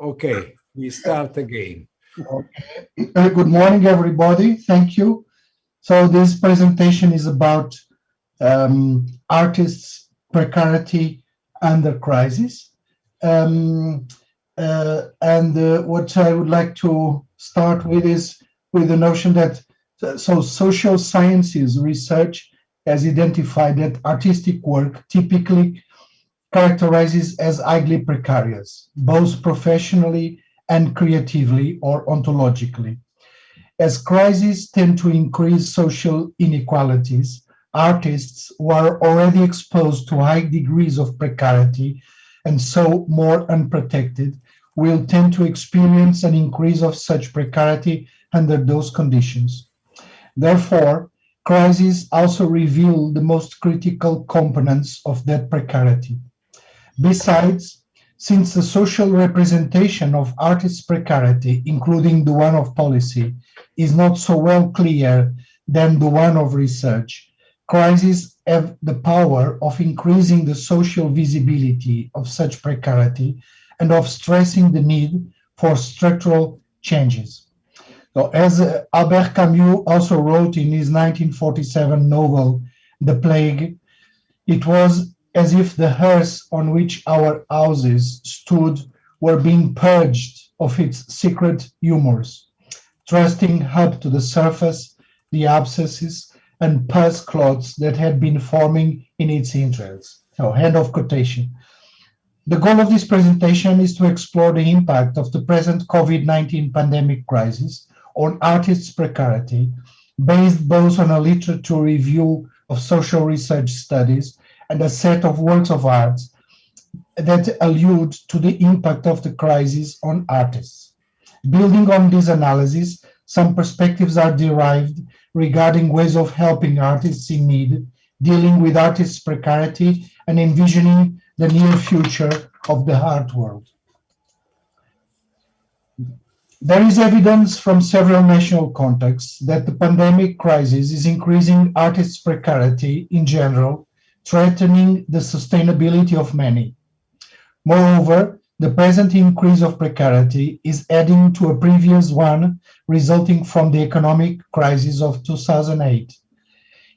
Okay, we start again. Okay. Good morning, everybody. Thank you. So this presentation is about artists' precarity under crisis. What I would like to start with is with the notion that social sciences research has identified that artistic work typically characterizes as highly precarious, both professionally and creatively or ontologically. As crises tend to increase social inequalities, artists who are already exposed to high degrees of precarity and so more unprotected will tend to experience an increase of such precarity under those conditions. Therefore, crises also reveal the most critical components of that precarity. Besides, since the social representation of artists' precarity, including the one of policy, is not so well clear than the one of research, crises have the power of increasing the social visibility of such precarity and of stressing the need for structural changes. So, as Albert Camus also wrote in his 1947 novel, The Plague, it was as if the hearse on which our houses stood were being purged of its secret humors, thrusting up to the surface the abscesses and pus clots that had been forming in its entrails. So, end of quotation. The goal of this presentation is to explore the impact of the present COVID-19 pandemic crisis on artists' precarity, based both on a literature review of social research studies and a set of works of art that allude to the impact of the crisis on artists. Building on this analysis, some perspectives are derived regarding ways of helping artists in need, dealing with artists' precarity, and envisioning the near future of the art world. There is evidence from several national contexts that the pandemic crisis is increasing artists' precarity in general, threatening the sustainability of many. Moreover, the present increase of precarity is adding to a previous one resulting from the economic crisis of 2008.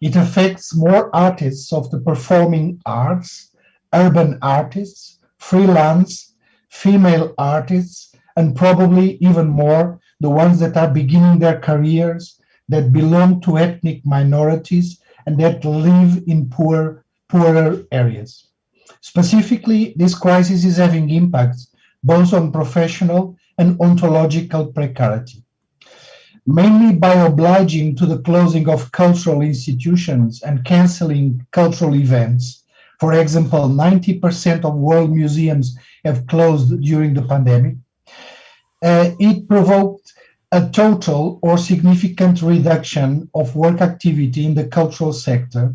It affects more artists of the performing arts, urban artists, freelance, female artists, and probably even more the ones that are beginning their careers, that belong to ethnic minorities, and that live in poorer areas. Specifically, this crisis is having impacts both on professional and ontological precarity, mainly by obliging to the closing of cultural institutions and canceling cultural events. For example, 90% of world museums have closed during the pandemic. It provoked a total or significant reduction of work activity in the cultural sector,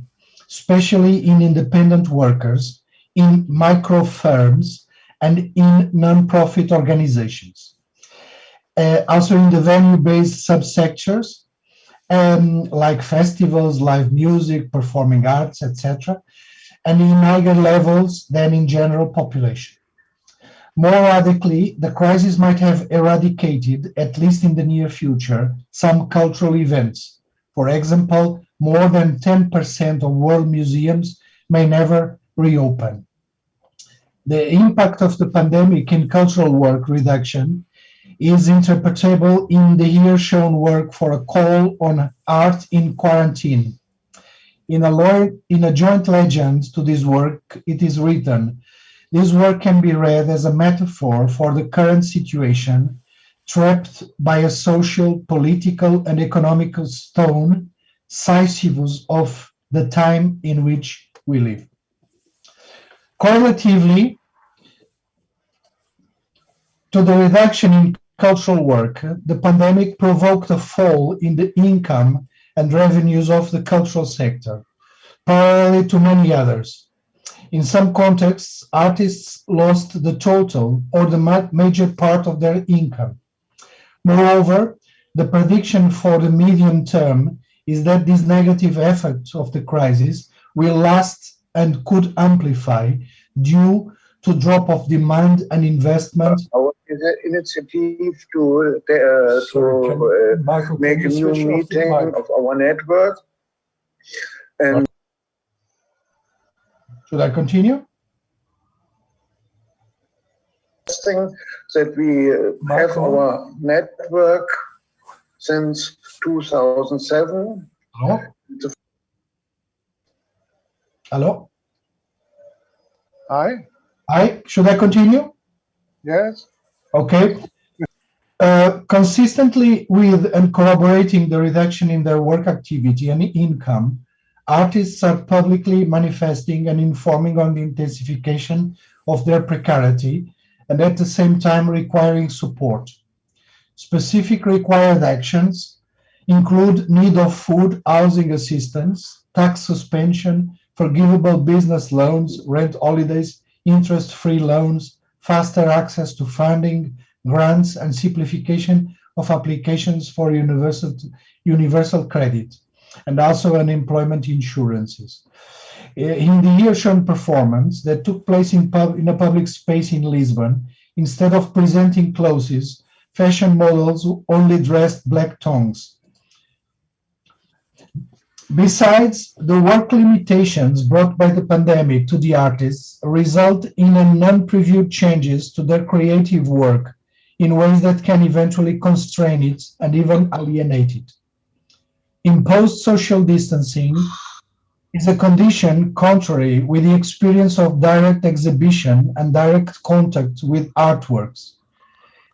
especially in independent workers, in micro firms, and in non-profit organizations. Also in the venue-based subsectors, like festivals, live music, performing arts, etc., and in higher levels than in general population. More radically, the crisis might have eradicated, at least in the near future, some cultural events. For example, more than 10% of world museums may never reopen. The impact of the pandemic in cultural work reduction is interpretable in the here shown work for a call on art in quarantine. In a joint legend to this work, it is written, this work can be read as a metaphor for the current situation, trapped by a social, political, and economical stone, Sisyphus of the time in which we live. Correlatively to the reduction in cultural work, the pandemic provoked a fall in the income and revenues of the cultural sector, parallel to many others. In some contexts, artists lost the total or the major part of their income. Moreover, the prediction for the medium term is that this negative effect of the crisis will last and could amplify due to drop of demand and investment. Our initiative to Marco, make a new meeting of our network. And should I continue? That we have our network since 2007. Hello? Hello? Hi? Hi, should I continue? Yes. Okay. Consistently with and corroborating the reduction in their work activity and income, artists are publicly manifesting and informing on the intensification of their precarity and at the same time requiring support. Specific required actions include need of food, housing assistance, tax suspension, forgivable business loans, rent holidays, interest-free loans, faster access to funding, grants, and simplification of applications for universal credit, and also unemployment insurances. In the here shown performance that took place in a public space in Lisbon, instead of presenting clothes, fashion models only dressed black tongues. Besides, the work limitations brought by the pandemic to the artists result in non-previewed changes to their creative work in ways that can eventually constrain it and even alienate it. Imposed social distancing is a condition contrary with the experience of direct exhibition and direct contact with artworks.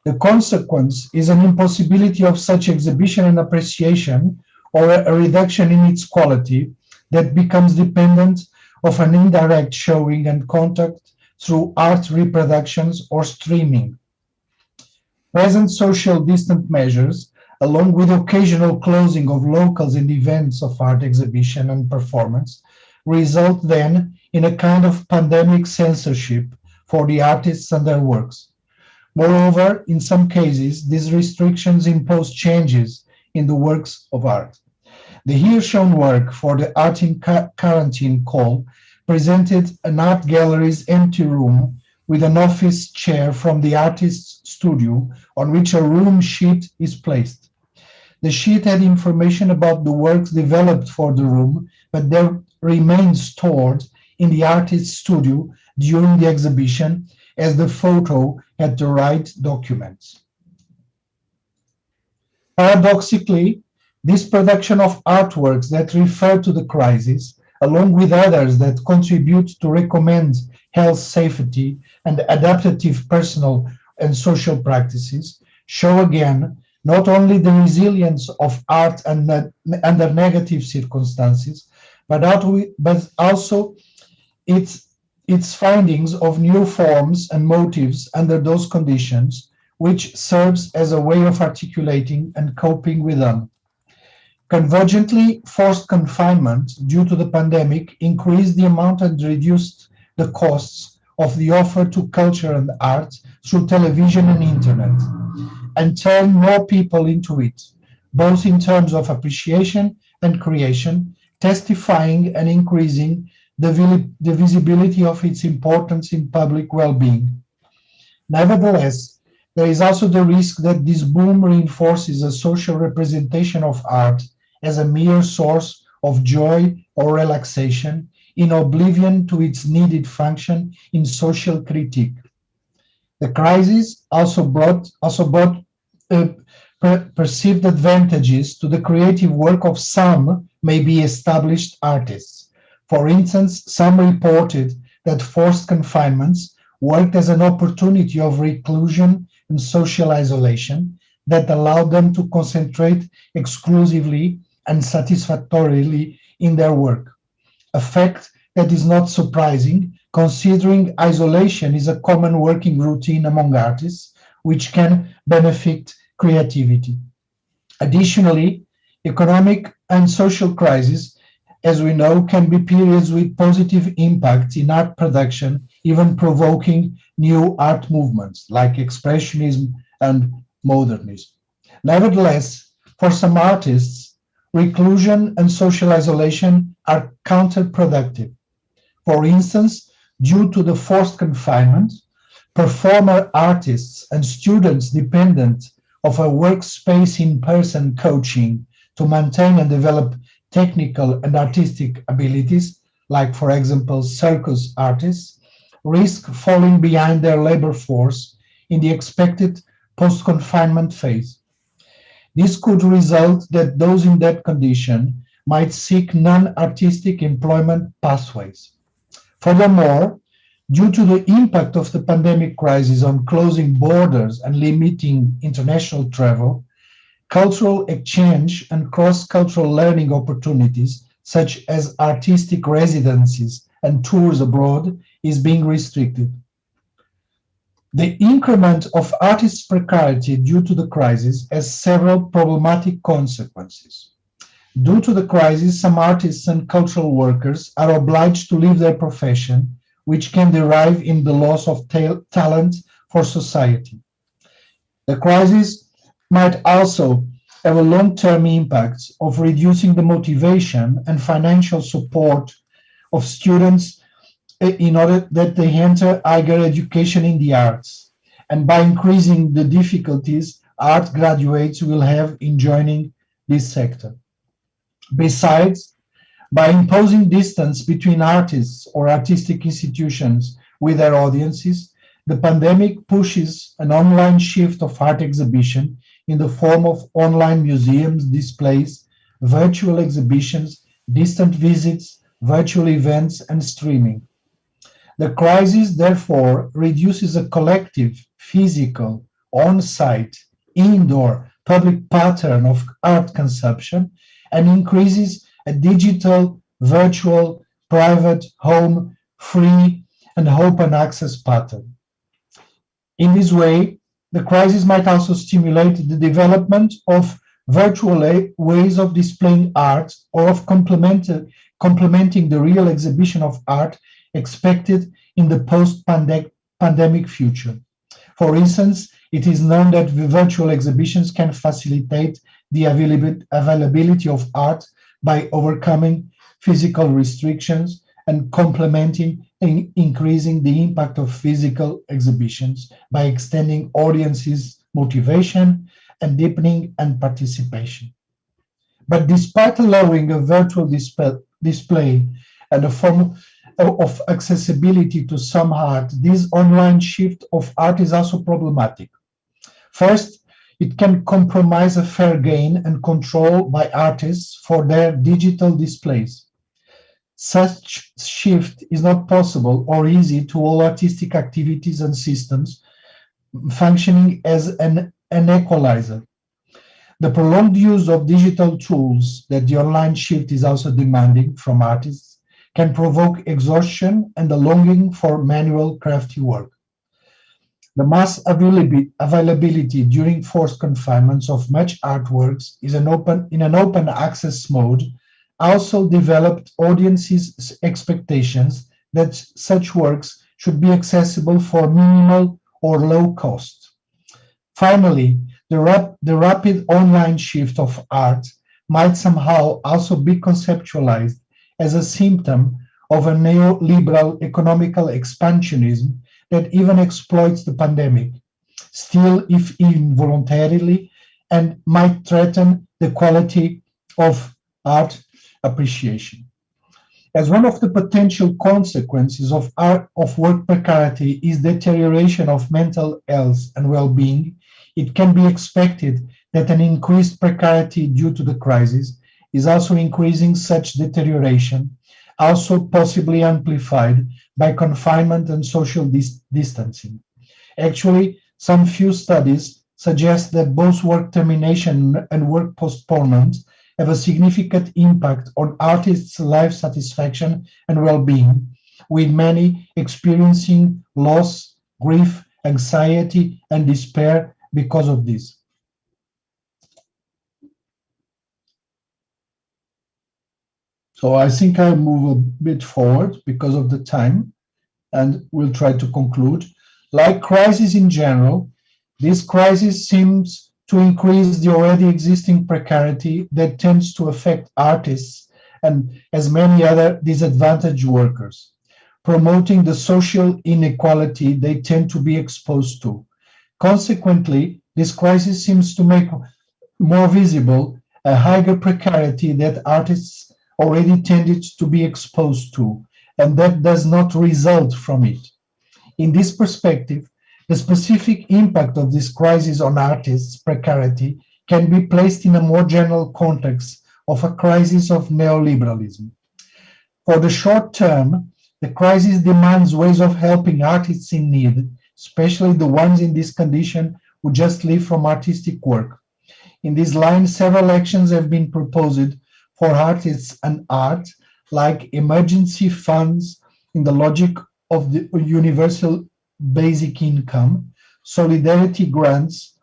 The consequence is an impossibility of such exhibition and appreciation, or a reduction in its quality that becomes dependent of an indirect showing and contact through art reproductions or streaming. Present social distant measures, along with occasional closing of locales and events of art exhibition and performance, result then in a kind of pandemic censorship for the artists and their works. Moreover, in some cases, these restrictions impose changes in the works of art. The here shown work for the Art in Quarantine call presented an art gallery's empty room with an office chair from the artist's studio on which a room sheet is placed. The sheet had information about the works developed for the room, but they remained stored in the artist's studio during the exhibition as the photo had the right documents. Paradoxically, this production of artworks that refer to the crisis, along with others that contribute to recommend health, safety, and adaptive personal and social practices, show again not only the resilience of art under negative circumstances, but also its findings of new forms and motives under those conditions, which serves as a way of articulating and coping with them. Convergently, forced confinement due to the pandemic increased the amount and reduced the costs of the offer to culture and art through television and internet, and turned more people into it, both in terms of appreciation and creation, testifying and increasing the visibility of its importance in public well-being. Nevertheless, there is also the risk that this boom reinforces a social representation of art as a mere source of joy or relaxation, in oblivion to its needed function in social critique. The crisis also brought perceived advantages to the creative work of some maybe established artists. For instance, some reported that forced confinements worked as an opportunity of reclusion and social isolation that allowed them to concentrate exclusively and satisfactorily in their work, a fact that is not surprising considering isolation is a common working routine among artists, which can benefit creativity. Additionally, economic and social crises, as we know, can be periods with positive impacts in art production, even provoking new art movements like expressionism and modernism. Nevertheless, for some artists, reclusion and social isolation are counterproductive. For instance, due to the forced confinement, performer artists and students dependent of a workspace in-person coaching to maintain and develop technical and artistic abilities, like, for example, circus artists, risk falling behind their labor force in the expected post-confinement phase. This could result that those in that condition might seek non-artistic employment pathways. Furthermore, due to the impact of the pandemic crisis on closing borders and limiting international travel, cultural exchange and cross-cultural learning opportunities, such as artistic residencies and tours abroad, is being restricted. The increment of artists' precarity due to the crisis has several problematic consequences. Due to the crisis, some artists and cultural workers are obliged to leave their profession, which can derive in the loss of talent for society. The crisis might also have a long-term impact of reducing the motivation and financial support of students in order that they enter higher education in the arts, and by increasing the difficulties art graduates will have in joining this sector. Besides, by imposing distance between artists or artistic institutions with their audiences, the pandemic pushes an online shift of art exhibition in the form of online museums, displays, virtual exhibitions, distant visits, virtual events, and streaming. The crisis, therefore, reduces a collective, physical, on-site, indoor, public pattern of art consumption and increases a digital, virtual, private, home, free, and open access pattern. In this way, the crisis might also stimulate the development of virtual ways of displaying art or of complementing the real exhibition of art expected in the post-pandemic future. For instance, it is known that the virtual exhibitions can facilitate the availability of art by overcoming physical restrictions and complementing and increasing the impact of physical exhibitions by extending audiences' motivation and deepening and participation. But despite allowing a virtual display and a form of accessibility to some art, this online shift of art is also problematic. First, it can compromise a fair gain and control by artists for their digital displays. Such shift is not possible or easy to all artistic activities and systems functioning as an equalizer. The prolonged use of digital tools that the online shift is also demanding from artists can provoke exhaustion and a longing for manual crafty work. The mass availability during forced confinements of much artworks is in an open access mode also developed audiences' expectations that such works should be accessible for minimal or low cost. Finally, the rapid online shift of art might somehow also be conceptualized as a symptom of a neoliberal economical expansionism that even exploits the pandemic, still if involuntarily, and might threaten the quality of art appreciation. As one of the potential consequences of work precarity is deterioration of mental health and well-being, it can be expected that an increased precarity due to the crisis is also increasing such deterioration, also possibly amplified by confinement and social distancing. Actually, some few studies suggest that both work termination and work postponement have a significant impact on artists' life satisfaction and well-being, with many experiencing loss, grief, anxiety, and despair because of this. So I think I'll move a bit forward because of the time, and we'll try to conclude. Like crisis in general, this crisis seems to increase the already existing precarity that tends to affect artists and as many other disadvantaged workers. promoting the social inequality they tend to be exposed to. Consequently, this crisis seems to make more visible a higher precarity that artists already tended to be exposed to, and that does not result from it. In this perspective, the specific impact of this crisis on artists' precarity can be placed in a more general context of a crisis of neoliberalism. For the short term, the crisis demands ways of helping artists in need, especially the ones in this condition who just live from artistic work. In this line, several actions have been proposed for artists and art, like emergency funds in the logic of the universal basic income, solidarity grants,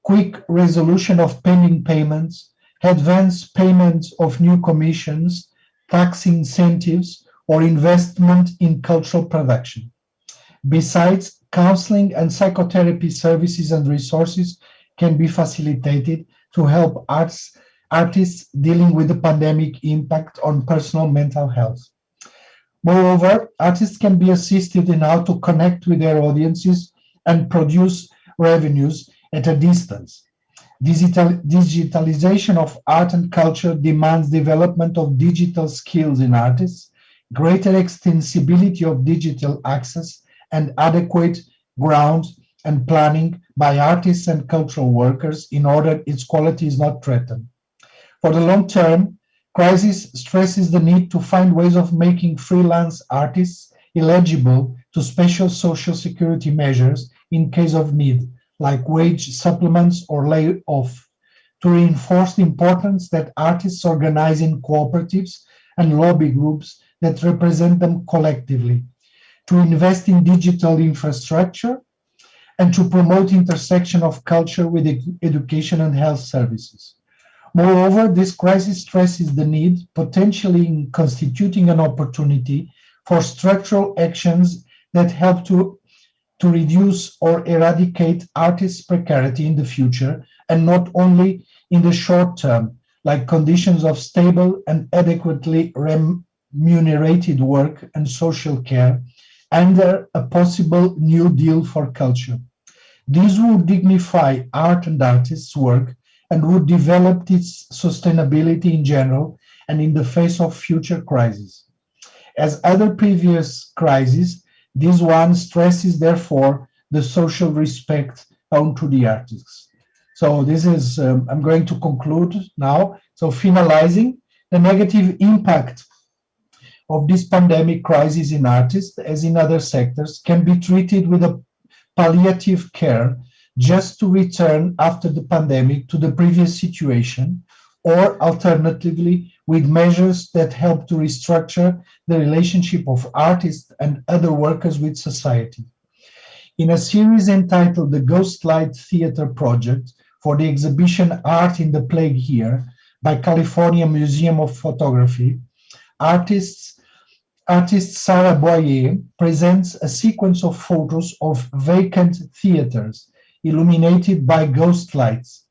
quick resolution of pending payments, advance payments of new commissions, tax incentives, or investment in cultural production. Besides, counseling and psychotherapy services and resources can be facilitated to help artists dealing with the pandemic impact on personal mental health. Moreover, artists can be assisted in how to connect with their audiences and produce revenues at a distance. Digitalization of art and culture demands development of digital skills in artists, greater extensibility of digital access, and adequate ground and planning by artists and cultural workers in order its quality is not threatened. For the long term, crisis stresses the need to find ways of making freelance artists eligible to special social security measures in case of need, like wage supplements or layoff, to reinforce the importance that artists organize in cooperatives and lobby groups that represent them collectively, to invest in digital infrastructure, and to promote intersection of culture with education and health services. Moreover, this crisis stresses the need, potentially in constituting an opportunity for structural actions that help to reduce or eradicate artists' precarity in the future, and not only in the short term, like conditions of stable and adequately remunerated work and social care, under a possible New Deal for culture. This would dignify art and artists' work and would develop its sustainability in general and in the face of future crises. As other previous crises, this one stresses, therefore, the social respect owed to the artists. So this is, I'm going to conclude now. So finalizing, the negative impact of this pandemic crisis in artists, as in other sectors, can be treated with a palliative care just to return after the pandemic to the previous situation, or alternatively with measures that help to restructure the relationship of artists and other workers with society. In a series entitled The Ghostlight Theatre Project for the exhibition Art in the Plague Year by California Museum of Photography, artist Sarah Boyer presents a sequence of photos of vacant theaters illuminated by ghost lights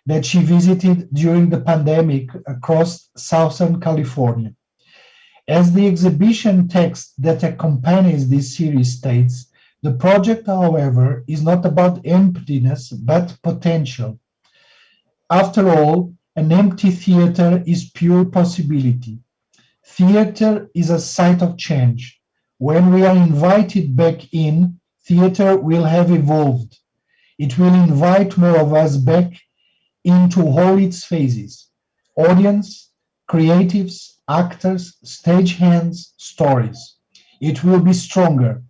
that she visited during the pandemic across Southern California. As the exhibition text that accompanies this series states, the project, however, is not about emptiness but potential. After all, an empty theater is pure possibility. Theater is a site of change. When we are invited back in, theater will have evolved. It will invite more of us back into all its phases: audience, creatives, actors, stagehands, stories. It will be stronger.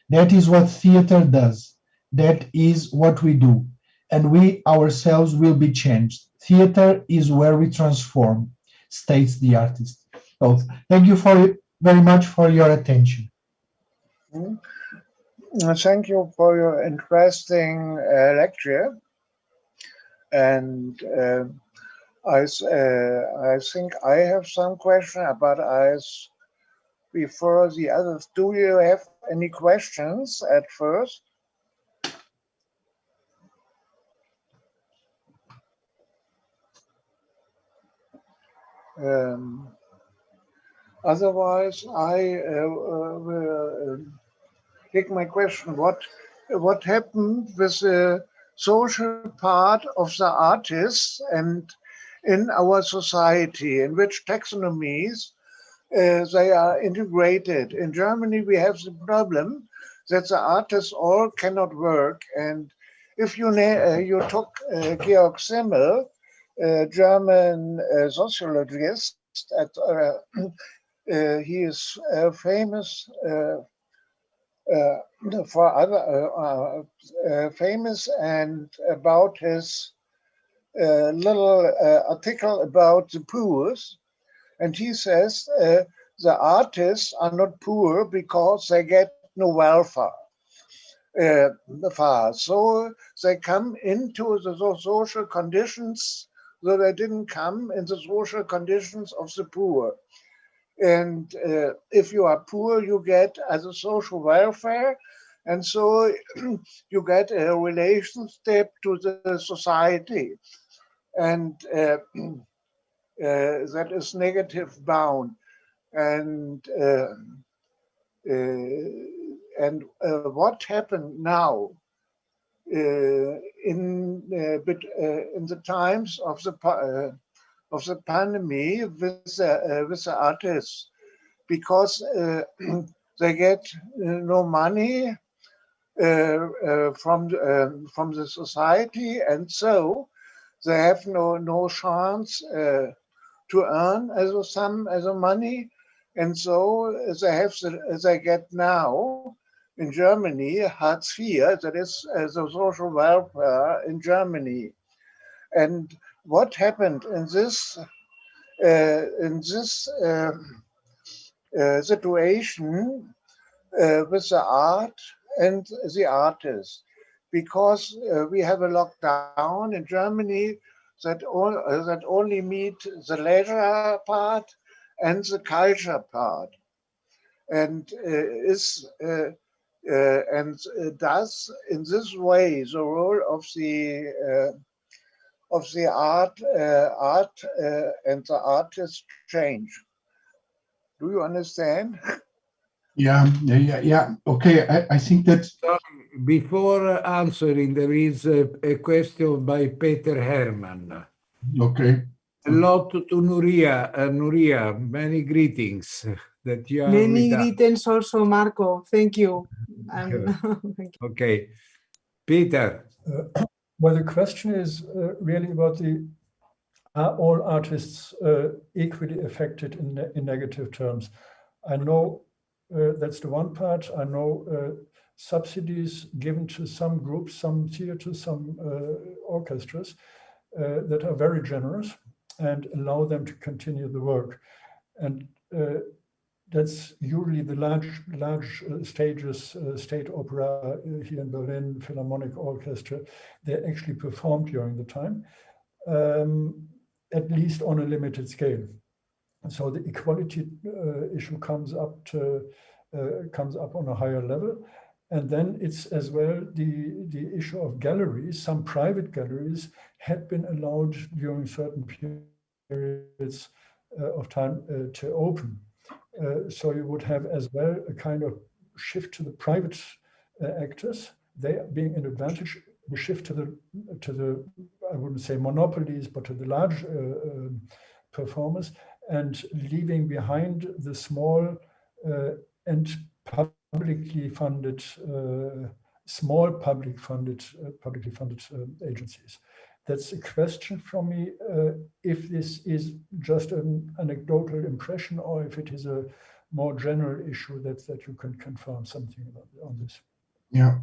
That is what theater does. That is what we do. And we ourselves will be changed. Theater is where we transform, states the artist. So thank you very much for your attention. Thank you for your interesting lecture. And I think I have some question, but before the others, do you have any questions at first? Otherwise, I will take my question. What happened with the social part of the artists and in our society? In which taxonomies they are integrated? In Germany, we have the problem that the artists all cannot work. And if you took Georg Simmel, German sociologist, he is famous for other famous and about his little article about the poor, and he says the artists are not poor because they get no welfare. So they come into the social conditions, though they didn't come in the social conditions of the poor. And if you are poor, you get as a social welfare, and so you get a relationship to the society, and that is negative bound. And what happened now in the times of the pandemic with the artists, because they get no money from the society, and so they have no chance to earn as a money, and so they get now in Germany Hartz IV, that is the social welfare in Germany. And what happened in this situation with the art and the artist, because we have a lockdown in Germany that only meet the leisure part and the culture part, and does in this way the role of the art and the artist change. Do you understand? Yeah. Okay, I think that... Before answering, there is a question by Peter Herrmann. Okay. Hello to Nuria. Nuria, many greetings that you are Many with greetings also, Marco. Thank you. Thank you. Okay. Peter. Well, the question is really about are all artists equally affected in negative terms? I know that's the one part. I know subsidies given to some groups, some theaters, some orchestras that are very generous and allow them to continue the work. And that's usually the large stages, State Opera here in Berlin, Philharmonic Orchestra. They actually perform during the time, at least on a limited scale. So the equality issue comes up on a higher level. And then it's as well the issue of galleries. Some private galleries had been allowed during certain periods of time to open. So you would have as well a kind of shift to the private actors. They being an advantage, the shift to the I wouldn't say monopolies, but to the large performers, and leaving behind the small and publicly funded publicly funded agencies. That's a question from me, if this is just an anecdotal impression or if it is a more general issue that you can confirm something on this. Yeah.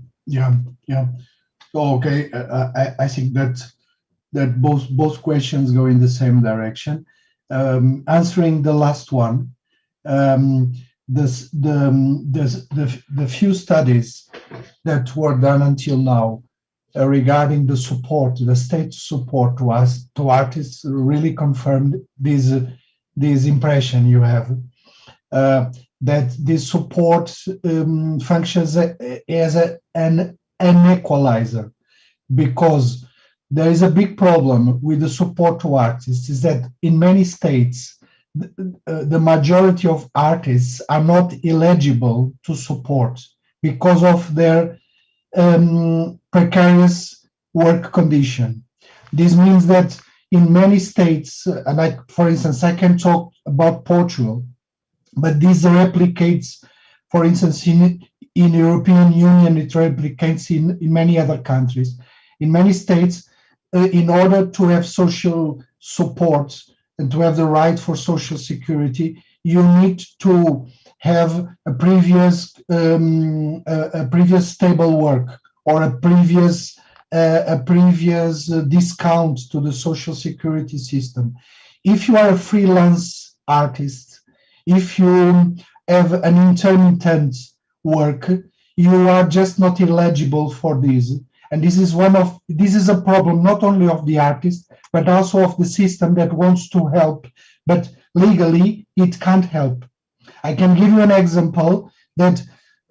Okay, I think that both questions go in the same direction. Answering the last one, the few studies that were done until now regarding the support, the state support to artists, really confirmed this impression you have, that this support functions as an equalizer, because there is a big problem with the support to artists is that in many states the majority of artists are not eligible to support because of their precarious work condition. This means that in many states, and for instance, I can talk about Portugal, but this replicates, for instance, in European Union, it replicates in many other countries. In many states, in order to have social support and to have the right for social security, you need to have a previous stable work or a previous discount to the social security system. If you are a freelance artist, if you have an intermittent work, you are just not eligible for this. And this is a problem not only of the artist, but also of the system that wants to help, but legally it can't help. I can give you an example that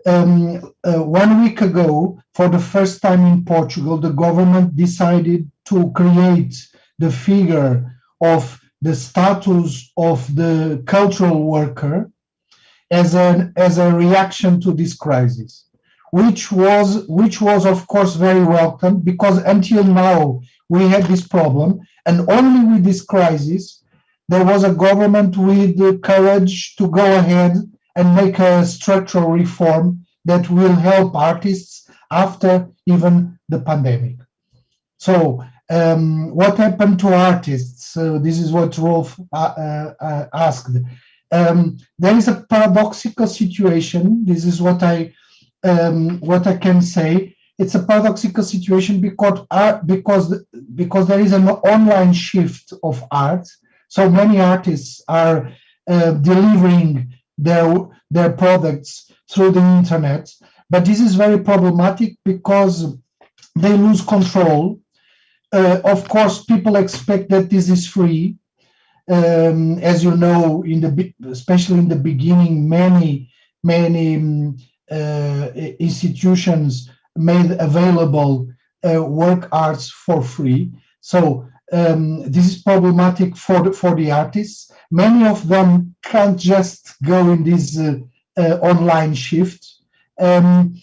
1 week ago, for the first time in Portugal, the government decided to create the figure of the status of the cultural worker as a reaction to this crisis, which was of course very welcome, because until now we had this problem, and only with this crisis there was a government with the courage to go ahead and make a structural reform that will help artists after even the pandemic. So what happened to artists? This is what Rolf asked. There is a paradoxical situation. This is what I can say. It's a paradoxical situation because there is an online shift of art. So many artists are delivering their products through the internet, but this is very problematic because they lose control. Of course, people expect that this is free. As you know, especially in the beginning, many institutions made available work arts for free. So this is problematic for the artists. Many of them can't just go in this online shift. I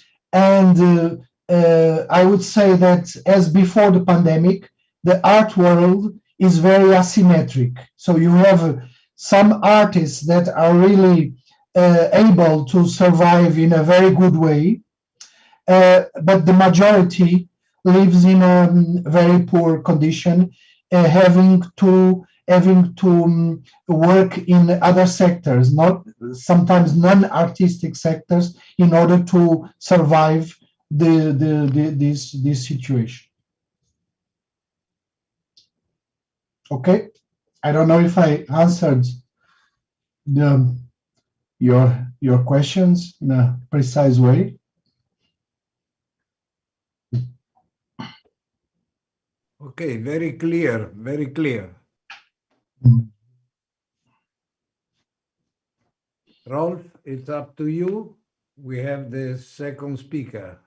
would say that as before the pandemic, the art world is very asymmetric. So you have some artists that are really able to survive in a very good way, but the majority lives in a very poor condition, having to work in other sectors, sometimes non-artistic sectors, in order to survive this situation. Okay, I don't know if I answered your questions in a precise way. Okay, very clear, very clear. Rolf, it's up to you. We have the second speaker.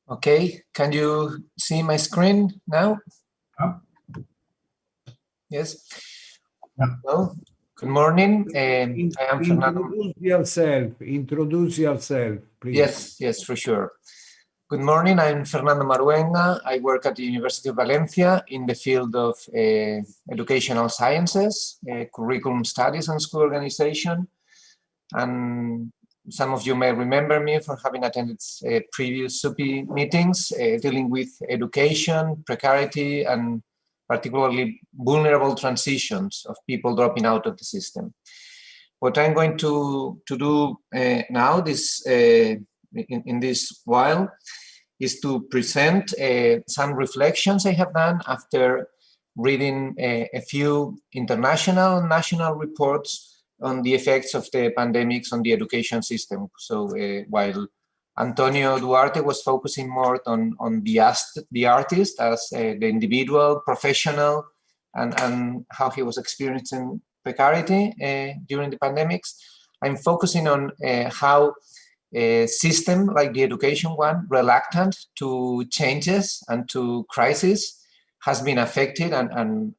Okay, can you see my screen now? Yes. Well, good morning. I am Fernando. Introduce yourself, please. Yes, for sure. Good morning, I'm Fernando Maruenga. I work at the University of Valencia in the field of educational sciences, curriculum studies and school organization. And some of you may remember me for having attended previous SUPI meetings dealing with education, precarity, and particularly vulnerable transitions of people dropping out of the system. What I'm going to do now, in this while, is to present some reflections I have done after reading a few international and national reports on the effects of the pandemics on the education system. So while Antonio Duarte was focusing more on the artist as the individual, professional, and how he was experiencing precarity during the pandemics, I'm focusing on how a system like the education one, reluctant to changes and to crisis, has been affected, and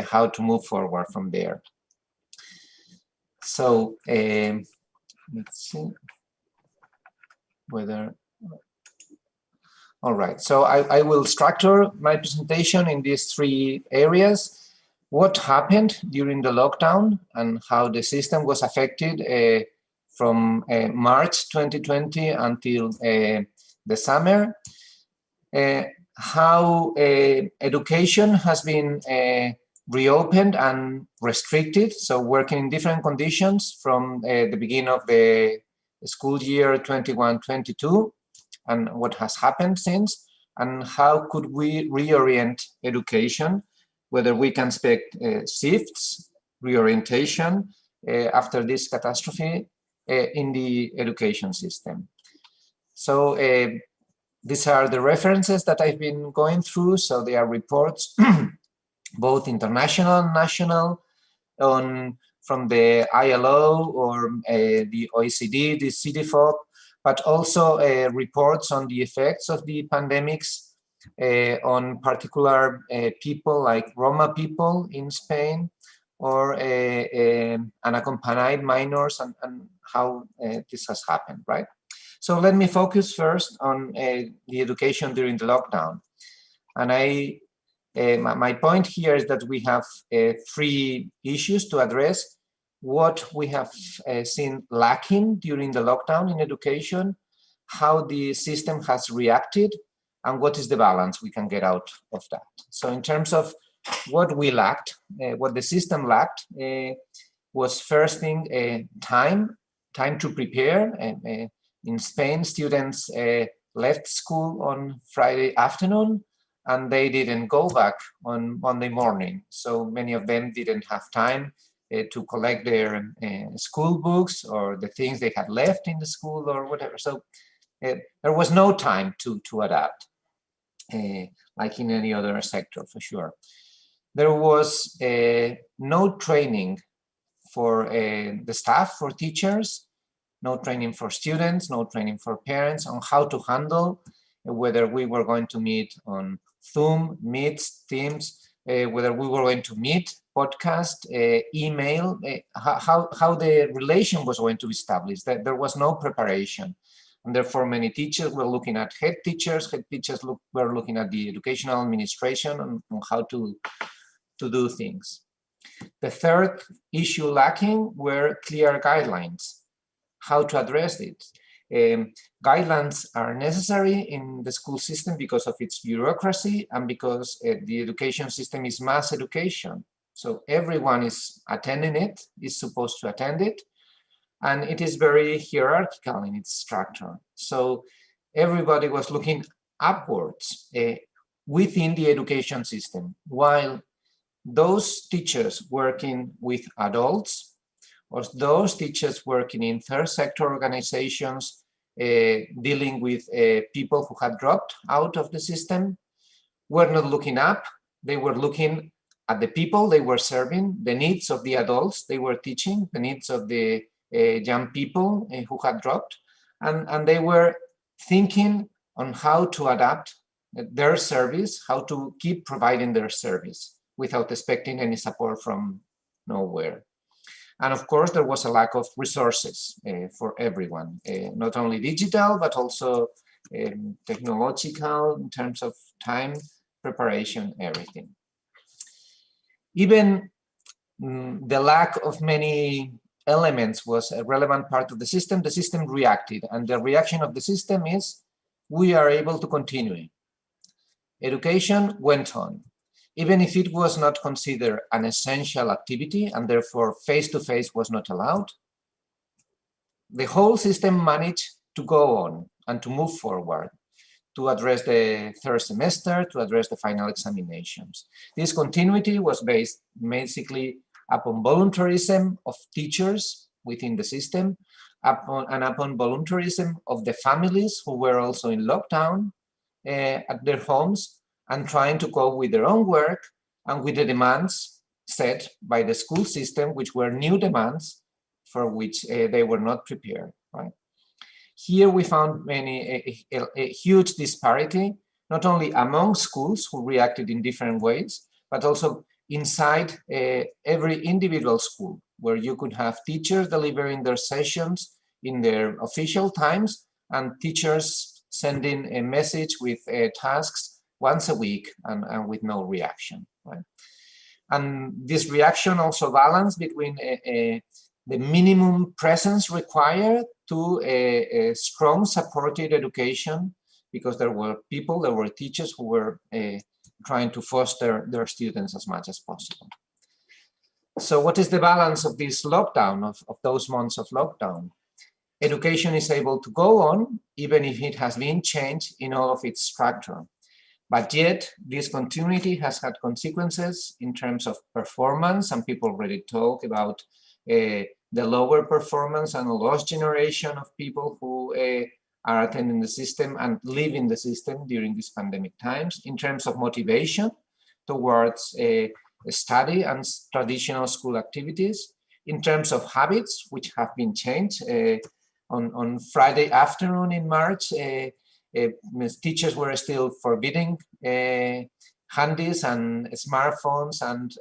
how to move forward from there. So let's see whether, all right, so I will structure my presentation in these three areas. What happened during the lockdown and how the system was affected from March 2020 until the summer. How education has been reopened and restricted, so working in different conditions from the beginning of the school year 21-22, and what has happened since, and how could we reorient education, whether we can expect shifts, reorientation after this catastrophe in the education system. So these are the references that I've been going through. So they are reports, both international and national, from the ILO or the OECD, the CDFOP, but also reports on the effects of the pandemics on particular people like Roma people in Spain, or unaccompanied minors, and how this has happened, right? So let me focus first on the education during the lockdown. And my point here is that we have three issues to address: what we have seen lacking during the lockdown in education, how the system has reacted, and what is the balance we can get out of that. So in terms of what we lacked, what the system lacked, was first thing, time to prepare. In Spain, students left school on Friday afternoon, and they didn't go back on Monday morning. So many of them didn't have time to collect their school books or the things they had left in the school or whatever. So there was no time to adapt, like in any other sector, for sure. There was no training for the staff, for teachers, no training for students, no training for parents on how to handle, whether we were going to meet on Zoom, Meets, Teams, whether we were going to meet, podcast, email, how the relation was going to be established. That there was no preparation. And therefore, many teachers were looking at head teachers were looking at the educational administration on how to do things. The third issue lacking were clear guidelines. How to address it. Guidelines are necessary in the school system because of its bureaucracy and because the education system is mass education. So everyone is attending it, is supposed to attend it, and it is very hierarchical in its structure. So everybody was looking upwards within the education system, while those teachers working with adults, or those teachers working in third sector organizations dealing with people who had dropped out of the system, were not looking up. They were looking at the people they were serving, the needs of the adults they were teaching, the needs of the young people who had dropped, and they were thinking on how to adapt their service, how to keep providing their service without expecting any support from nowhere. And of course, there was a lack of resources for everyone, not only digital, but also technological in terms of time, preparation, everything. Even the lack of many elements was a relevant part of the system. The system reacted, and the reaction of the system is, we are able to continue. Education went on. Even if it was not considered an essential activity and therefore face-to-face was not allowed, the whole system managed to go on and to move forward, to address the third semester, to address the final examinations. This continuity was based basically upon voluntarism of teachers within the system, upon voluntarism of the families who were also in lockdown at their homes, and trying to cope with their own work and with the demands set by the school system, which were new demands for which they were not prepared, right? Here we found a huge disparity, not only among schools who reacted in different ways, but also inside every individual school, where you could have teachers delivering their sessions in their official times and teachers sending a message with tasks once a week and with no reaction, right? And this reaction also balanced between the minimum presence required to a strong supported education, because there were teachers who were trying to foster their students as much as possible. So what is the balance of this lockdown, of those months of lockdown? Education is able to go on, even if it has been changed in all of its structure. But yet, this continuity has had consequences in terms of performance. Some people already talk about the lower performance and a lost generation of people who are attending the system and live in the system during these pandemic times. In terms of motivation towards study and traditional school activities. In terms of habits, which have been changed. On Friday afternoon in March, teachers were still forbidding handies and smartphones and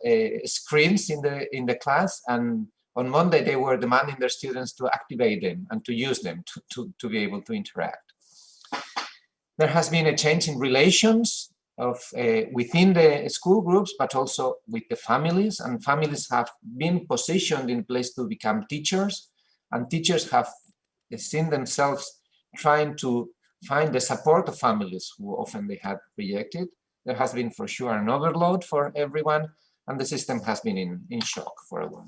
screens in the class, and on Monday they were demanding their students to activate them and to use them to be able to interact. There has been a change in relations of within the school groups, but also with the families, and families have been positioned in place to become teachers, and teachers have seen themselves trying to find the support of families who often they had rejected. There has been for sure an overload for everyone, and the system has been in shock for a while.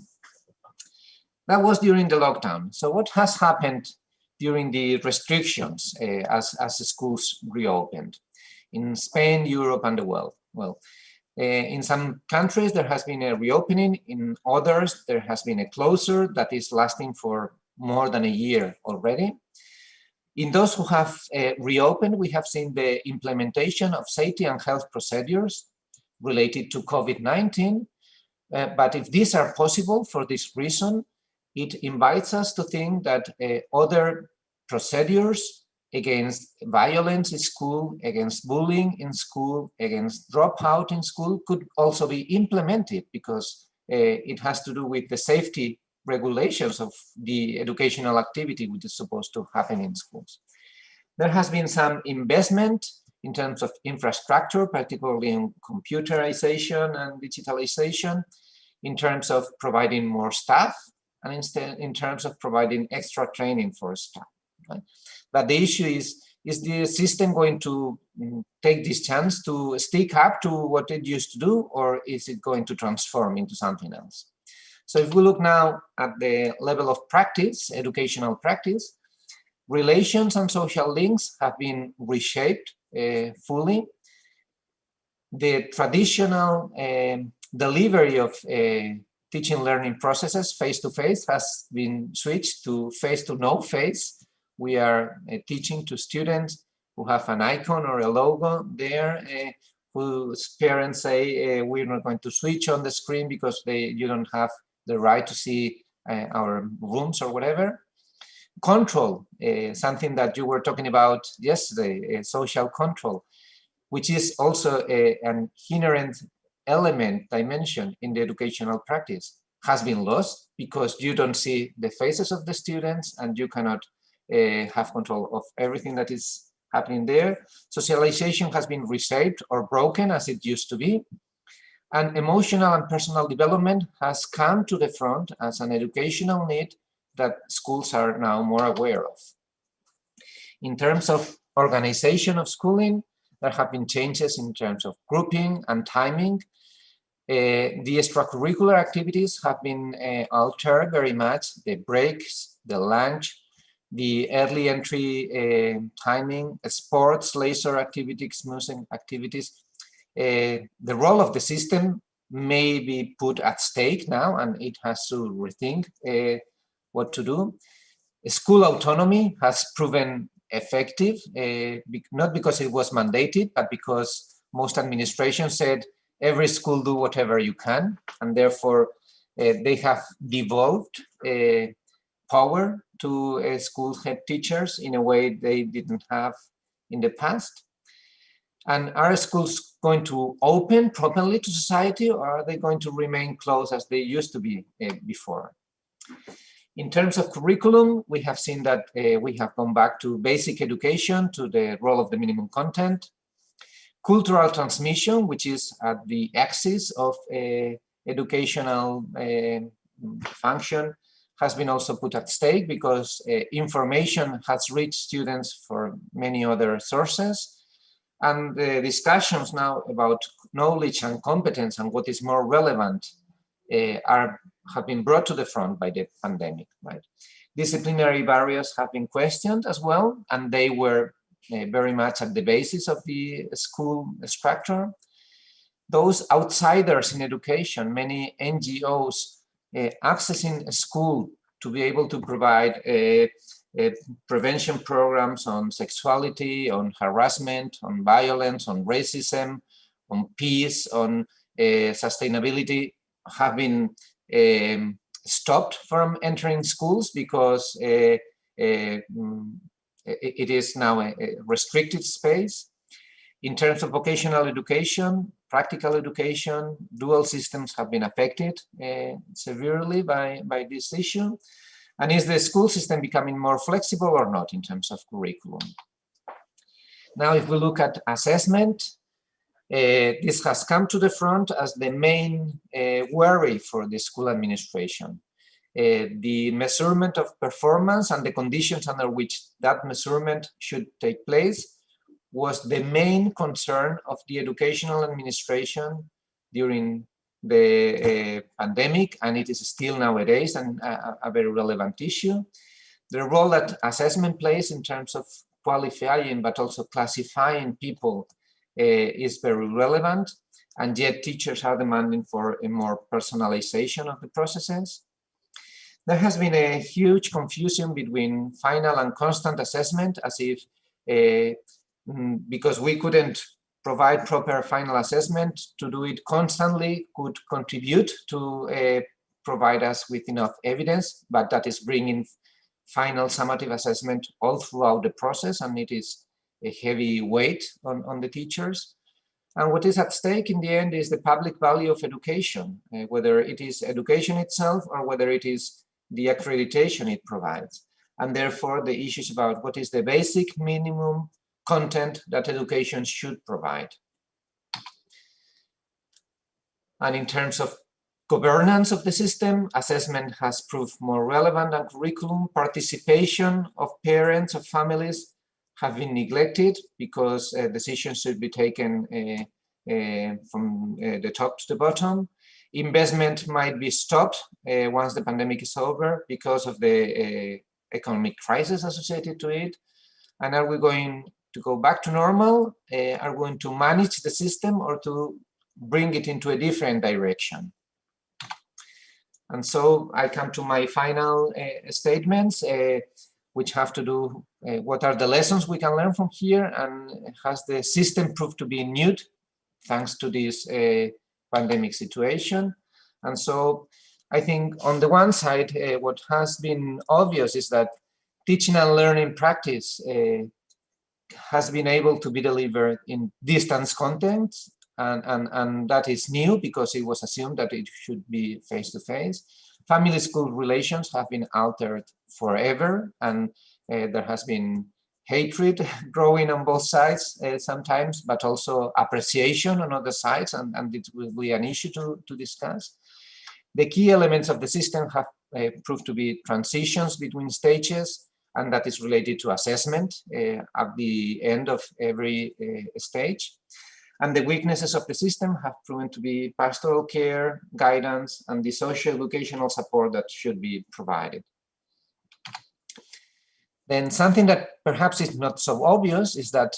That was during the lockdown. So what has happened during the restrictions as the schools reopened in Spain, Europe, and the world? Well, in some countries there has been a reopening. In others there has been a closure that is lasting for more than a year already. In those who have reopened, we have seen the implementation of safety and health procedures related to COVID-19. But if these are possible for this reason, it invites us to think that other procedures against violence in school, against bullying in school, against dropout in school could also be implemented, because it has to do with the safety regulations of the educational activity which is supposed to happen in schools. There has been some investment in terms of infrastructure, particularly in computerization and digitalization, in terms of providing more staff, and instead in terms of providing extra training for staff. Right? But the issue is the system going to take this chance to stick up to what it used to do, or is it going to transform into something else? So if we look now at the level of practice, educational practice, relations and social links have been reshaped fully. The traditional delivery of teaching learning processes face-to-face has been switched to face-to-no-face. We are teaching to students who have an icon or a logo there, whose parents say we're not going to switch on the screen because you don't have the right to see our rooms or whatever. Control, something that you were talking about yesterday, social control, which is also an inherent element, dimension in the educational practice, has been lost because you don't see the faces of the students and you cannot have control of everything that is happening there. Socialization has been reshaped or broken as it used to be. And emotional and personal development has come to the front as an educational need that schools are now more aware of. In terms of organization of schooling, there have been changes in terms of grouping and timing. The extracurricular activities have been altered very much. The breaks, the lunch, the early entry timing, sports, leisure activities, music activities. The role of the system may be put at stake now, and it has to rethink what to do. School autonomy has proven effective, not because it was mandated, but because most administrations said every school do whatever you can, and therefore they have devolved power to school head teachers in a way they didn't have in the past. And are schools going to open properly to society, or are they going to remain closed as they used to be before? In terms of curriculum, we have seen that we have gone back to basic education, to the role of the minimum content. Cultural transmission, which is at the axis of educational function, has been also put at stake because information has reached students for many other sources. And the discussions now about knowledge and competence and what is more relevant have been brought to the front by the pandemic, right? Disciplinary barriers have been questioned as well, and they were very much at the basis of the school structure. Those outsiders in education, many NGOs accessing a school to be able to provide prevention programs on sexuality, on harassment, on violence, on racism, on peace, on sustainability, have been stopped from entering schools because it is now a restricted space. In terms of vocational education, practical education, dual systems have been affected severely by this issue. And is the school system becoming more flexible or not in terms of curriculum? Now, if we look at assessment, this has come to the front as the main worry for the school administration. The measurement of performance and the conditions under which that measurement should take place was the main concern of the educational administration during the pandemic, and it is still nowadays a very relevant issue. The role that assessment plays in terms of qualifying but also classifying people is very relevant, and yet teachers are demanding for a more personalization of the processes. There has been a huge confusion between final and constant assessment, as if because we couldn't provide proper final assessment, to do it constantly could contribute to provide us with enough evidence, but that is bringing final summative assessment all throughout the process, and it is a heavy weight on the teachers. And what is at stake in the end is the public value of education, whether it is education itself or whether it is the accreditation it provides. And therefore the issues about what is the basic minimum content that education should provide. And in terms of governance of the system, assessment has proved more relevant than curriculum. Participation of parents, of families have been neglected because decisions should be taken from the top to the bottom. Investment might be stopped once the pandemic is over because of the economic crisis associated to it. And are we going to go back to normal? Are we going to manage the system or to bring it into a different direction? And so I come to my final statements, which have to do what are the lessons we can learn from here, and has the system proved to be nude thanks to this pandemic situation. And so I think on the one side, what has been obvious is that teaching and learning practice has been able to be delivered in distance contents, and that is new because it was assumed that it should be face-to-face. Family-school relations have been altered forever, and there has been hatred growing on both sides sometimes, but also appreciation on other sides, and it will be an issue to discuss. The key elements of the system have proved to be transitions between stages, and that is related to assessment at the end of every stage. And the weaknesses of the system have proven to be pastoral care, guidance, and the socio-educational support that should be provided. Then something that perhaps is not so obvious is that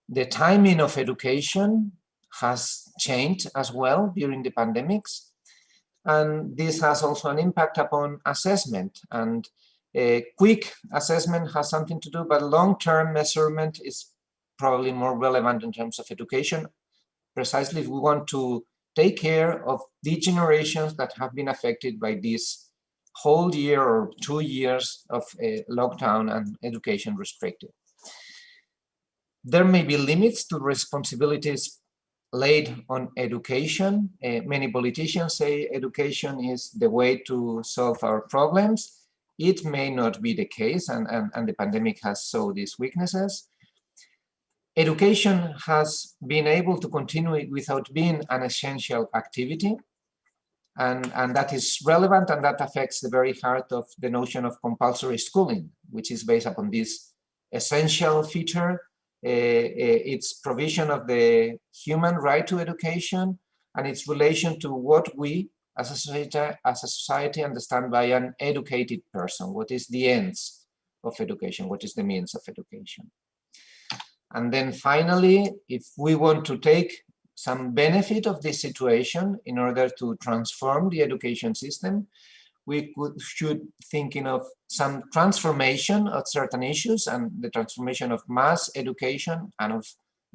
the timing of education has changed as well during the pandemics. And this has also an impact upon assessment. And quick assessment has something to do, but long-term measurement is probably more relevant in terms of education. Precisely if we want to take care of the generations that have been affected by this whole year or 2 years of lockdown and education restricted. There may be limits to responsibilities laid on education. Many politicians say education is the way to solve our problems. It may not be the case, and the pandemic has shown these weaknesses. Education has been able to continue without being an essential activity, and that is relevant, and that affects the very heart of the notion of compulsory schooling, which is based upon this essential feature. Its provision of the human right to education and its relation to what we as a society understand by an educated person. What is the ends of education? What is the means of education? And then finally, if we want to take some benefit of this situation in order to transform the education system, we should thinking of some transformation of certain issues and the transformation of mass education and of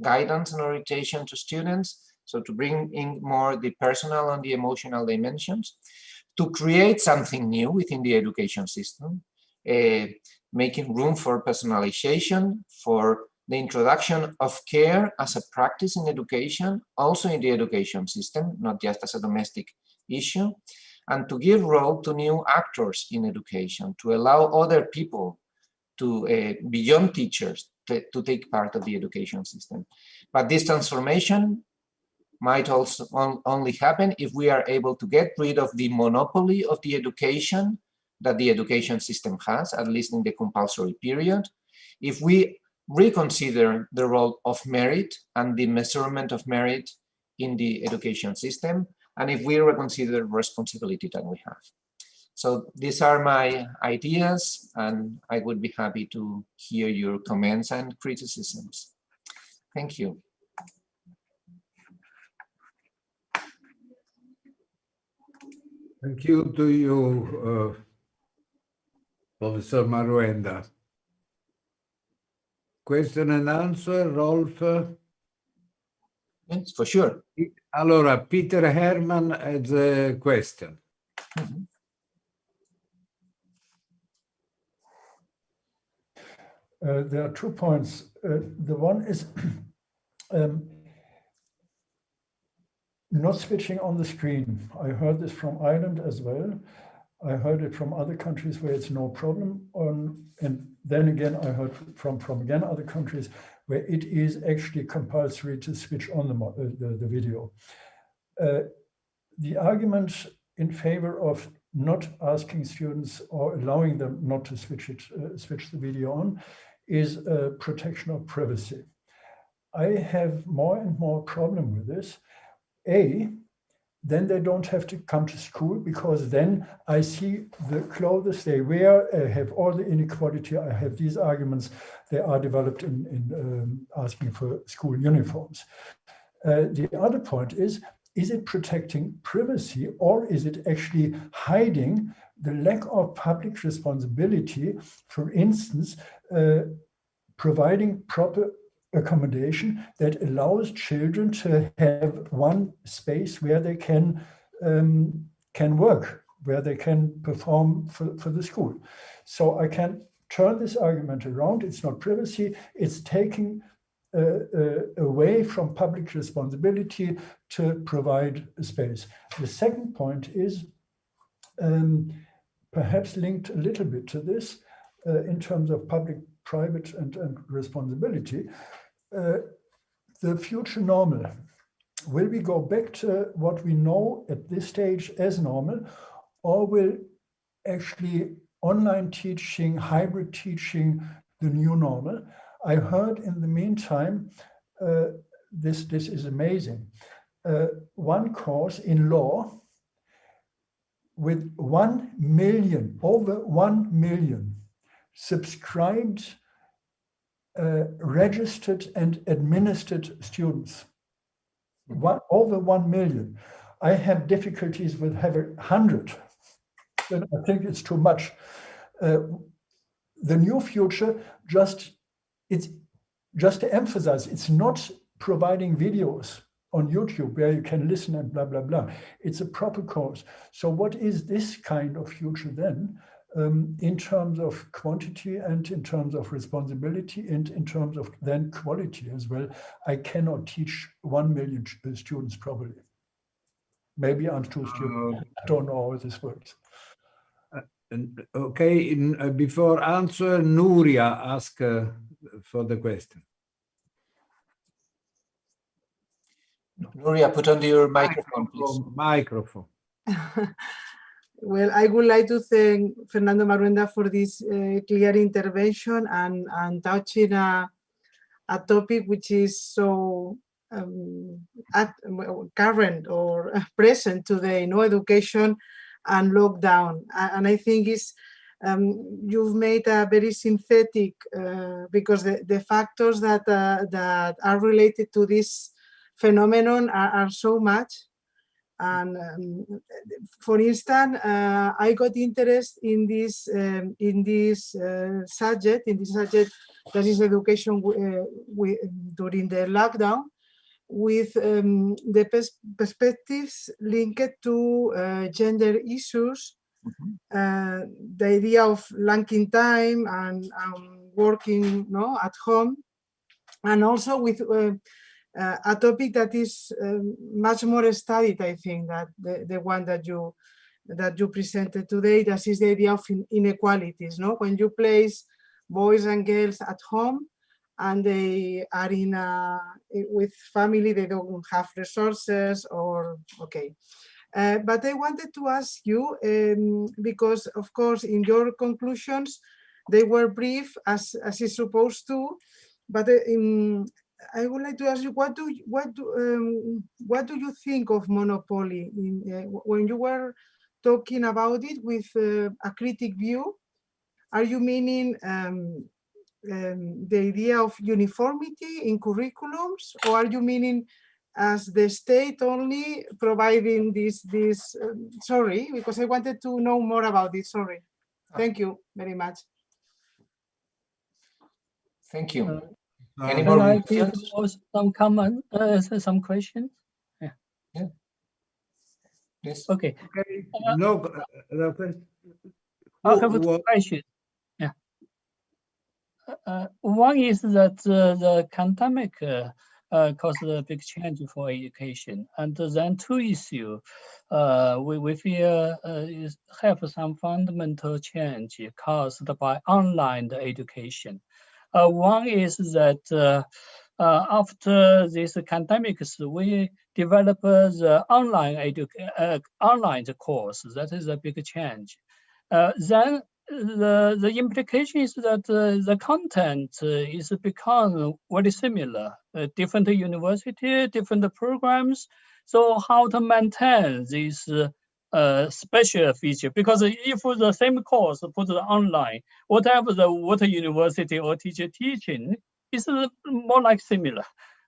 guidance and orientation to students. So to bring in more the personal and the emotional dimensions, to create something new within the education system, making room for personalization, for the introduction of care as a practice in education, also in the education system, not just as a domestic issue, and to give role to new actors in education, to allow other people to, beyond teachers, to take part of the education system. But this transformation might also only happen if we are able to get rid of the monopoly of the education that the education system has, at least in the compulsory period. If we reconsider the role of merit and the measurement of merit in the education system, and if we reconsider responsibility that we have. So these are my ideas, and I would be happy to hear your comments and criticisms. Thank you. Thank you to you, Professor Maruenga. Question and answer, Rolf? Yes, for sure. Allora, Peter Herrmann has a question. There are 2 points. The one is not switching on the screen. I heard this from Ireland as well. I heard it from other countries where it's no problem. And then again, I heard from again other countries where it is actually compulsory to switch on the video. The argument in favor of not asking students or allowing them not to switch the video on is protection of privacy. I have more and more problem with this. Then they don't have to come to school, because then I see the clothes they wear, I have all the inequality, I have these arguments, they are developed in asking for school uniforms. The other point is it protecting privacy, or is it actually hiding the lack of public responsibility, for instance, providing proper accommodation that allows children to have one space where they can work, where they can perform for the school. So I can turn this argument around. It's not privacy, it's taking away from public responsibility to provide a space. The second point is perhaps linked a little bit to this in terms of public, private, and responsibility. The future normal. Will we go back to what we know at this stage as normal, or will actually online teaching, hybrid teaching, the new normal? I heard in the meantime, this is amazing. One course in law with 1 million, over 1 million subscribed registered and administered students, over 1 million. I have difficulties with having 100, and I think it's too much. The new future, it's just to emphasize, it's not providing videos on YouTube where you can listen and blah, blah, blah. It's a proper course. So what is this kind of future then? In terms of quantity and in terms of responsibility and in terms of then quality as well. I cannot teach 1 million students properly. Maybe I'm too stupid. I don't know how this works. Okay, before answer, Nuria ask for the question. Nuria, put on your microphone, please. Microphone. Well, I would like to thank Fernando Maruenga for this clear intervention and touching a topic which is so current or present today, education and lockdown. And I think you've made a very synthetic, because the factors that are related to this phenomenon are so much. And for instance, I got interest in this subject that is education during the lockdown, with the perspectives linked to gender issues, the idea of lacking time and working at home, and also with a topic that is much more studied, I think, that the one that you presented today. That is the idea of inequalities. When you place boys and girls at home and they are with family, they don't have resources, or okay. But I wanted to ask you, because of course in your conclusions they were brief as is supposed to, but I would like to ask you, what do you think of monopoly when you were talking about it with a critic view? Are you meaning the idea of uniformity in curriculums, or are you meaning as the state only providing this? Sorry, because I wanted to know more about this. Sorry. Thank you very much. Thank you. Any more I give some comment, some questions? Yeah. Yes. Okay. No question. I have two questions. Yeah. One is that the pandemic caused a big change for education, and then two issues we feel have some fundamental change caused by online education. One is that after this pandemic, we develop the online course. That is a big change. Then the implication is that the content is become very similar. Different university, different programs. So how to maintain this special feature? Because if the same course put online, whatever what university or teacher teaching is more like similar.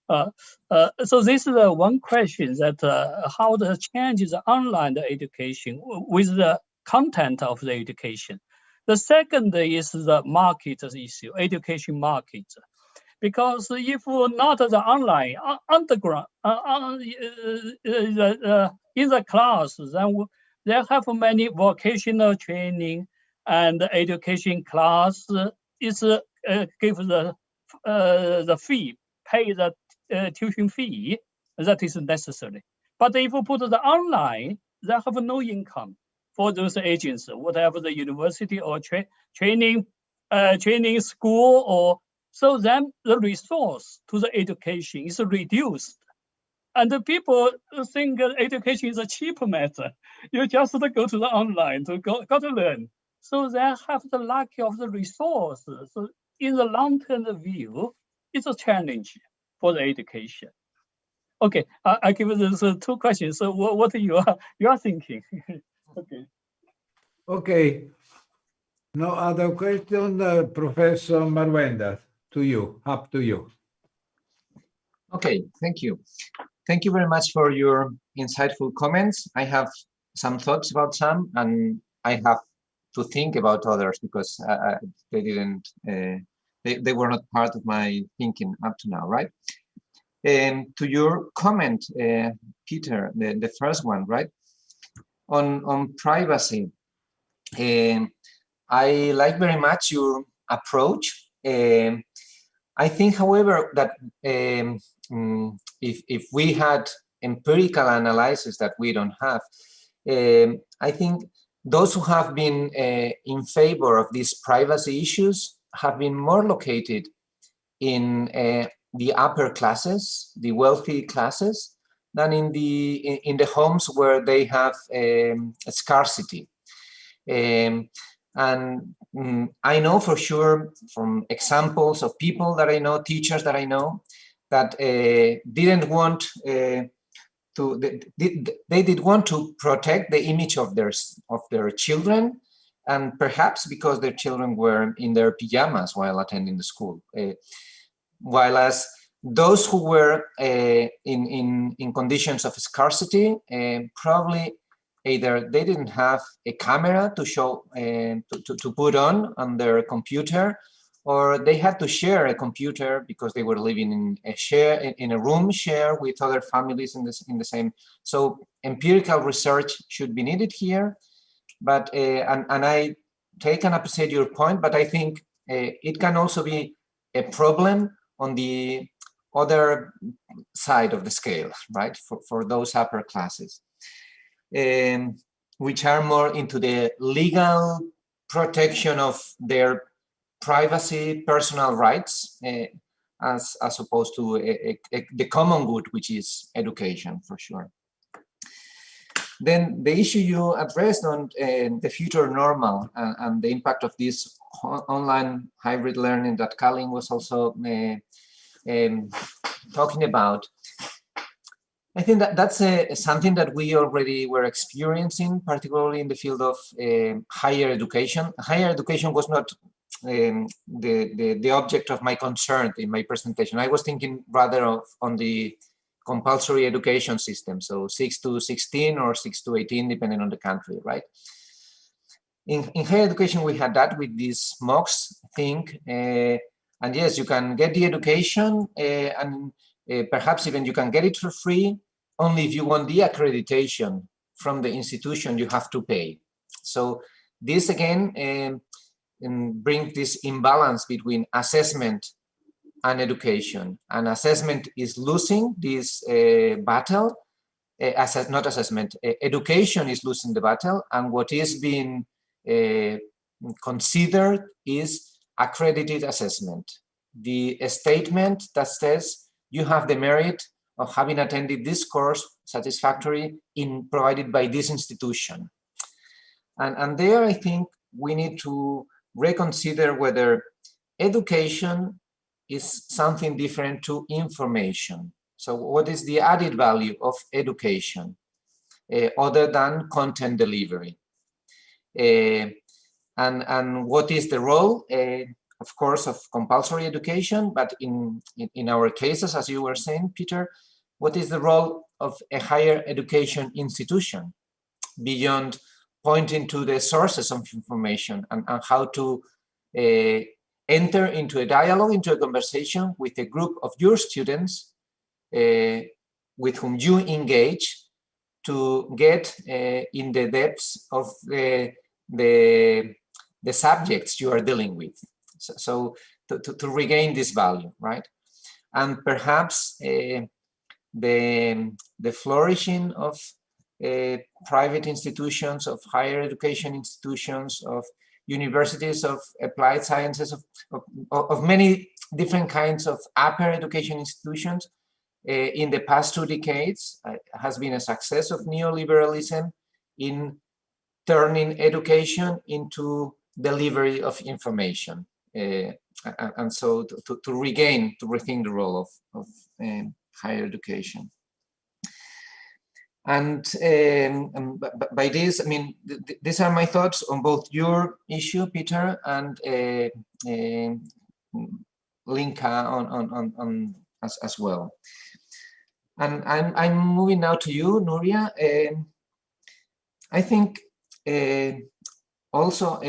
So this is one question, that how the change is online education with the content of the education. The second is the market issue, education market. Because if not the online, underground, in the class, then they have many vocational training and education class is give the fee, pay the tuition fee, that is necessary. But if you put the online, they have no income for those agents, whatever the university or training school, or so then the resource to the education is reduced. And the people think education is a cheap method. You just go to the online to go to learn. So they have the lack of the resources. So in the long-term view, it's a challenge for the education. Okay, I give those two questions. So what you are thinking? Okay. Okay. No other question, Professor Maruenga, to you, up to you. Okay, thank you. Thank you very much for your insightful comments. I have some thoughts about some, and I have to think about others because they didn't, they were not part of my thinking up to now, right? To your comment, Peter, the first one, right? On privacy, I like very much your approach. I think, however, that if we had empirical analysis that we don't have, I think those who have been in favor of these privacy issues have been more located in the upper classes, the wealthy classes, than in the homes where they have a scarcity. And I know for sure from examples of people that I know, teachers that I know, that didn't want they did want to protect the image of their children, and perhaps because their children were in their pajamas while attending the school. While as those who were in conditions of scarcity, probably either they didn't have a camera to show to put on their computer, or they had to share a computer because they were living in a room share with other families in the same. So empirical research should be needed here, but and I take and appreciate your point, but I think it can also be a problem on the other side of the scale, right? For those upper classes, which are more into the legal protection of their privacy, personal rights, as opposed to the common good, which is education, for sure. Then the issue you addressed on the future normal and the impact of this online hybrid learning that Colin was also talking about. I think that that's something that we already were experiencing, particularly in the field of higher education. Higher education was not the object of my concern in my presentation. I was thinking rather on the compulsory education system, so 6 to 16 or 6 to 18, depending on the country, right? In higher education, we had that with this MOOCs thing, and yes, you can get the education, and perhaps even you can get it for free. Only if you want the accreditation from the institution, you have to pay. So this again brings this imbalance between assessment and education. And assessment is losing this battle. Education is losing the battle, and what is being considered is accredited assessment. The statement that says you have the merit of having attended this course satisfactory provided by this institution. And there I think we need to reconsider whether education is something different to information. So what is the added value of education other than content delivery? And what is the role, of course, of compulsory education, but in our cases, as you were saying, Peter, what is the role of a higher education institution beyond pointing to the sources of information and how to enter into a dialogue, into a conversation with a group of your students with whom you engage to get in the depths of the subjects you are dealing with. So to regain this value, right? And perhaps the flourishing of private institutions, of higher education institutions, of universities, of applied sciences, of many different kinds of upper education institutions in the past 2 decades has been a success of neoliberalism in turning education into delivery of information. And so to rethink the role of higher education. And by this, I mean, these are my thoughts on both your issue, Peter, and Linka on as well. And I'm moving now to you, Nuria. I think also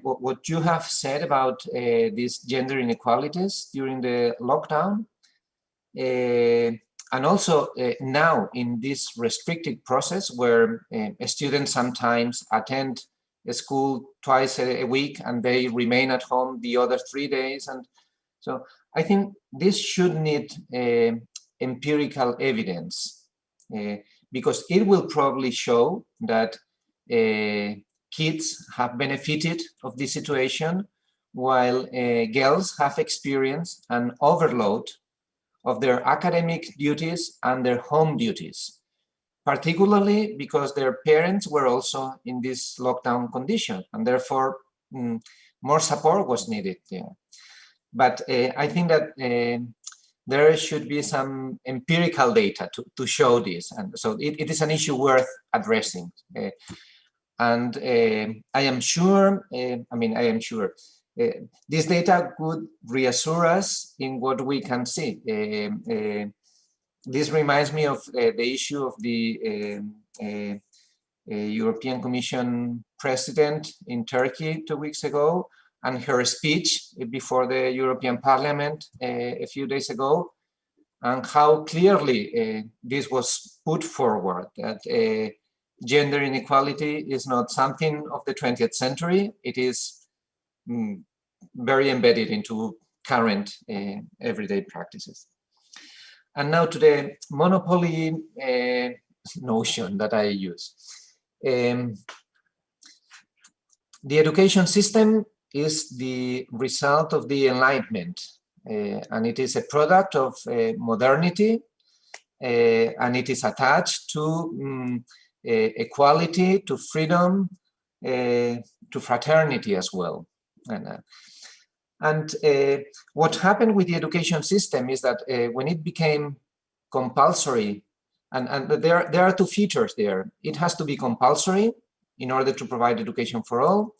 what you have said about these gender inequalities during the lockdown and also now in this restricted process where students sometimes attend a school twice a week and they remain at home the other 3 days. And so I think this should need empirical evidence because it will probably show that kids have benefited of this situation while girls have experienced an overload of their academic duties and their home duties, particularly because their parents were also in this lockdown condition, and therefore more support was needed there. But I think that there should be some empirical data to show this, and so it is an issue worth addressing. And I am sure, this data could reassure us in what we can see. This reminds me of the issue of the European Commission president in Turkey 2 weeks ago, and her speech before the European Parliament a few days ago, and how clearly this was put forward, that gender inequality is not something of the 20th century, it is very embedded into current everyday practices. And now to the monopoly notion that I use. The education system is the result of the Enlightenment, and it is a product of modernity, and it is attached to equality, to freedom, to fraternity as well. And what happened with the education system is that when it became compulsory, and there are two features there. It has to be compulsory in order to provide education for all.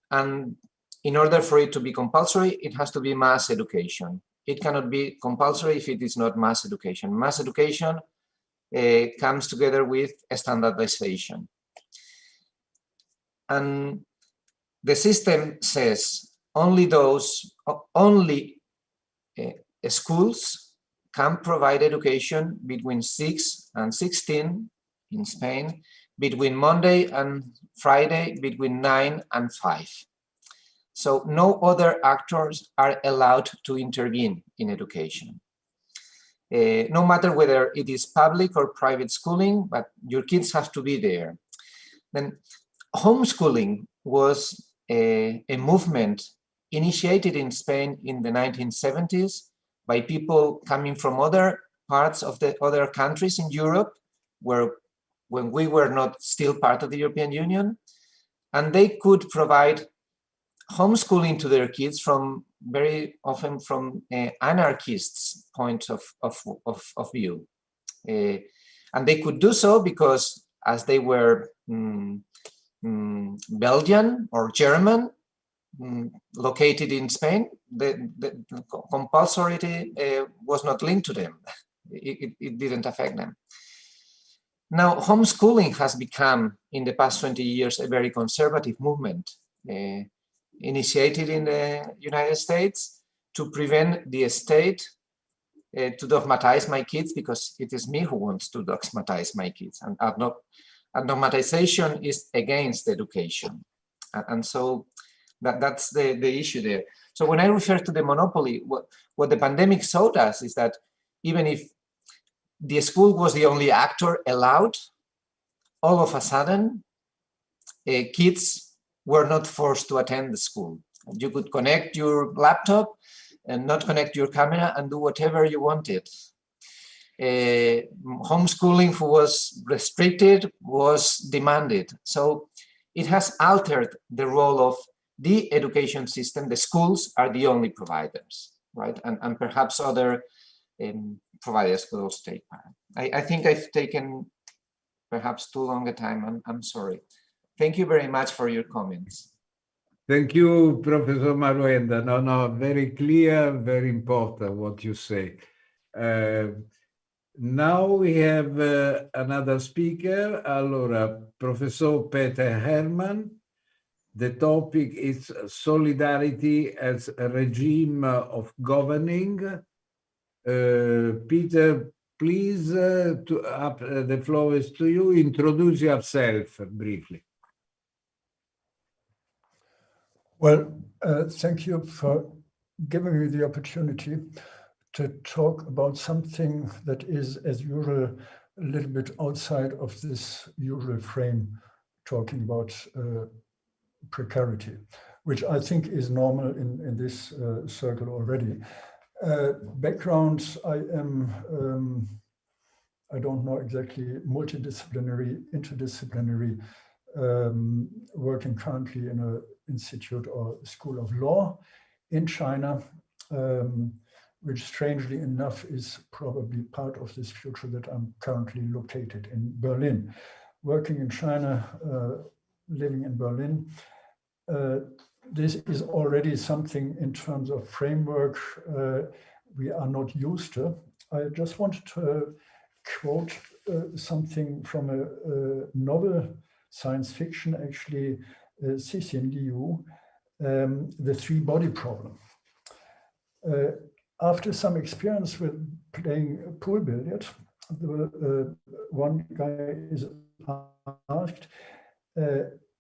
And in order for it to be compulsory, it has to be mass education. It cannot be compulsory if it is not mass education. Mass education comes together with standardization. And the system says only schools can provide education between 6 and 16 in Spain, between Monday and Friday, between 9 and 5. So no other actors are allowed to intervene in education. No matter whether it is public or private schooling, but your kids have to be there. Then homeschooling was a movement initiated in Spain in the 1970s by people coming from other parts of the other countries in Europe, when we were not still part of the European Union, and they could provide homeschooling to their kids from very often from anarchists' point of view. And they could do so because as they were Belgian or German, located in Spain, the compulsority was not linked to them. It didn't affect them. Now, homeschooling has become, in the past 20 years, a very conservative movement, initiated in the United States to prevent the state to dogmatize my kids, because it is me who wants to dogmatize my kids. And dogmatization is against education. And so that's the issue there. So when I refer to the monopoly, what the pandemic showed us is that even if the school was the only actor allowed, all of a sudden, kids were not forced to attend the school. You could connect your laptop and not connect your camera and do whatever you wanted. Homeschooling was restricted, was demanded. So it has altered the role of the education system. The schools are the only providers, right? And perhaps other providers could also take part. I think I've taken perhaps too long a time. I'm sorry. Thank you very much for your comments. Thank you, Professor Maruenga. No, very clear, very important what you say. Now we have another speaker. Allora, Professor Peter Herrmann. The topic is solidarity as a regime of governing. Peter, please, the floor is to you. Introduce yourself briefly. Well, thank you for giving me the opportunity to talk about something that is, as usual, a little bit outside of this usual frame, talking about precarity, which I think is normal in this circle already. Background, I am, I don't know exactly, multidisciplinary, interdisciplinary, working currently in an institute or school of law in China, which strangely enough is probably part of this future that I'm currently located in Berlin. Working in China, living in Berlin, this is already something in terms of framework we are not used to. I just wanted to quote something from a novel science fiction, actually, Cixin Liu, The Three-Body Problem. After some experience with playing pool billiard, one guy is asked,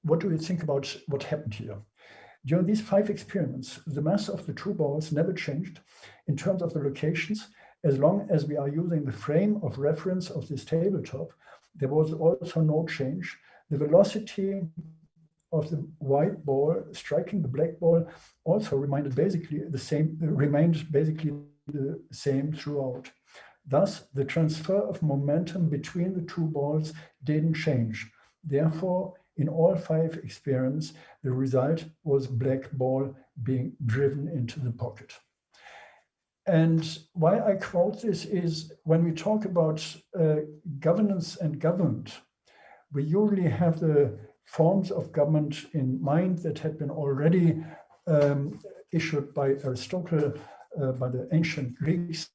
what do you think about what happened here? During these 5 experiments, the mass of the two balls never changed in terms of the locations. As long as we are using the frame of reference of this tabletop, there was also no change. The velocity of the white ball striking the black ball also remained basically the same throughout. Thus, the transfer of momentum between the two balls didn't change. Therefore, in all 5 experiments, the result was black ball being driven into the pocket. And why I quote this is when we talk about governance and government, we usually have the forms of government in mind that had been already issued by Aristotle, by the ancient Greeks,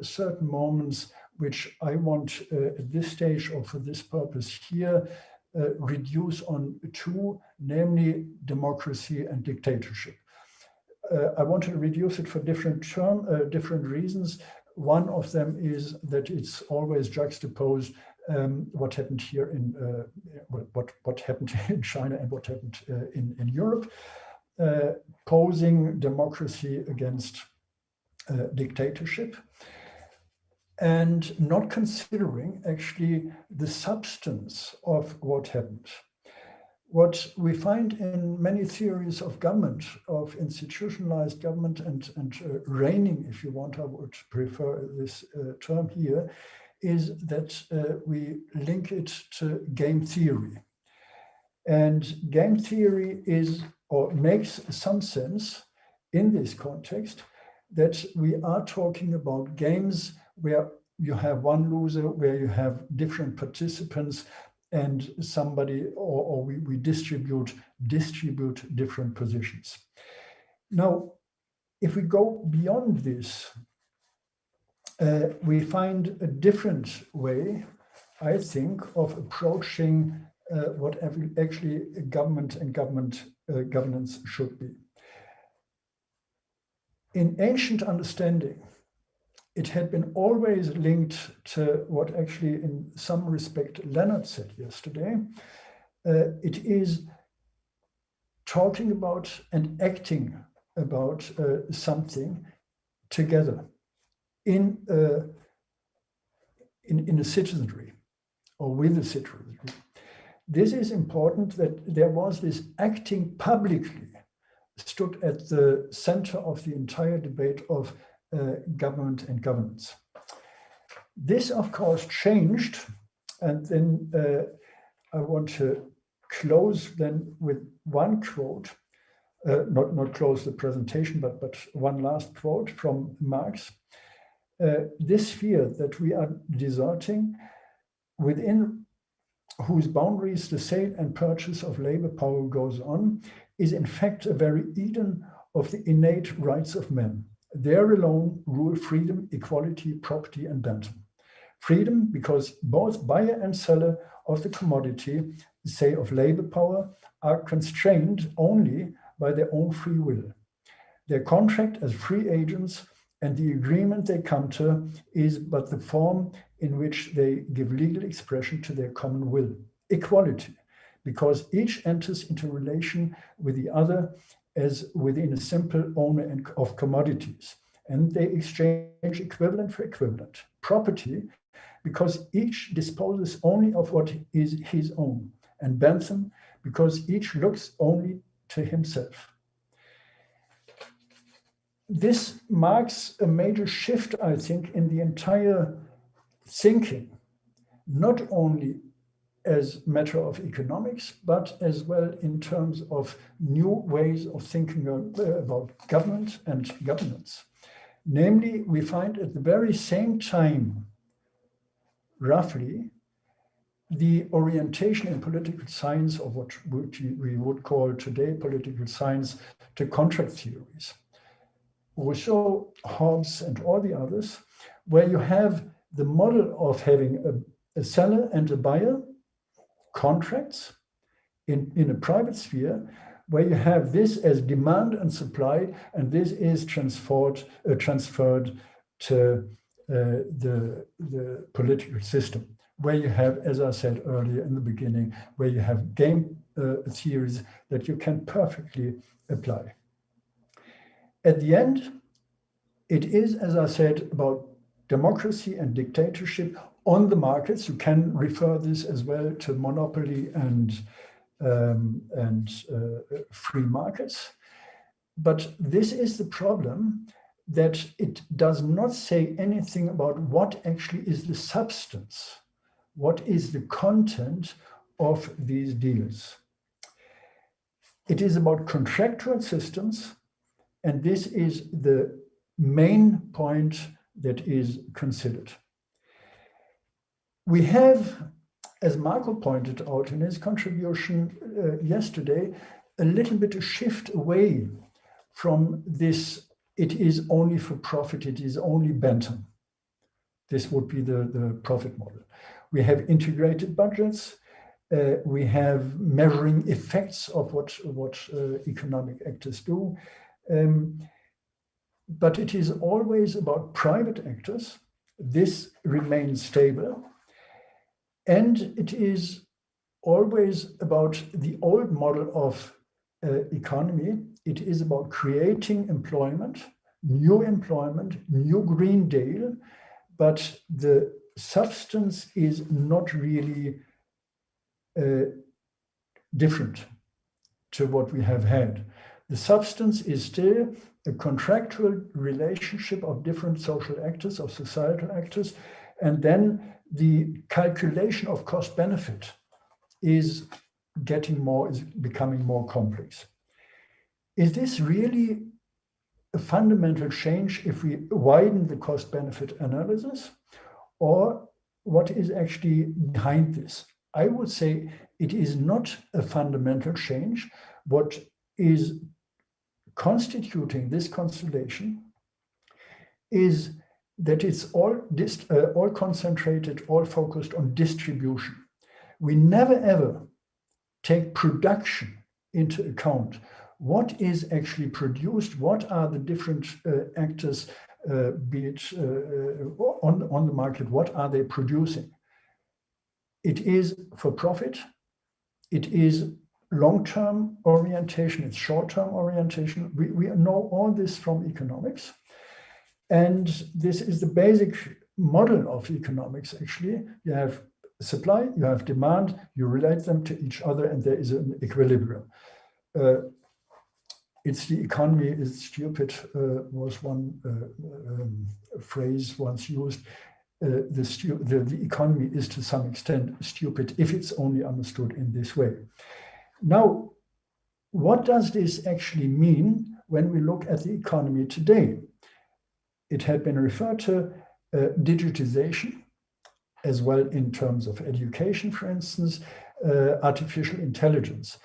certain moments which I want at this stage or for this purpose here reduce on 2, namely democracy and dictatorship. I want to reduce it for different reasons. One of them is that it's always juxtaposed what happened here in what happened in China and what happened in Europe, posing democracy against dictatorship, and not considering actually the substance of what happened. What we find in many theories of government, of institutionalized government and reigning, if you want, I would prefer this term here, is that we link it to game theory. And game theory is, or makes some sense in this context, that we are talking about games where you have one loser, where you have different participants, and somebody, or we distribute different positions. Now, if we go beyond this, we find a different way, I think, of approaching what actually government and governance should be. In ancient understanding, it had been always linked to what actually in some respect Leonard said yesterday. It is talking about and acting about something together in a citizenry or with a citizenry. This is important, that there was this acting publicly stood at the center of the entire debate of government and governance. This, of course, changed, and then I want to close then with one quote, not close the presentation, but one last quote from Marx. This sphere that we are deserting, within whose boundaries the sale and purchase of labor power goes on, is in fact a very Eden of the innate rights of men. There alone rule freedom, equality, property, and bantam. Freedom, because both buyer and seller of the commodity, say of labor power, are constrained only by their own free will. Their contract as free agents And the agreement they come to is but the form in which they give legal expression to their common will. Equality, because each enters into relation with the other as within a simple owner of commodities, and they exchange equivalent for equivalent. Property, because each disposes only of what is his own, and Bentham, because each looks only to himself. This marks a major shift, I think, in the entire thinking, not only as a matter of economics, but as well in terms of new ways of thinking about government and governance. Namely, we find at the very same time, roughly, the orientation in political science of what we would call today political science to contract theories. Rousseau, Hobbes, and all the others, where you have the model of having a seller and a buyer, contracts in a private sphere, where you have this as demand and supply, and this is transferred to the political system, where you have, as I said earlier in the beginning, where you have game theories that you can perfectly apply. At the end, it is, as I said, about democracy and dictatorship on the markets. You can refer this as well to monopoly and free markets. But this is the problem, that it does not say anything about what actually is the substance, what is the content of these deals. It is about contractual systems, and this is the main point that is considered. We have, as Marco pointed out in his contribution yesterday, a little bit a shift away from this, it is only for profit, it is only Bentham. This would be the profit model. We have integrated budgets, we have measuring effects of what economic actors do. But it is always about private actors. This remains stable. And it is always about the old model of economy. It is about creating employment, new Green Deal, but the substance is not really different to what we have had. The substance is still a contractual relationship of different social actors, of societal actors, and then the calculation of cost benefit is becoming more complex. Is this really a fundamental change if we widen the cost benefit analysis, or what is actually behind this? I would say it is not a fundamental change. What is constituting this constellation is that it's all concentrated, all focused on distribution. We never ever take production into account. What is actually produced? What are the different actors, be it on the market? What are they producing? It is for profit. It is long-term orientation. It's short-term orientation. We know all this from economics. And this is the basic model of economics, actually. You have supply, you have demand, you relate them to each other, and there is an equilibrium. It's the economy is stupid, was one phrase once used. The economy is to some extent stupid if it's only understood in this way. Now, what does this actually mean when we look at the economy today? It had been referred to digitization, as well in terms of education, for instance, artificial intelligence.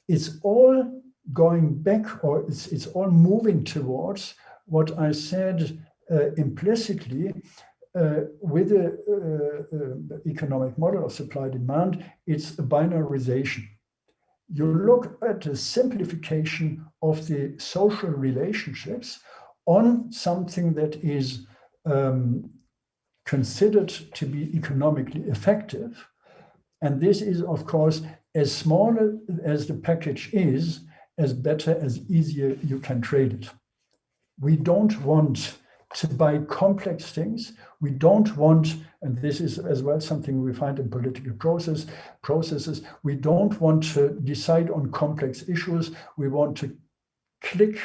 It's all going back, or it's all moving towards what I said implicitly with the economic model of supply-demand. It's a binarization. You look at the simplification of the social relationships on something that is considered to be economically effective. And this is, of course, as small as the package is, as better, as easier you can trade it. We don't want to buy complex things. We don't want, and this is as well something we find in political processes, we don't want to decide on complex issues. We want to click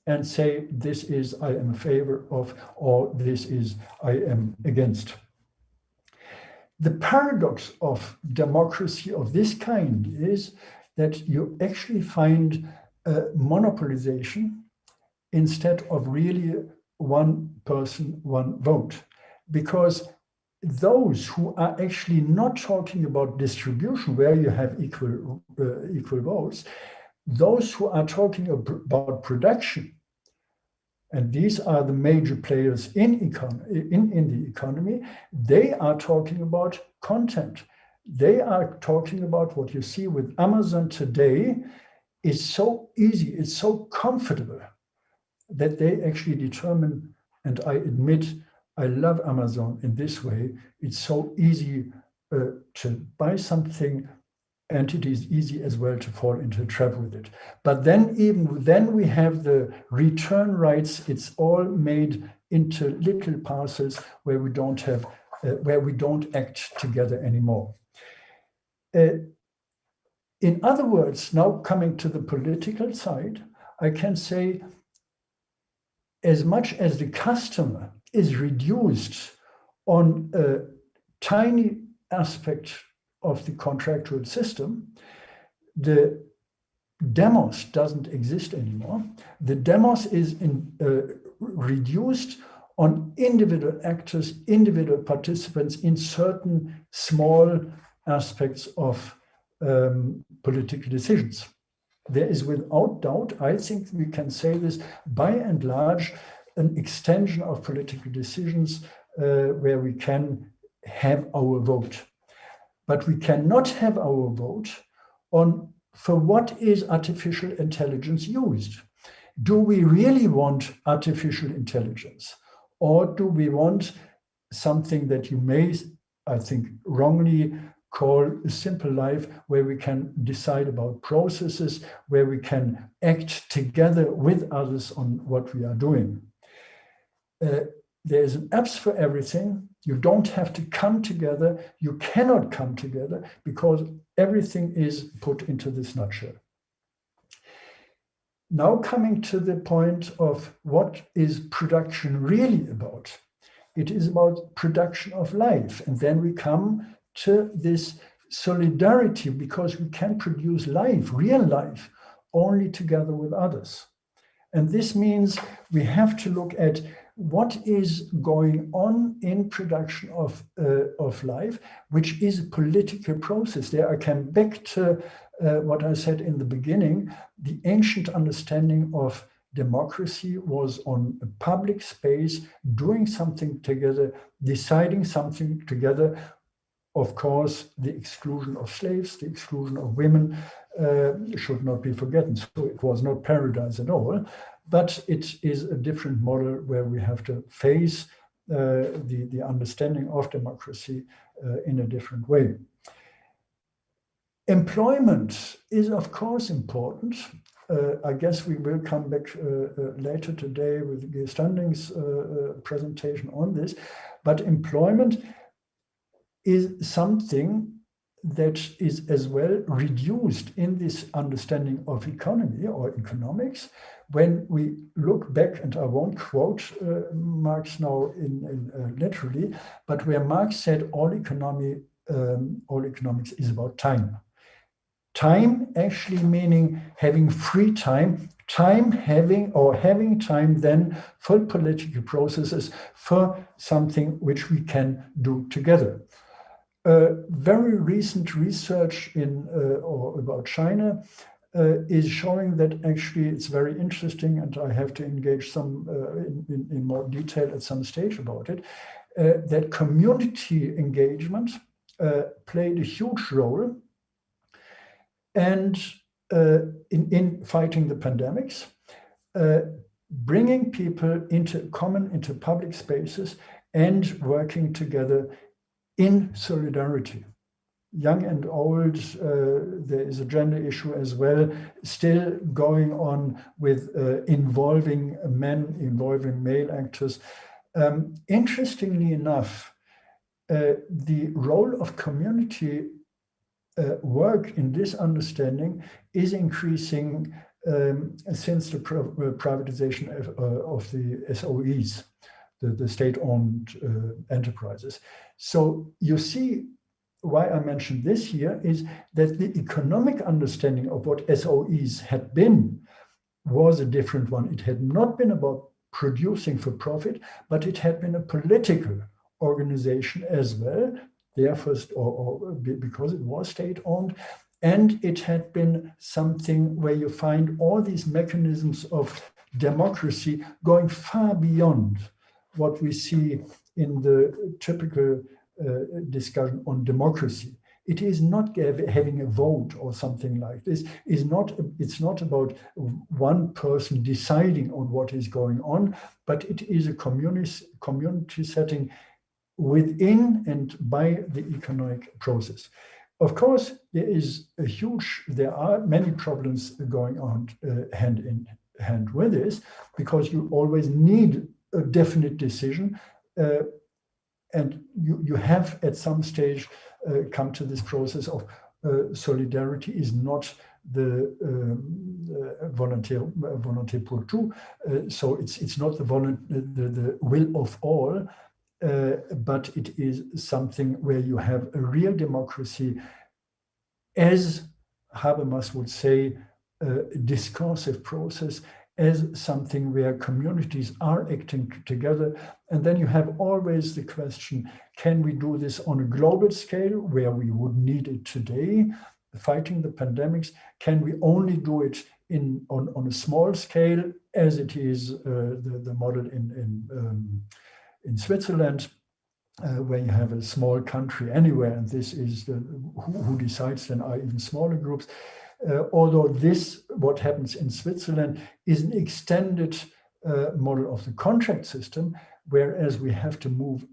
and say, this is I am in favor of, or this is I am against. The paradox of democracy of this kind is that you actually find monopolization instead of really one person, one vote. Because those who are actually not talking about distribution, where you have equal votes, those who are talking about production, and these are the major players in the economy, they are talking about content. They are talking about what you see with Amazon today is so easy, it's so comfortable that they actually determine, and I admit, I love Amazon in this way. It's so easy to buy something, and it is easy as well to fall into a trap with it. But then even then we have the return rights. It's all made into little parcels where we don't have, where we don't act together anymore. In other words, now coming to the political side, I can say, as much as the customer is reduced on a tiny aspect of the contractual system, the demos doesn't exist anymore. The demos is reduced on individual actors, individual participants in certain small aspects of political decisions. There is without doubt, I think we can say this, by and large, an extension of political decisions where we can have our vote. But we cannot have our vote on for what is artificial intelligence used. Do we really want artificial intelligence? Or do we want something that you may, I think, wrongly call a simple life, where we can decide about processes, where we can act together with others on what we are doing? There's an apps for everything. You don't have to come together. You cannot come together because everything is put into this nutshell. Now coming to the point of what is production really about? It is about production of life. And then we come to this solidarity, because we can produce life, real life, only together with others. And this means we have to look at what is going on in production of life, which is a political process. There I come back to what I said in the beginning. The ancient understanding of democracy was on a public space, doing something together, deciding something together. Of course, the exclusion of slaves, the exclusion of women should not be forgotten. So it was not paradise at all, but it is a different model where we have to face the understanding of democracy in a different way. Employment is, of course, important. I guess we will come back later today with Geir Standing's presentation on this, but employment is something that is as well reduced in this understanding of economy or economics. When we look back, and I won't quote Marx now literally, but where Marx said all economics is about time. Time actually meaning having free time, having time then for political processes, for something which we can do together. Very recent research about China is showing that actually it's very interesting, and I have to engage some in more detail at some stage about it, that community engagement played a huge role and in fighting the pandemics. bringing people into public spaces and working together in solidarity. Young and old, there is a gender issue as well, still going on with involving men, involving male actors. Interestingly enough, the role of community work in this understanding is increasing since the privatization of the SOEs, the state-owned enterprises. So you see, why I mentioned this here is that the economic understanding of what SOEs had been was a different one. It had not been about producing for profit, but it had been a political organization as well, there first, or because it was state-owned, and it had been something where you find all these mechanisms of democracy going far beyond what we see in the typical discussion on democracy. It is not having a vote or something like this. It's not about one person deciding on what is going on, but it is a community setting within and by the economic process. Of course, there are many problems going on hand in hand with this, because you always need a definite decision, and you have at some stage come to this process of solidarity is not the volonté pour tout, so it's not the will of all, but it is something where you have a real democracy, as Habermas would say, a discursive process, as something where communities are acting together. And then you have always the question, can we do this on a global scale where we would need it today, fighting the pandemics? Can we only do it on a small scale, as it is the model in Switzerland, where you have a small country anywhere, and this is who decides then are even smaller groups. Although what happens in Switzerland is an extended model of the contract system, whereas we have to move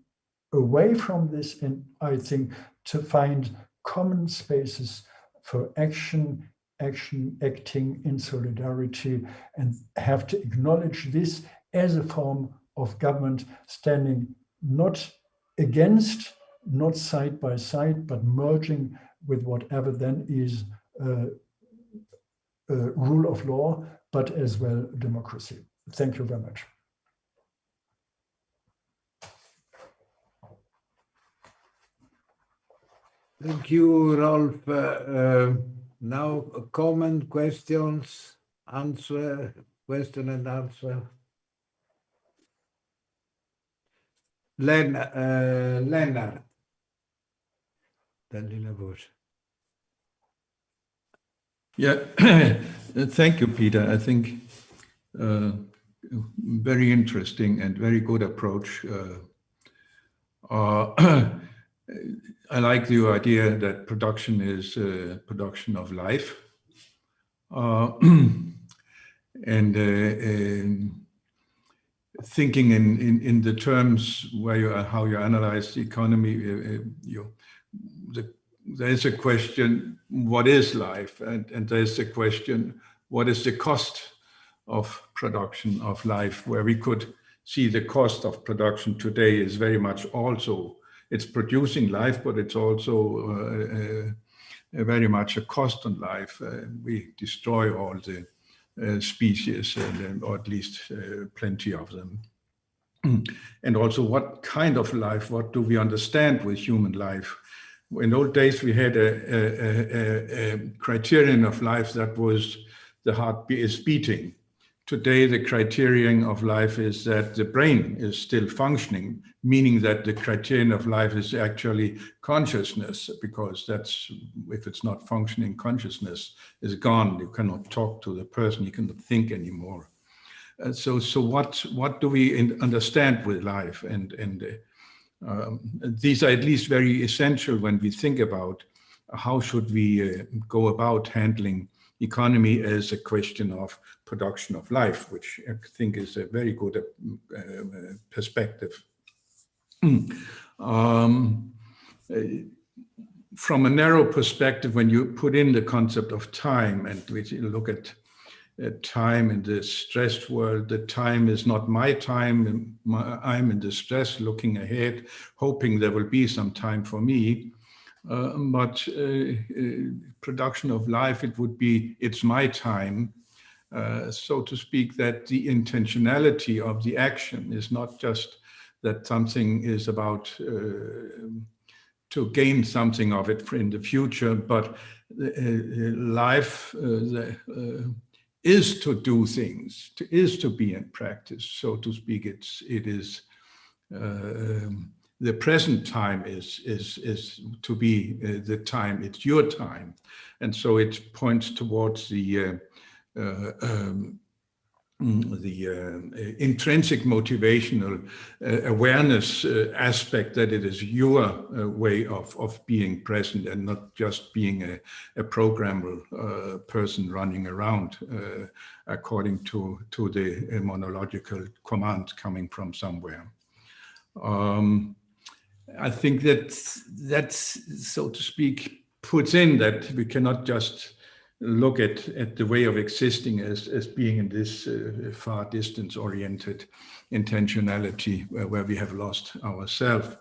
away from this, and I think to find common spaces for acting in solidarity, and have to acknowledge this as a form of government standing not against, not side by side, but merging with whatever then is rule of law, but as well democracy. Thank you very much. Thank you, Rolf. Now, comment, questions, question and answer. Lennart. Den lilla voce. Yeah, thank you, Peter. I think very interesting and very good approach. I like the idea that production is production of life, and thinking in the terms where how you analyze the economy, there is a question, what is life? And there's a question, what is the cost of production of life? Where we could see the cost of production today is very much also, it's producing life, but it's also very much a cost on life. We destroy all the species, or at least plenty of them. And also, what kind of life, what do we understand with human life? In old days, we had a criterion of life that was the heart is beating. Today, the criterion of life is that the brain is still functioning, meaning that the criterion of life is actually consciousness, because that's, if it's not functioning, consciousness is gone. You cannot talk to the person, you cannot think anymore. So what do we understand with life? And these are at least very essential when we think about how should we go about handling economy as a question of production of life, which I think is a very good perspective. From a narrow perspective, when you put in the concept of time and we look at time in the stressed world, the time is not my time. I'm in the stress, looking ahead, hoping there will be some time for me. But production of life, it would be, it's my time, so to speak, that the intentionality of the action is not just that something is about to gain something of it in the future, but life is to do things, is to be in practice, so to speak. It is the present time is to be the time. It's your time, and so it points towards the intrinsic motivational awareness aspect, that it is your way of being present and not just being a programmable person running around according to the monological command coming from somewhere. I think that's, so to speak, puts in that we cannot just look at the way of existing as being in this far distance oriented intentionality where we have lost ourselves.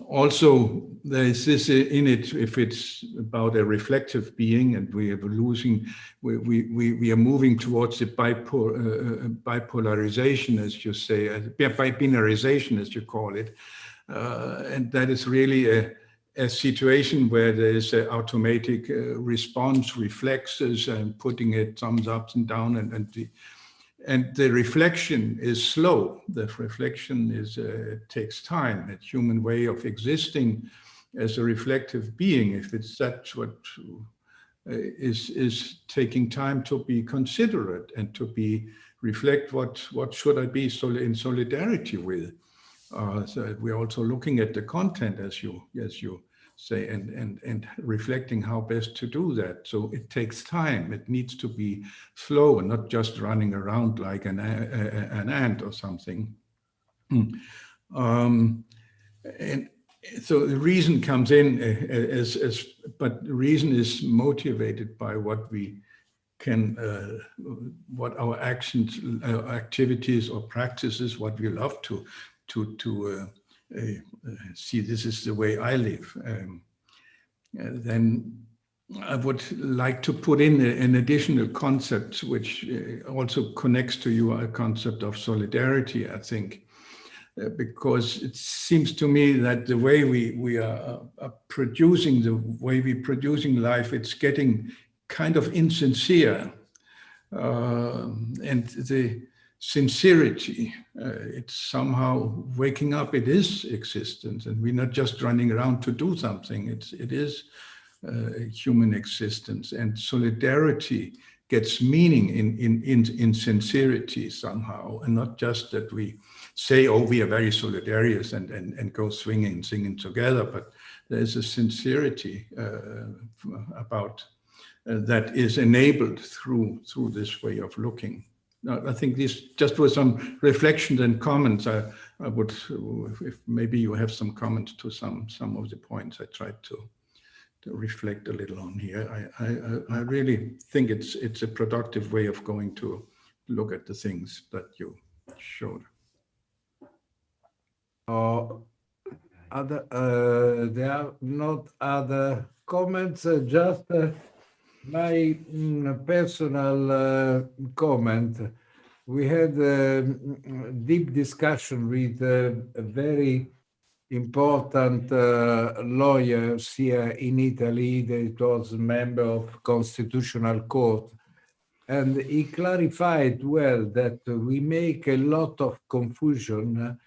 Also, there is this in it, if it's about a reflective being, and we are losing, we are moving towards the bipolarization, as you say, binarization, as you call it, and that is really a situation where there is an automatic response, reflexes, and putting it thumbs up and down, and the reflection is slow. The reflection is takes time. A human way of existing as a reflective being, if it's that's what is taking time to be considerate and to be reflect what should I be in solidarity with. So we're also looking at the content, as you say, and reflecting how best to do that. So it takes time. It needs to be slow and not just running around like an ant or something. And so the reason comes in but the reason is motivated by what we can, what our actions, activities or practices, what we love to see. This is the way I live. Then I would like to put in an additional concept which also connects to your concept of solidarity, I think, because it seems to me that the way we are producing, the way we're producing life, it's getting kind of insincere. And the sincerity, it's somehow waking up. It is existence, and we're not just running around to do something. It is human existence, and solidarity gets meaning in sincerity somehow, and not just that we say, oh, we are very solidarious and go swinging and singing together, but there's a sincerity about that is enabled through this way of looking. Now, I think this just was some reflections and comments. I would, if maybe you have some comments to some of the points I tried to reflect a little on here. I really think it's a productive way of going to look at the things that you showed. There are not other comments, just my personal comment. We had a deep discussion with very important lawyers here in Italy. That was a member of Constitutional Court, and he clarified well that we make a lot of confusion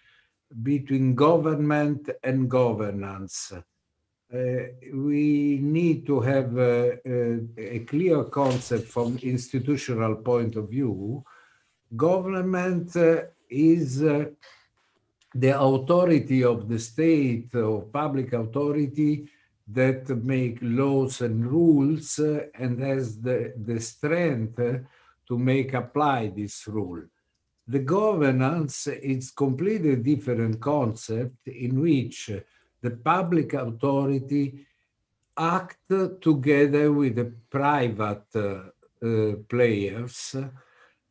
between government and governance. We need to have a clear concept from institutional point of view. Government is the authority of the state or public authority that make laws and rules and has the strength to make apply this rule. The governance is completely different concept in which the public authority act together with the private players,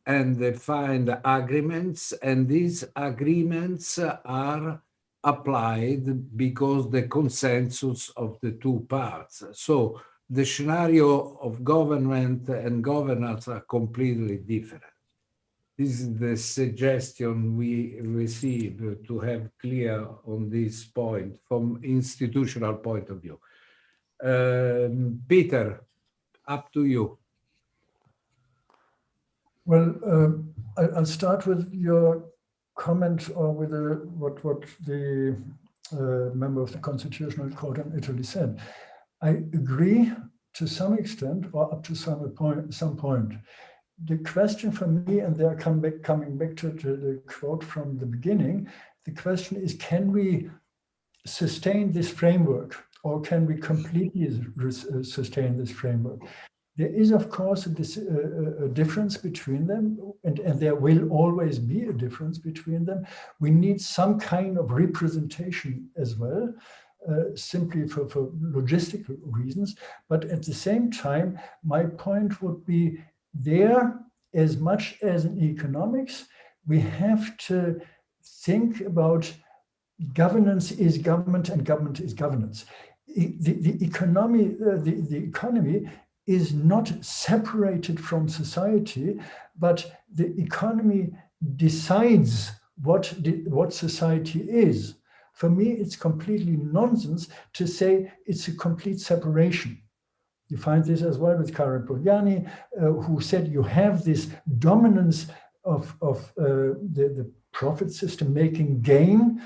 and they find agreements, and these agreements are applied because the consensus of the two parts. So the scenario of government and governance are completely different. This is the suggestion we receive to have clear on this point from institutional point of view. Peter, up to you. Well, I'll start with your comment or with what the member of the Constitutional Court in Italy said. I agree to some extent, or up to some point. The question for me, and they're coming back to the quote from the beginning, the question is, can we sustain this framework, or can we completely sustain this framework? There is, of course, a difference between them, and there will always be a difference between them. We need some kind of representation as well, simply for logistical reasons. But at the same time, my point would be there, as much as in economics, we have to think about governance is government and government is governance. The economy is not separated from society, but the economy decides what society is. For me, it's completely nonsense to say it's a complete separation. You find this as well with Karen Pogliani, who said you have this dominance of the profit system making gain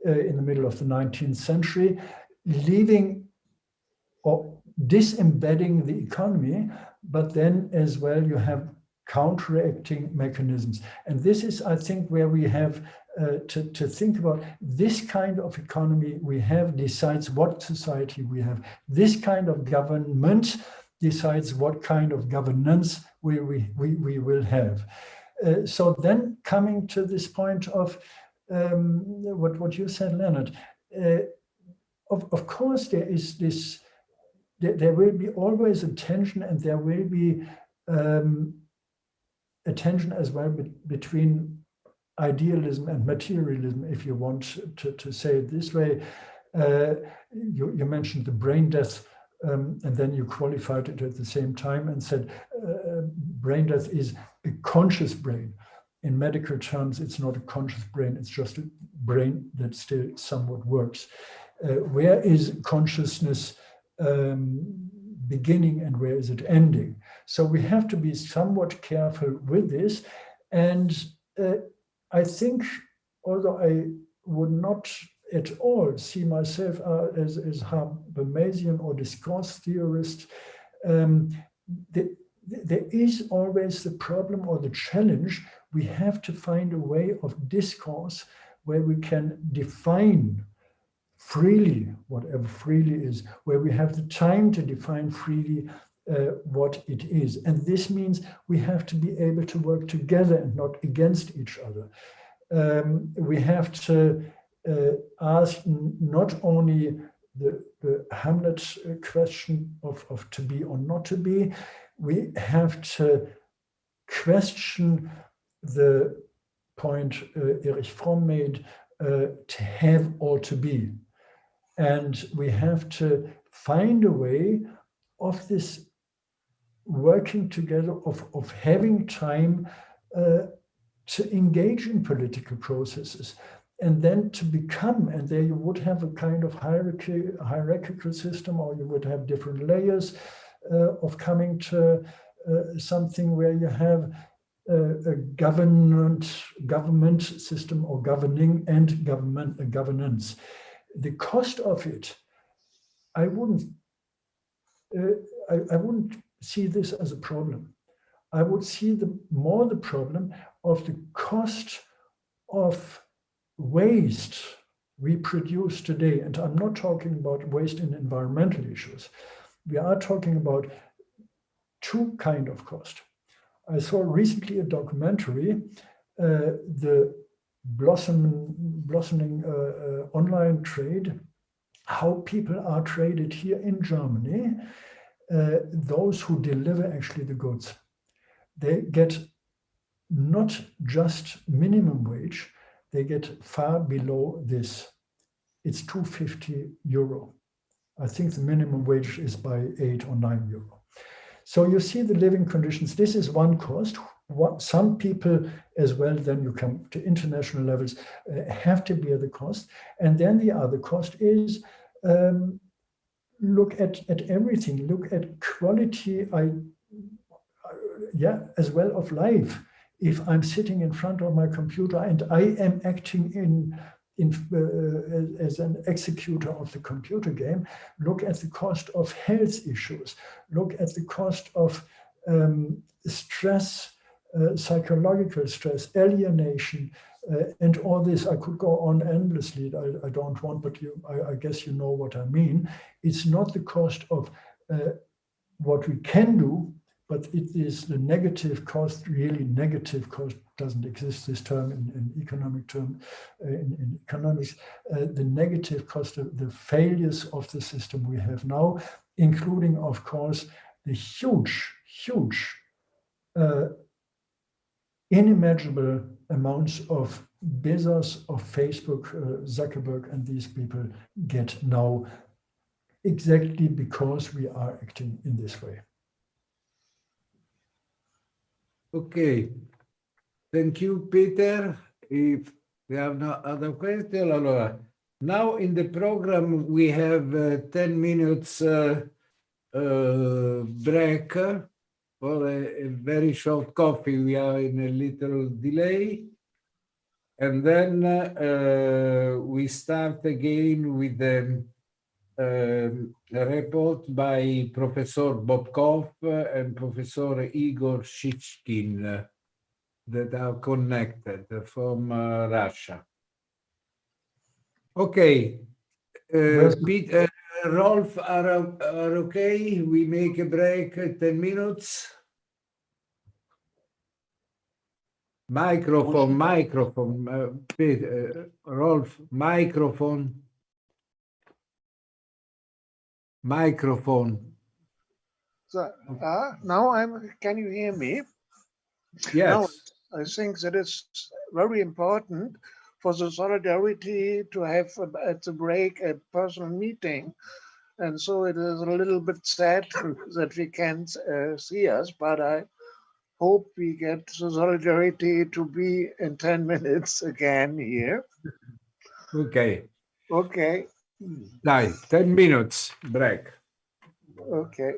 in the middle of the 19th century, leaving or disembedding the economy, but then as well you have counteracting mechanisms. And this is, I think, where we have to think about this kind of economy we have decides what society we have. This kind of government decides what kind of governance we will have. So then coming to this point of what you said, Leonard, of course there is this, there will be always a tension, and there will be a tension as well between idealism and materialism, if you want to say it this way. You mentioned the brain death, and then you qualified it at the same time and said brain death is a conscious brain. In medical terms, it's not a conscious brain, it's just a brain that still somewhat works. Where is consciousness beginning and where is it ending? So we have to be somewhat careful with this. And I think, although I would not at all see myself as Habermasian or discourse theorist, there is always the problem or the challenge. We have to find a way of discourse where we can define freely, whatever freely is, where we have the time to define freely what it is. And this means we have to be able to work together and not against each other. We have to ask not only the Hamlet question of to be or not to be, we have to question the point Erich Fromm made, to have or to be. And we have to find a way of this working together, of having time to engage in political processes, and then to become, and there you would have a kind of hierarchical system, or you would have different layers of coming to something where you have a government system, or governing and governance. The cost of it, I wouldn't see this as a problem. I would see more the problem of the cost of waste we produce today, and I'm not talking about waste and environmental issues, we are talking about two kinds of cost. I saw recently a documentary, the blossoming online trade, how people are traded here in Germany, those who deliver actually the goods. They get not just minimum wage, they get far below this. It's 250 euro. I think the minimum wage is by 8 or 9 euro. So you see the living conditions. This is one cost. Some people as well, then you come to international levels, have to bear the cost. And then the other cost is look at everything. Look at quality, as well of life. If I'm sitting in front of my computer and I am acting as an executor of the computer game, look at the cost of health issues, look at the cost of stress, psychological stress, alienation, and all this. I could go on endlessly. I don't want, but I guess you know what I mean. It's not the cost of what we can do, but it is the negative cost. Really, negative cost doesn't exist, this term in economic term, in economics. The negative cost of the failures of the system we have now, including, of course, the huge unimaginable amounts of Bezos, of Facebook, Zuckerberg, and these people get now exactly because we are acting in this way. Okay, thank you, Peter. If we have no other question, allora, now in the program we have 10 minutes break for a very short coffee. We are in a little delay. And then we start again with the report by Professor Bobkov and Professor Igor Shishkin that are connected from Russia. Okay, Peter, Rolf are okay? We make a break, 10 minutes. Microphone, Peter, Rolf, microphone. So, now can you hear me? Yes. Now, I think that it's very important for the solidarity to have at the break a personal meeting. And so it is a little bit sad that we can't see us, but I hope we get the solidarity to be in 10 minutes again here. Okay. Okay. Dai, 10 minutes break. Okay.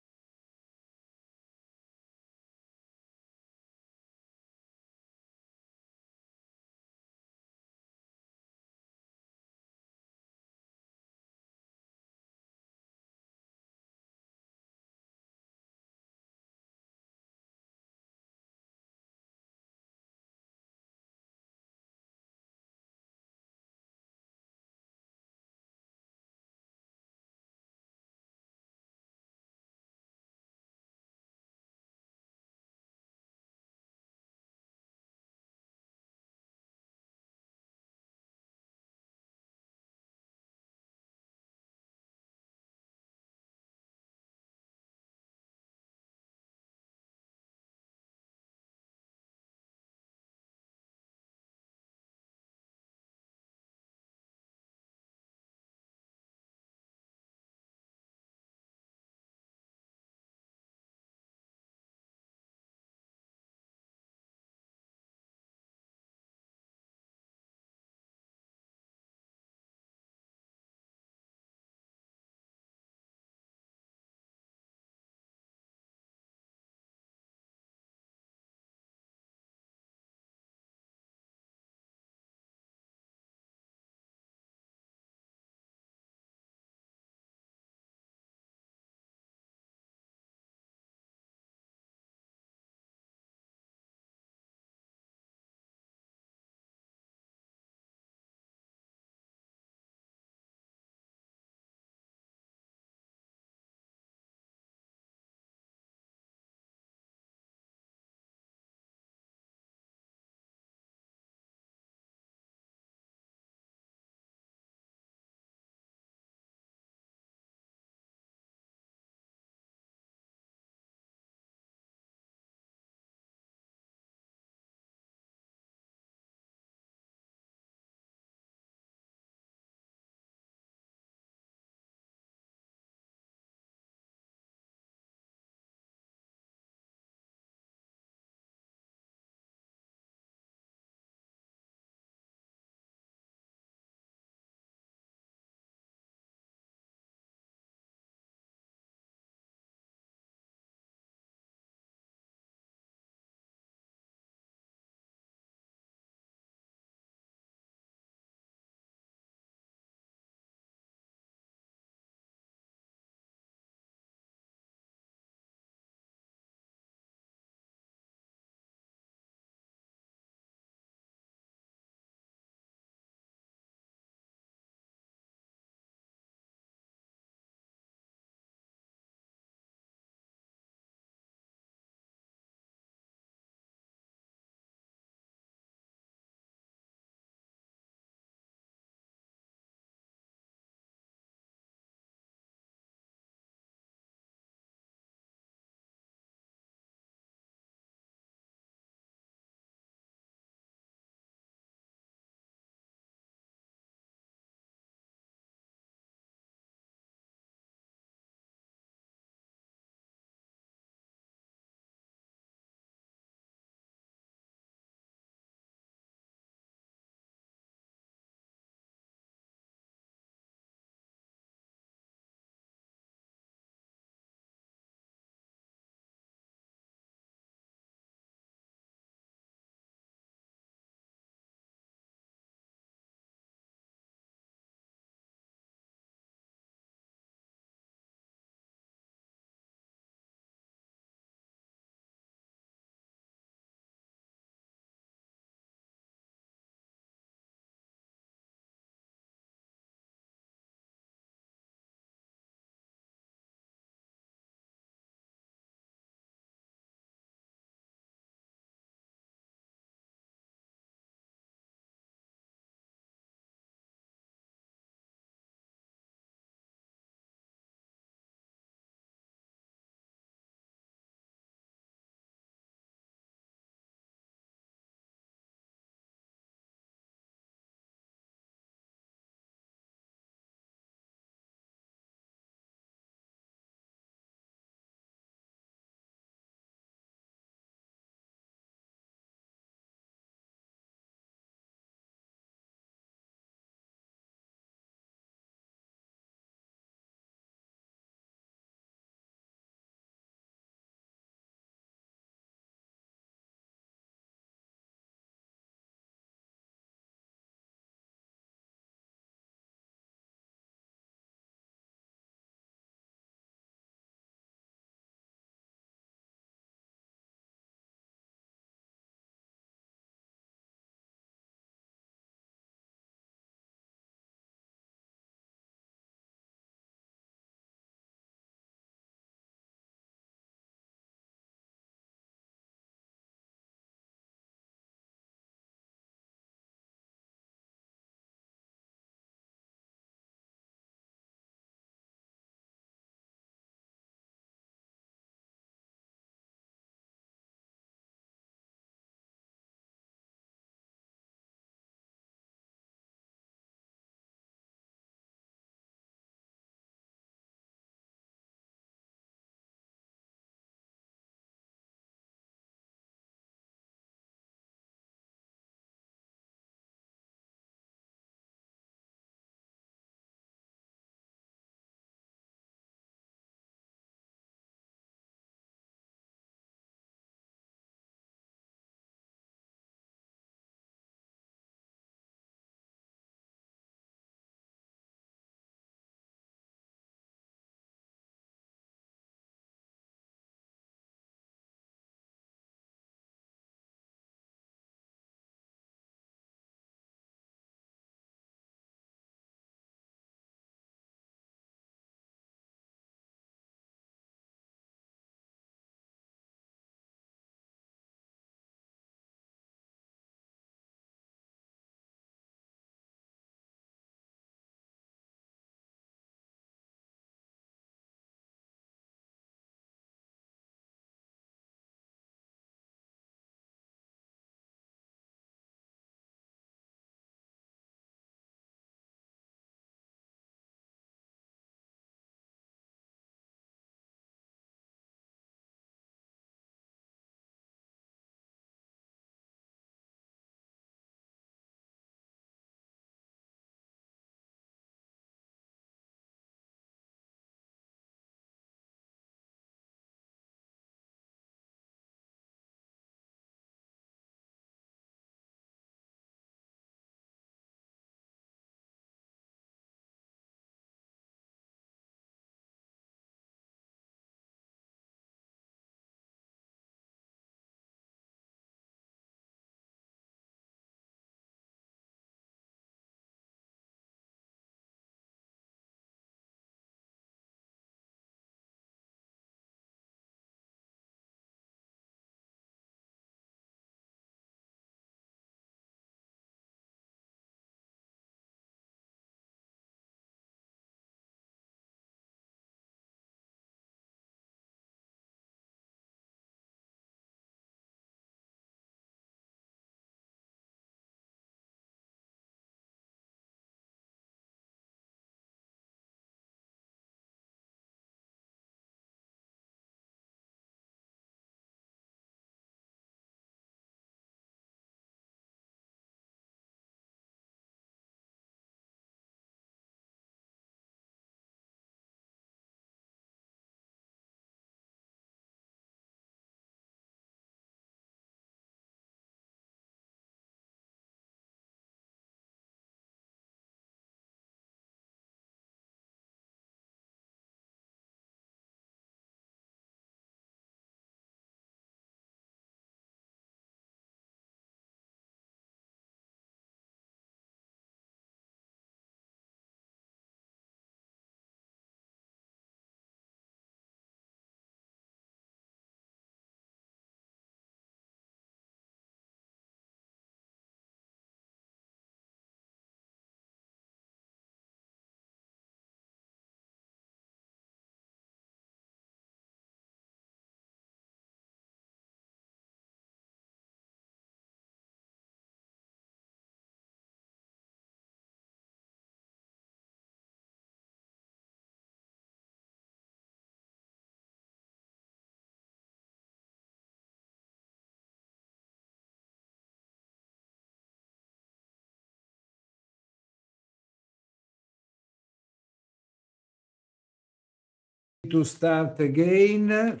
to start again.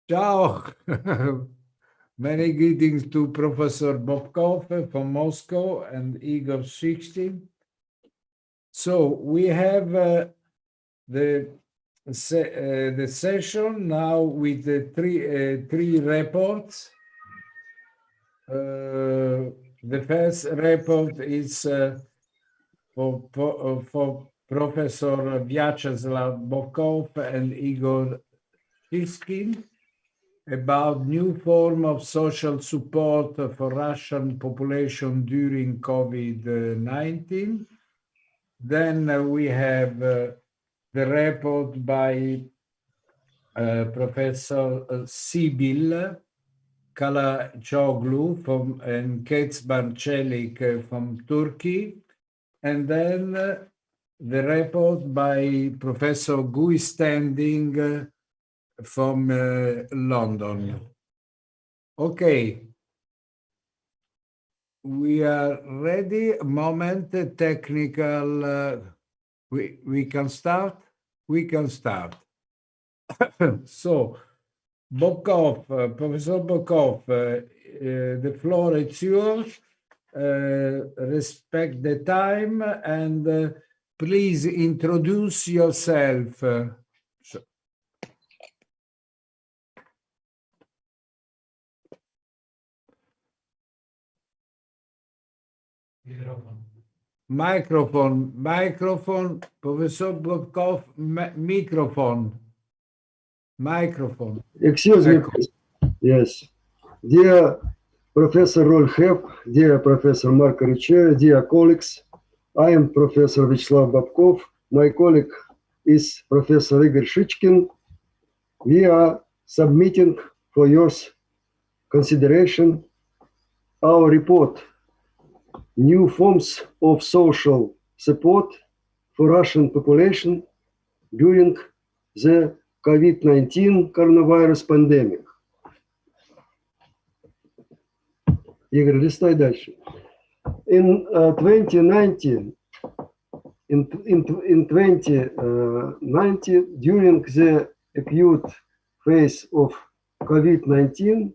Ciao. Many greetings to Professor Bobkov from Moscow and Igor Shishkin. So we have the session now with the three reports. The first report is for Professor Vyacheslav Bobkov and Igor Shishkin about new form of social support for Russian population during COVID-19. Then we have the report by Professor Sibyl Kalachoglu and Kezban Çelik from Turkey. And then the report by Professor Guy Standing from London. Okay. We are ready. A moment, technical. We can start? We can start. So, Bobkov, Professor Bobkov, the floor is yours. Respect the time and please introduce yourself. Microphone, Professor Bobkov, microphone. Excuse me, please. Yes. Dear Professor Rolf Hepp, dear Professor Marco Riccieri, dear colleagues, I am Professor Vyacheslav Bobkov. My colleague is Professor Igor Shishkin. We are submitting for your consideration our report, New Forms of Social Support for Russian Population during the COVID-19 coronavirus pandemic. Игорь, листай дальше. In 2019, during the acute phase of COVID-19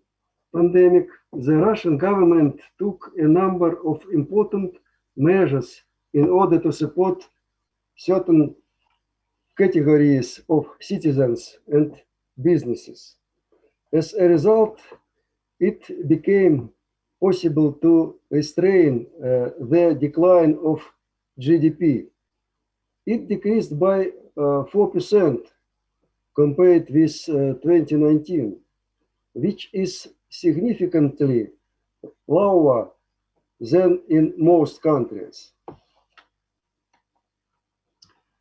pandemic, the Russian government took a number of important measures in order to support certain categories of citizens and businesses. As a result, it became possible to restrain the decline of GDP. It decreased by 4% compared with 2019, which is significantly lower than in most countries.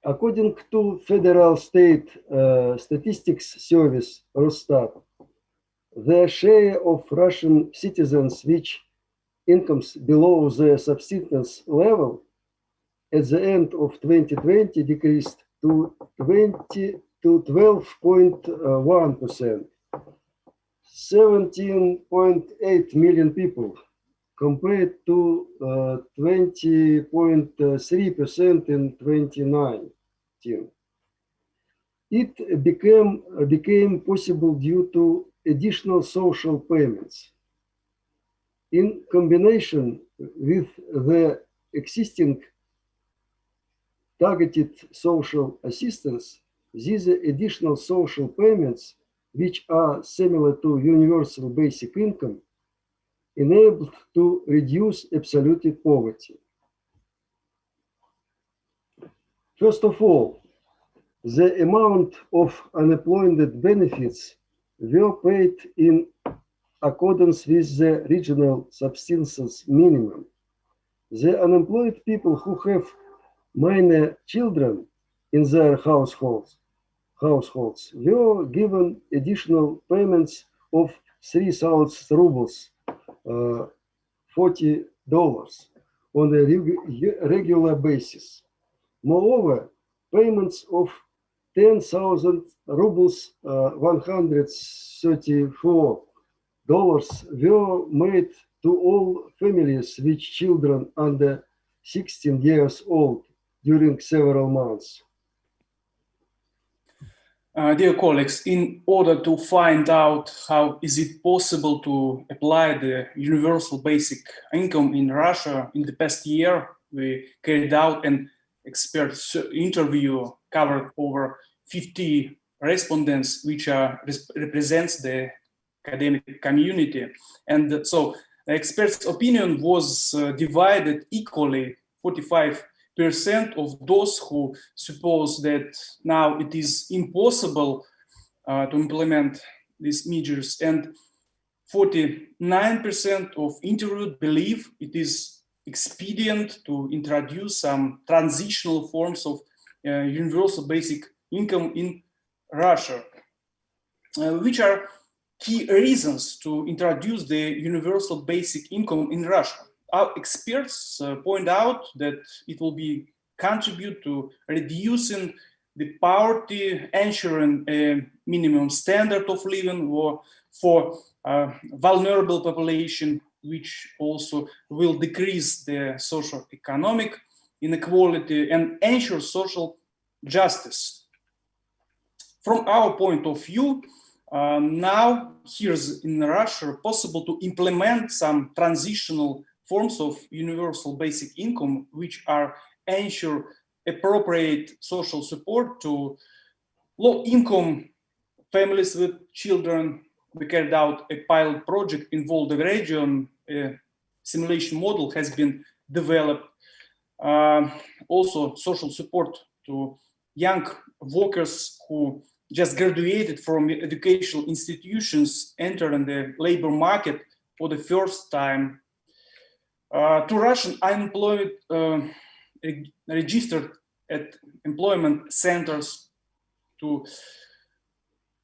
According to Federal State Statistics Service, Росстат, the share of Russian citizens which incomes below the subsistence level at the end of 2020 decreased to 12.1%, 17.8 million people, compared to 20.3% in 2019. It became possible due to additional social payments. In combination with the existing targeted social assistance, these additional social payments, which are similar to universal basic income, enabled to reduce absolute poverty. First of all, the amount of unemployment benefits were paid in accordance with the regional subsistence minimum. The unemployed people who have minor children in their households were given additional payments of 3,000 rubles, $40 on a regular basis. Moreover, payments of 10,000 rubles, $134 were made to all families with children under 16 years old during several months. Dear colleagues, in order to find out how is it possible to apply the universal basic income in Russia, in the past year, we carried out an expert interview covered over 50 respondents, which represents the academic community. And so the expert's opinion was divided equally. 45% of those who suppose that now it is impossible to implement these measures, and 49% of interviewed believe it is expedient to introduce some transitional forms of universal basic income in Russia. Which are key reasons to introduce the universal basic income in Russia? Our experts point out that it will be contribute to reducing the poverty, ensuring a minimum standard of living for vulnerable population, which also will decrease the socio-economic inequality and ensure social justice. From our point of view, now here's in Russia possible to implement some transitional forms of universal basic income, which are ensure appropriate social support to low-income families with children. We carried out a pilot project in Volga region. A simulation model has been developed. Also, social support to young workers who just graduated from educational institutions, entering the labor market for the first time. To Russian unemployed registered at employment centers, to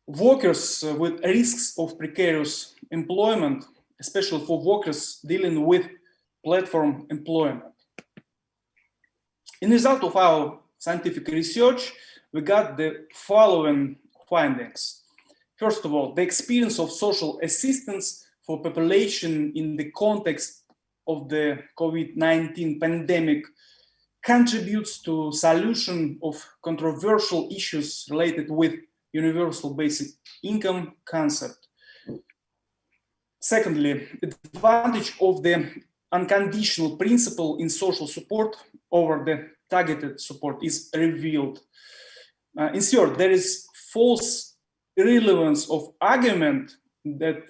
workers with risks of precarious employment, especially for workers dealing with platform employment. In result of our scientific research, we got the following findings. First of all, the experience of social assistance for population in the context of the COVID-19 pandemic contributes to solution of controversial issues related with universal basic income concept. Secondly, the advantage of the unconditional principle in social support over the targeted support is revealed. In short, there is false irrelevance of argument that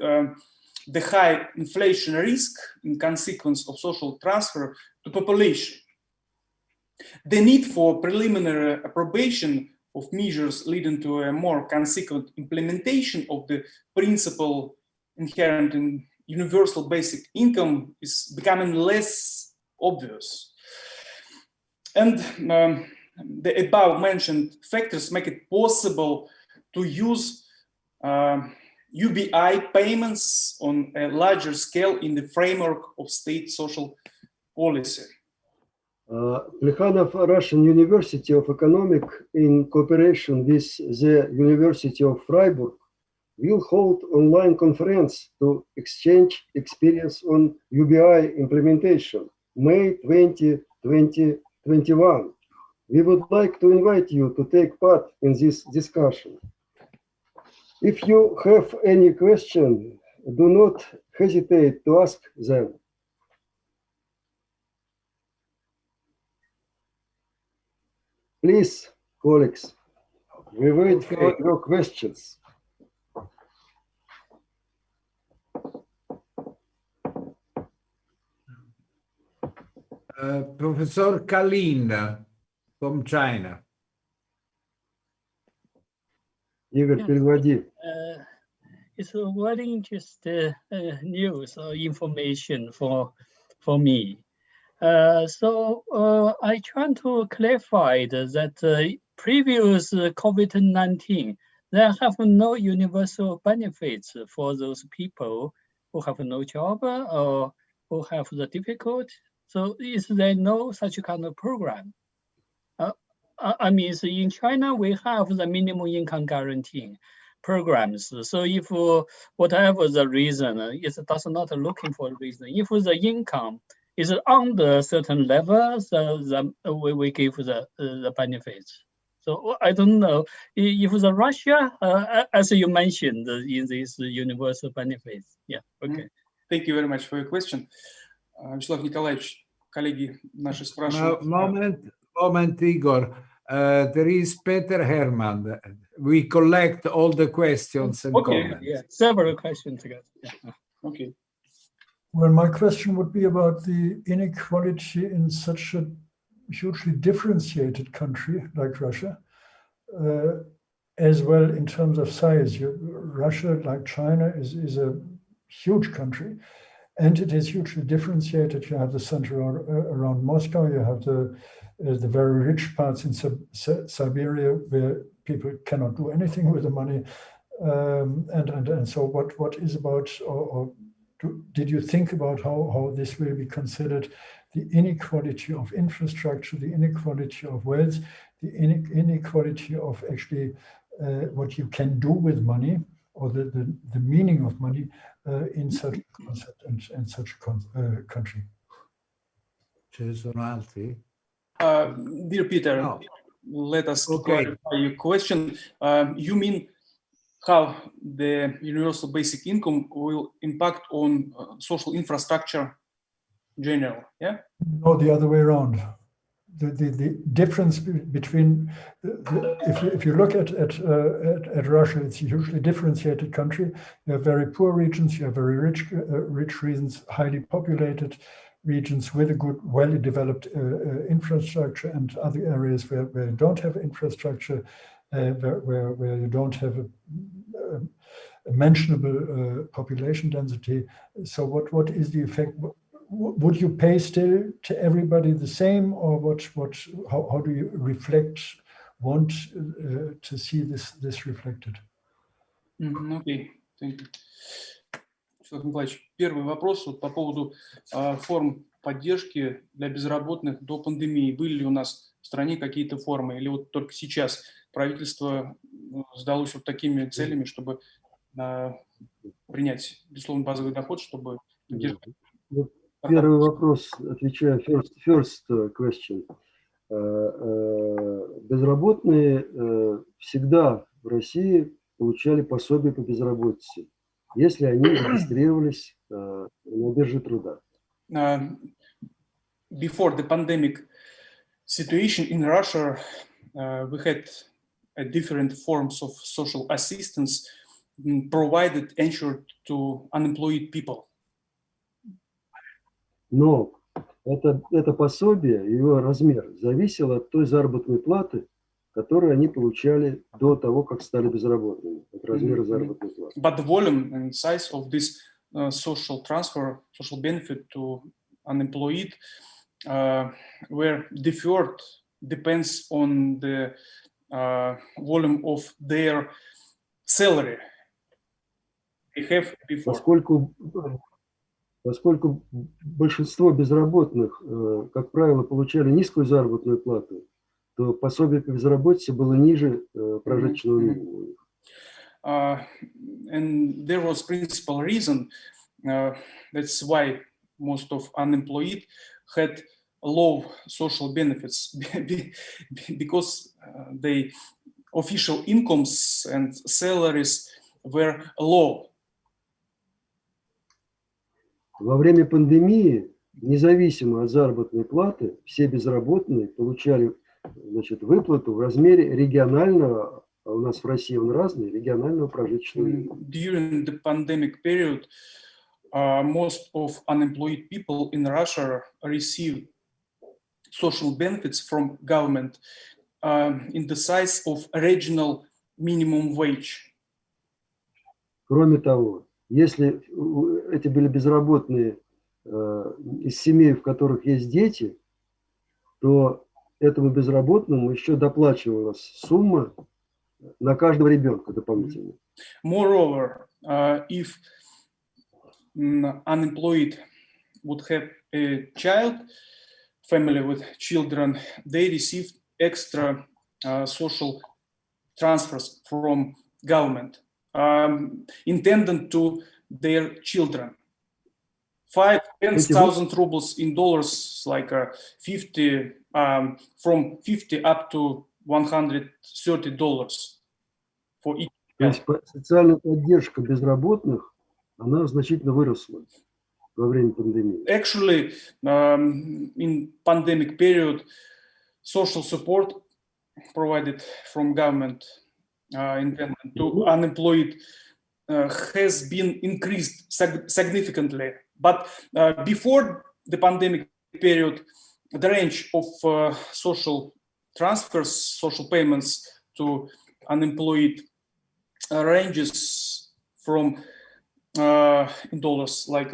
the high inflation risk in consequence of social transfer to population. The need for preliminary approbation of measures leading to a more consequent implementation of the principle inherent in universal basic income is becoming less obvious. And the above mentioned factors make it possible to use UBI payments on a larger scale in the framework of state social policy. Plekhanov Russian University of Economic, in cooperation with the University of Freiburg, will hold online conference to exchange experience on UBI implementation, May 20, 2021. We would like to invite you to take part in this discussion. If you have any question, do not hesitate to ask them. Please, colleagues, we wait for your questions. Professor Kalin from China. Игорь, переводи. It's a very interesting news or information for me. So I try to clarify that previous COVID-19, there have no universal benefits for those people who have no job or who have the difficult. So is there no such kind of program? I mean, so in China, we have the minimum income guarantee programs. So if whatever the reason, it does not looking for a reason. If the income is under a certain level, so we give the benefits. So I don't know if the Russia, as you mentioned, in this universal benefits. Yeah, okay. Thank you very much for your question. Вячеслав Николаевич, коллеги наши спрашивают. Moment, Igor. There is Peter Herrmann. We collect all the questions and comments. Yeah, several questions together. Yeah. Okay. Well, my question would be about the inequality in such a hugely differentiated country like Russia, as well in terms of size. Russia, like China, is a huge country, and it is hugely differentiated. You have the center around Moscow, you have the very rich parts in Siberia where people cannot do anything with the money. And so what is about, did you think about how this will be considered, the inequality of infrastructure, the inequality of wealth, the inequality of actually what you can do with money, or the meaning of money in such a concept and such a country? Dear Peter, let us clarify your question. You mean how the universal basic income will impact on social infrastructure in general, yeah? No, the other way around. The difference between, if you look at Russia, it's a hugely differentiated country. You have very poor regions, you have very rich regions, highly populated regions with a good, well-developed infrastructure, and other areas where you don't have infrastructure, where you don't have a mentionable population density. So what is the effect? Would you pay still to everybody the same, or how do you want to see this reflected? Okay, thank you. Вячеслав Николаевич, первый вопрос вот по поводу форм поддержки для безработных до пандемии. Были ли у нас в стране какие-то формы, или вот только сейчас правительство сдалось вот такими целями, чтобы принять, безусловно, базовый доход, чтобы поддержать? Первый вопрос, отвечаю, first question. Безработные всегда в России получали пособие по безработице, если они регистрировались на бирже труда. Before the pandemic situation in Russia, we had different forms of social assistance provided, ensured to unemployed people. Но это пособие, его размер зависел от той заработной платы, которую они получали до того, как стали безработными, от размера заработной платы. But the volume and size of this social transfer, social benefit to unemployed were deferred, depends on the volume of their salary they have before. Поскольку большинство безработных, как правило, получали низкую заработную плату, то пособие по безработице было ниже прожиточного минимума. And there was principal reason, that's why most of unemployed had low social benefits, because the official incomes and salaries were low. Во время пандемии, независимо от заработной платы, все безработные получали, значит, выплату в размере регионального, а у нас в России он разный, регионального прожиточного минимума. During the pandemic period, most of unemployed people in Russia received social benefits from government in the size of regional minimum wage. Кроме того, если эти были безработные из семей, в которых есть дети, то этому безработному еще доплачивалась сумма на каждого ребенка дополнительно. Moreover, if unemployed would have a child, family with children, they received extra social transfers from government. Intended to their children. 5,000 rubles in dollars, like 50, from 50 up to $130 for each. То есть социальная поддержка безработных, она значительно выросла во время пандемии. Actually, in pandemic period, social support provided from government intended to unemployed has been increased significantly. But before the pandemic period, the range of social transfers, social payments to unemployed ranges from in dollars like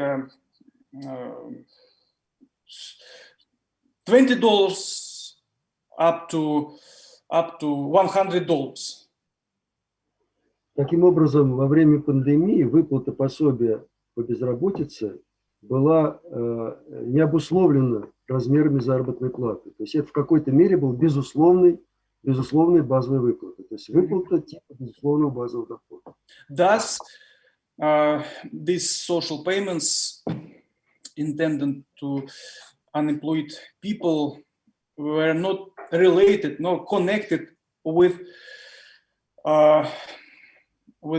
$20 up to $100. Таким образом, во время пандемии выплата пособия по безработице была не обусловлена размерами заработной платы. То есть это в какой-то мере был безусловной базовой выплаты. То есть выплата типа безусловного базового дохода. Thus, these social payments intended to unemployed people were not related, nor connected with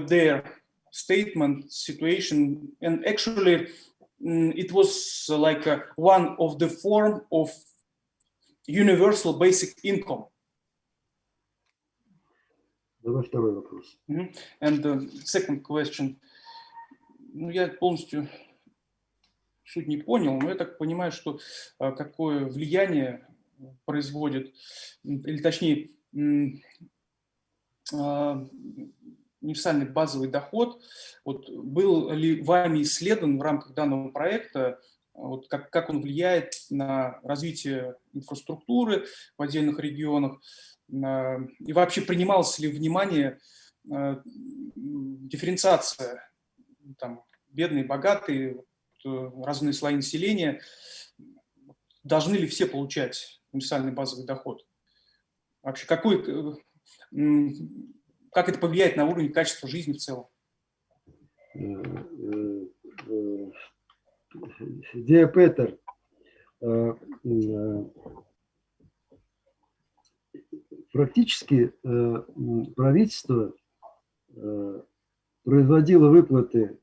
their statement situation, and actually it was like one of the form of universal basic income. Давай второй вопрос. And the second question. Ну, я полностью суть не понял, но я так понимаю, что какое влияние производит, или точнее, универсальный базовый доход. Вот, был ли вами исследован в рамках данного проекта, вот, как он влияет на развитие инфраструктуры в отдельных регионах, и вообще принималось ли внимание дифференциация, там, бедные, богатые, разные слои населения, должны ли все получать универсальный базовый доход? Вообще, как это повлияет на уровень качества жизни в целом? Dear Peter, практически правительство производило выплаты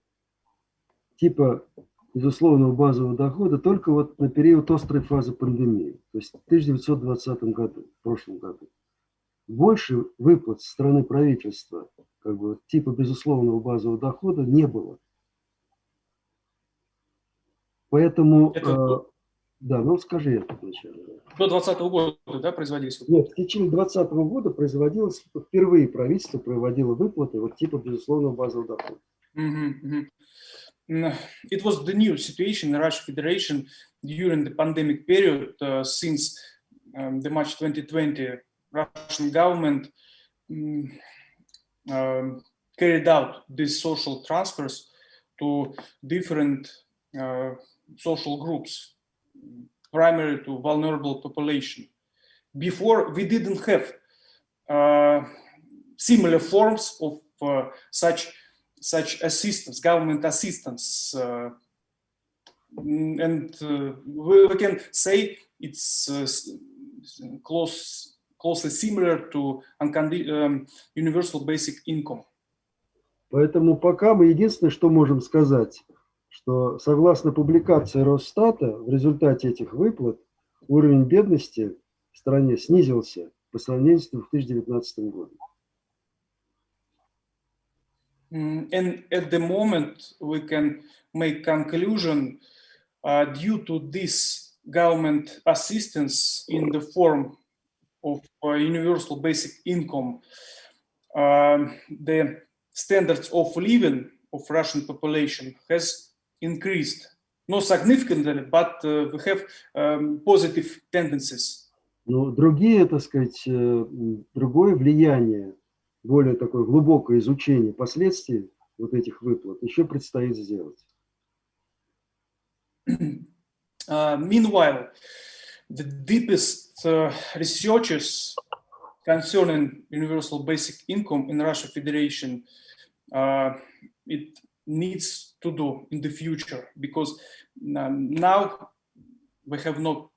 типа безусловного базового дохода только вот на период острой фазы пандемии, то есть в 1920 году, в прошлом году. Больше выплат со стороны правительства как бы типа безусловного базового дохода не было. Поэтому, да, ну скажи это сначала. До 2020 года, да, производились? Нет, в течение 2020 года производилось, впервые правительство проводило выплаты вот типа безусловного базового дохода. It was the new situation in the Russian Federation during the pandemic period. Since the March 2020, Russian government carried out these social transfers to different social groups, primarily to vulnerable population. Before, we didn't have similar forms of such assistance, government assistance, and we can say it's closely similar to universal basic income. Поэтому пока мы единственное, что можем сказать, что согласно публикации Росстата, в результате этих выплат уровень бедности в стране снизился по сравнению с 2019 годом. And at the moment, we can make conclusion due to this government assistance in the form of universal basic income, the standards of living of Russian population has increased, not significantly, but we have positive tendencies. Но другие, так сказать, другое влияние, более такое глубокое изучение последствий вот этих выплат еще предстоит сделать. Meanwhile, the deepest researches concerning universal basic income in Russia Federation, it needs to do in the future, because now we have no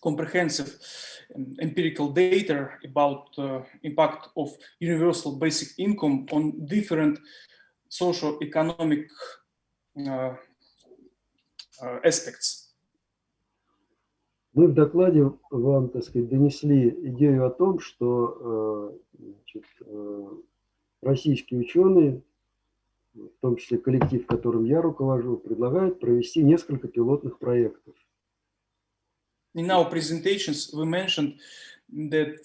comprehensive empirical data about impact of universal basic income on different socio-economic aspects. Мы в докладе вам, так сказать, донесли идею о том, что российские ученые, в том числе коллектив, которым я руковожу, предлагают провести несколько пилотных проектов. In our presentations, we mentioned that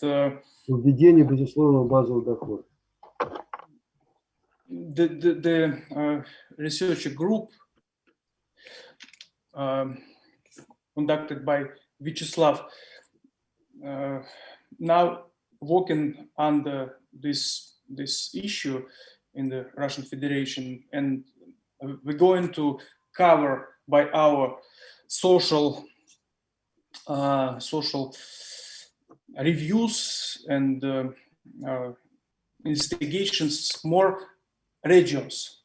введение безусловного базового дохода. The research group conducted by Vyacheslav now working under this issue in the Russian Federation, and we're going to cover by our social reviews and investigations more regions,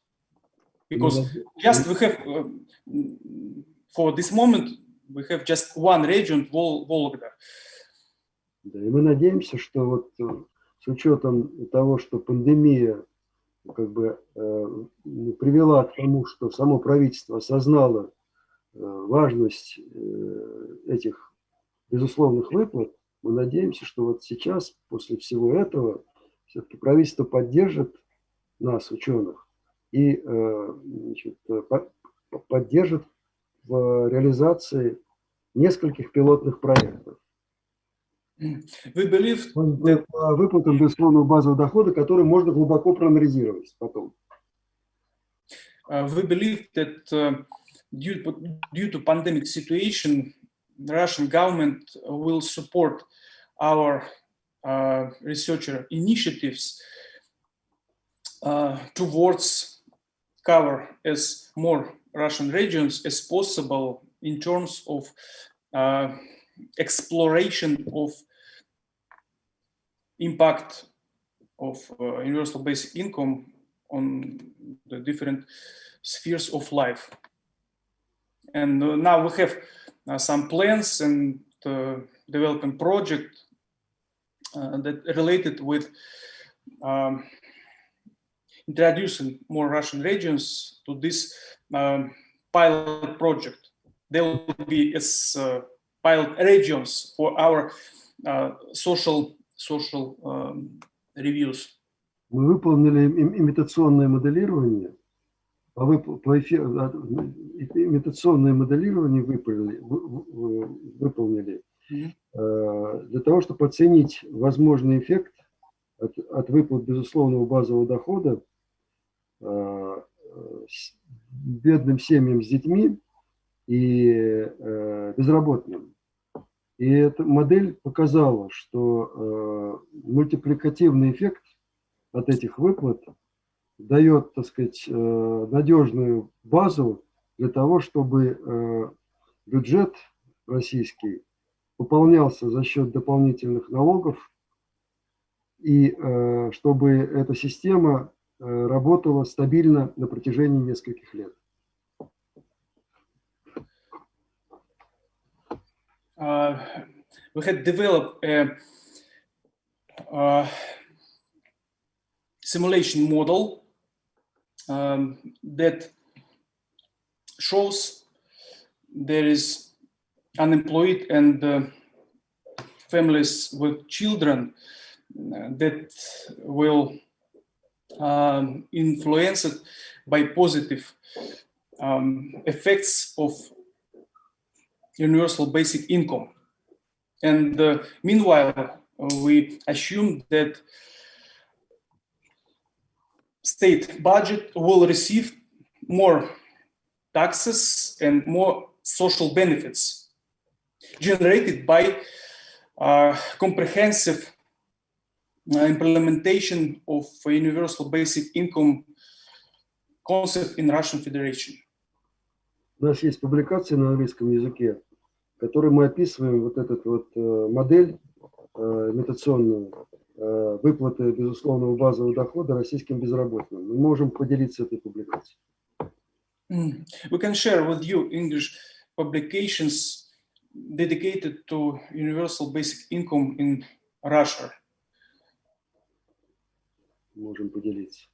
because just we have for this moment we have just one region, Volga. Да, и мы надеемся, что вот с учетом того, что пандемия как бы привела к тому, что само правительство осознало важность этих безусловных выплат, мы надеемся, что вот сейчас, после всего этого, все-таки правительство поддержит нас, ученых, и значит, поддержит в реализации нескольких пилотных проектов. We believe that выплатам безусловного базового дохода, который можно глубоко проанализировать потом. We believe that due to pandemic situation, the Russian government will support our researcher initiatives towards cover as more Russian regions as possible in terms of exploration of impact of universal basic income on the different spheres of life. And now we have some plans and development project that related with introducing more Russian regions to this pilot project. There will be as pilot regions for our social reviews. Мы выполнили имитационное моделирование, имитационное моделирование выполнили для того, чтобы оценить возможный эффект от выплат безусловного базового дохода бедным семьям с детьми и безработным. И эта модель показала, что мультипликативный эффект от этих выплат дает, так сказать, надежную базу для того, чтобы бюджет российский пополнялся за счет дополнительных налогов и чтобы эта система работала стабильно на протяжении нескольких лет. We had developed a simulation model that shows there is unemployed and families with children that will influenced by positive effects of universal basic income. And meanwhile, we assume that state budget will receive more taxes and more social benefits generated by comprehensive implementation of a universal basic income concept in Russian Federation. У нас есть публикация на английском языке, в которой мы описываем вот эту вот модель имитационную выплаты безусловного базового дохода российским безработным. Мы можем поделиться этой публикацией. We can share with you English publications dedicated to universal basic income in Russia. Можем поделиться.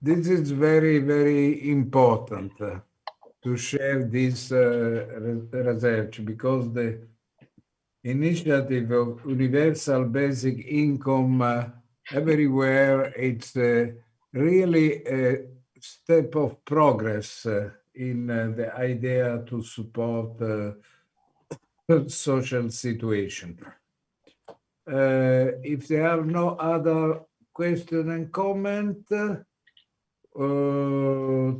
This is very, very important to share this research, because the initiative of universal basic income everywhere, it's really a step of progress in the idea to support social situation. If there are no other question and comment,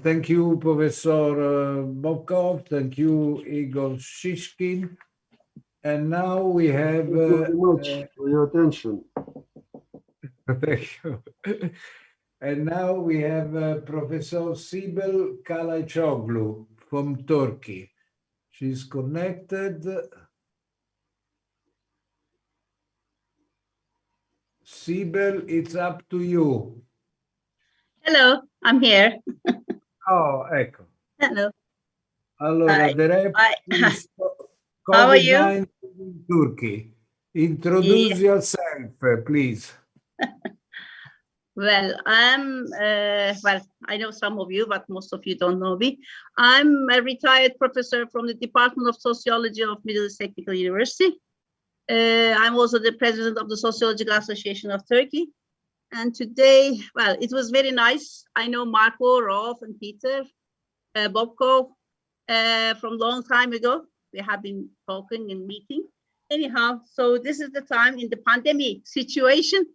thank you, Professor Bobkov. Thank you, Igor Shishkin. And now we have... Thank you very much for your attention. Thank you. And now we have Professor Sibel Kalaycoglu from Turkey. She's connected. Sibel, it's up to you. Hello, I'm here. Oh, ecco. Hello. Allora, the rep is How are you? COVID-19 in Turkey. Introduce yourself, please. Well, well, I know some of you, but most of you don't know me. I'm a retired professor from the Department of Sociology of Middle East Technical University. I'm also the president of the Sociological Association of Turkey. And today, well, it was very nice. I know Marco, Rolf, and Peter, Bobko, from long time ago. We have been talking and meeting. Anyhow, so this is the time in the pandemic situation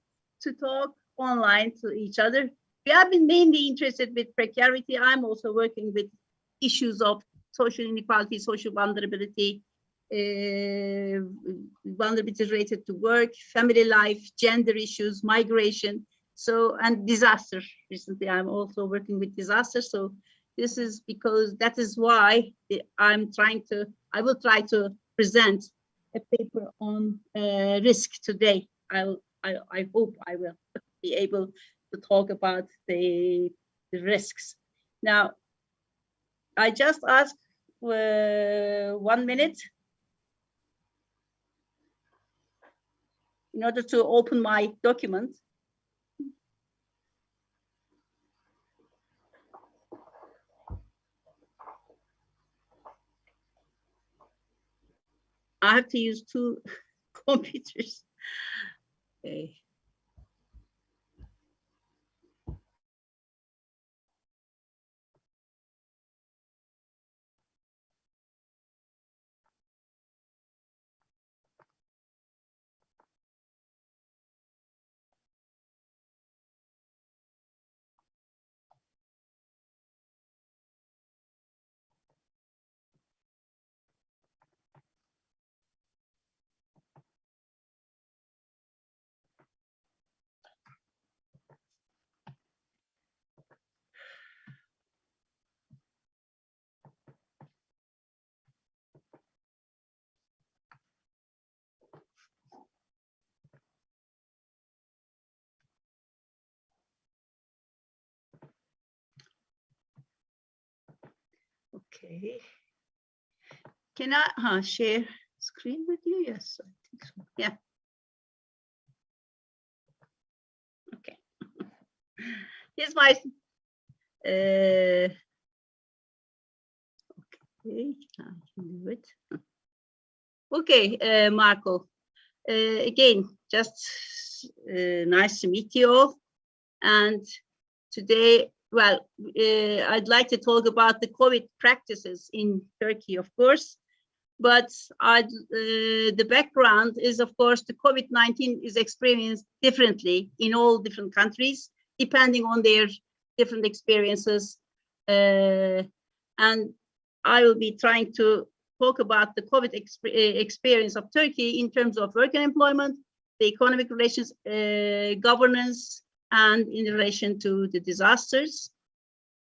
to talk online to each other. We have been mainly interested with precarity. I'm also working with issues of social inequality, social vulnerability, vulnerability related to work, family life, gender issues, migration, so, and disaster. Recently, I'm also working with disaster. So this is because that is why I will try to present a paper on risk today. I hope I will be able to talk about the risks. Now, I just ask 1 minute in order to open my document. I have to use 2 computers. Okay. Okay. Can I share screen with you? Yes, I think so. Yeah. Okay. Here's my okay, I can do it. Okay, Marco. Again, just nice to meet you all. And today, well, I'd like to talk about the COVID practices in Turkey, of course. But the background is, of course, the COVID-19 is experienced differently in all different countries, depending on their different experiences. And I will be trying to talk about the COVID experience of Turkey in terms of work and employment, the economic relations, governance, and in relation to the disasters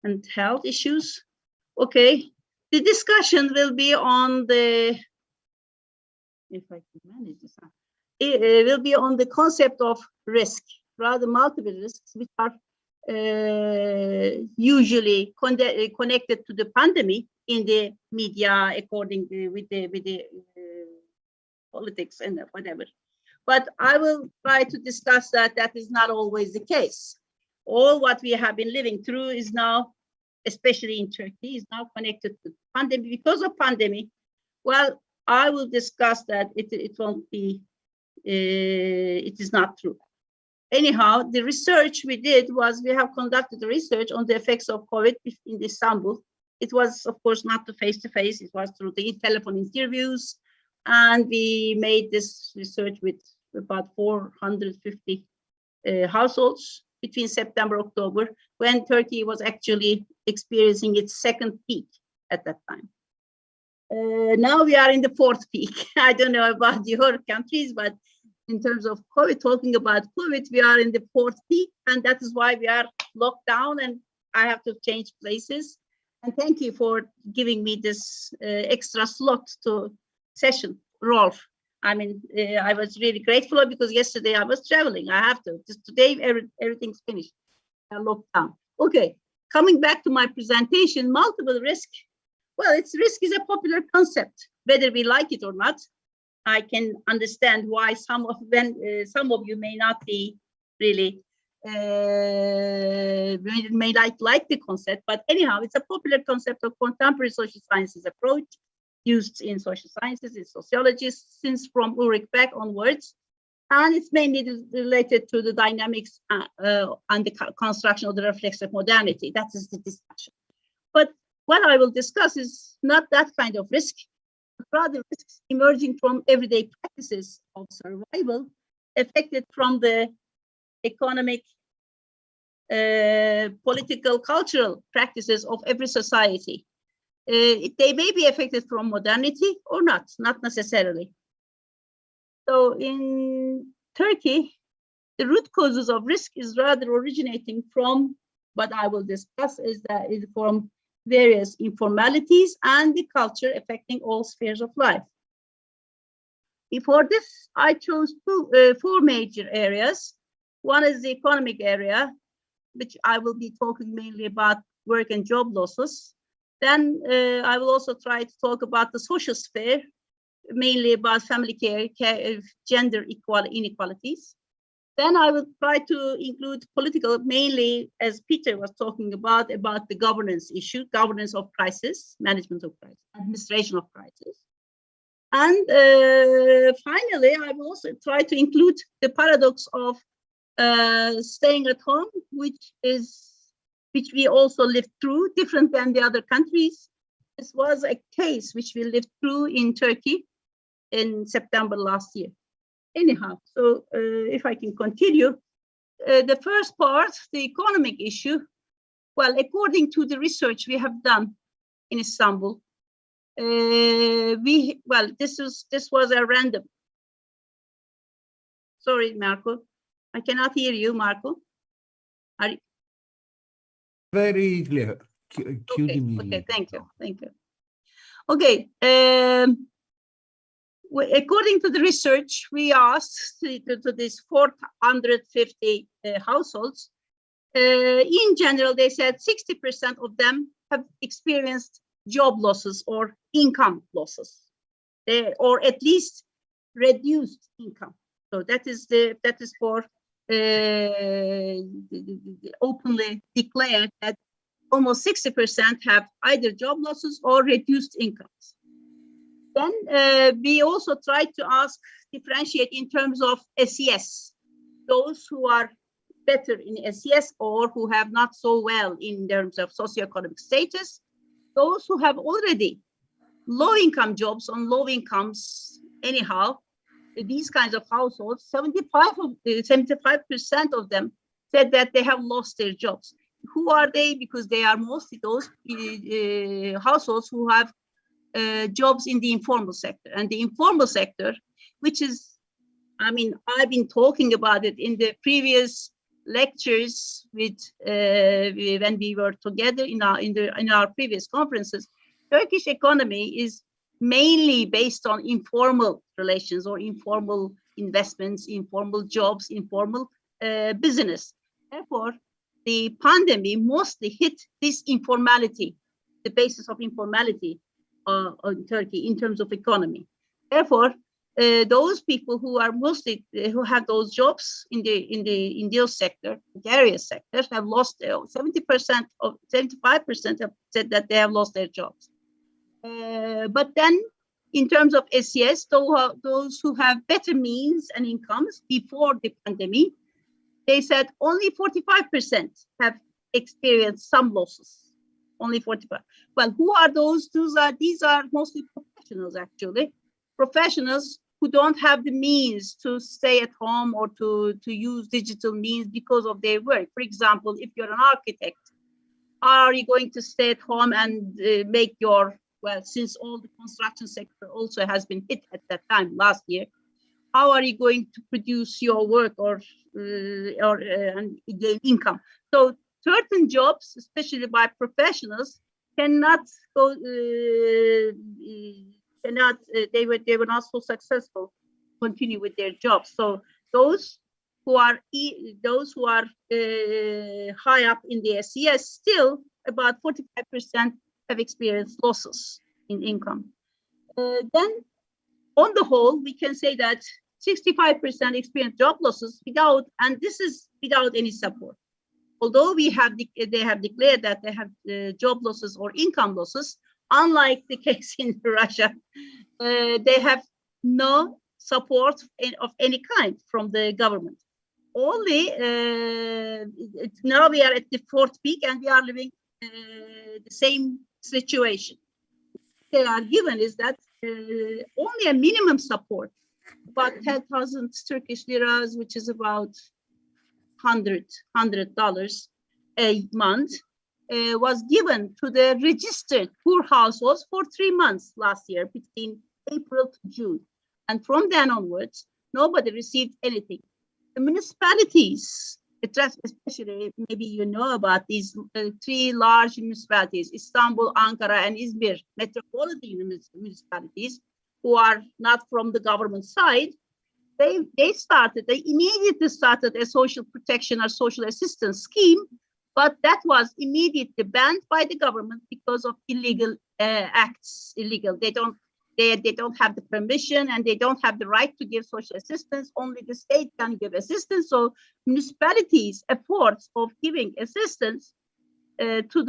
and health issues. Okay, the discussion will be on the, if I can manage this, it will be on the concept of risk, rather multiple risks, which are usually connected to the pandemic in the media, according to, with the politics and whatever. But I will try to discuss that is not always the case. All what we have been living through is now, especially in Turkey, is now connected to pandemic. Because of pandemic, well, I will discuss that it won't be, it is not true. Anyhow, the research we did was we have conducted the research on the effects of COVID in Istanbul. It was, of course, not face-to-face. It was through the telephone interviews. And we made this research with about 450 households between September, October, when Turkey was actually experiencing its second peak at that time. Now we are in the fourth peak. I don't know about your countries, but in terms of COVID, talking about COVID, we are in the fourth peak, and that is why we are locked down and I have to change places. And thank you for giving me this extra slot to session, Rolf. I mean, I was really grateful because yesterday I was traveling. I have to. Just today, everything's finished. Locked down. Okay, coming back to my presentation, multiple risk. Well, risk is a popular concept, whether we like it or not. I can understand why some of you may not be really may like the concept, but anyhow, it's a popular concept of contemporary social sciences approach used in social sciences, in sociology, since from Ulrich Beck onwards, and it's mainly related to the dynamics and the construction of the reflexive modernity. That is the discussion. But what I will discuss is not that kind of risk, but rather risks emerging from everyday practices of survival, affected from the economic, political, cultural practices of every society. They may be affected from modernity or not necessarily. So in Turkey, the root causes of risk is rather originating from what I will discuss is from various informalities and the culture affecting all spheres of life. Before this, I chose four major areas. One is the economic area, which I will be talking mainly about work and job losses. Then I will also try to talk about the social sphere, mainly about family care, gender inequalities. Then I will try to include political, mainly as Peter was talking about the governance issue, governance of crisis, management of crisis, administration of crisis. And finally, I will also try to include the paradox of staying at home, which we also lived through, different than the other countries. This was a case which we lived through in Turkey in September last year. Anyhow, so if I can continue, the first part, the economic issue, well, according to the research we have done in Istanbul, this was a random. Sorry, Marco, I cannot hear you, Marco. Are you? Very clear. Okay, thank you. Okay, according to the research, we asked to these 450 households. In general, they said 60% of them have experienced job losses or income losses, or at least reduced income. So that is for openly declared that almost 60% have either job losses or reduced incomes. Then we also tried to differentiate in terms of SES, those who are better in SES or who have not so well in terms of socioeconomic status, those who have already low income jobs on low incomes anyhow, these kinds of households, 75% of them said that they have lost their jobs. Who are they? Because they are mostly those households who have jobs in the informal sector. And the informal sector, which is, I mean, I've been talking about it in the previous lectures with when we were together in our previous conferences. Turkish economy is mainly based on informal relations or informal investments, informal jobs, informal business. Therefore, the pandemic mostly hit this informality, the basis of informality in Turkey in terms of economy. Therefore, those people who are mostly who have those jobs in those sector, various sectors, have lost 70% of 75% have said that they have lost their jobs. But then, in terms of SES, those who have better means and incomes before the pandemic, they said only 45% have experienced some losses. Only 45. Well, who are those? These are mostly professionals, actually. Professionals who don't have the means to stay at home or to use digital means because of their work. For example, if you're an architect, are you going to stay at home and make your, well, since all the construction sector also has been hit at that time last year, how are you going to produce your work or gain income? So certain jobs, especially by professionals, cannot go. They were not so successful continue with their jobs. So those who are high up in the SES, still about 45% have experienced losses in income. Then, on the whole, we can say that 65% experience job losses without, and this is without any support. Although they have declared that they have job losses or income losses, unlike the case in Russia, they have no support of any kind from the government. Only now we are at the fourth peak and we are living the same situation. They are given is that only a minimum support, about 10,000 Turkish liras, which is about $100 a month, was given to the registered poor households for 3 months last year, between April to June. And from then onwards, nobody received anything. The municipalities, especially, maybe you know about these 3 large municipalities, Istanbul, Ankara, and Izmir, metropolitan municipalities, who are not from the government side, they immediately started a social protection or social assistance scheme, but that was immediately banned by the government because of illegal acts. They don't have the permission and they don't have the right to give social assistance. Only the state can give assistance. So municipalities' efforts of giving assistance to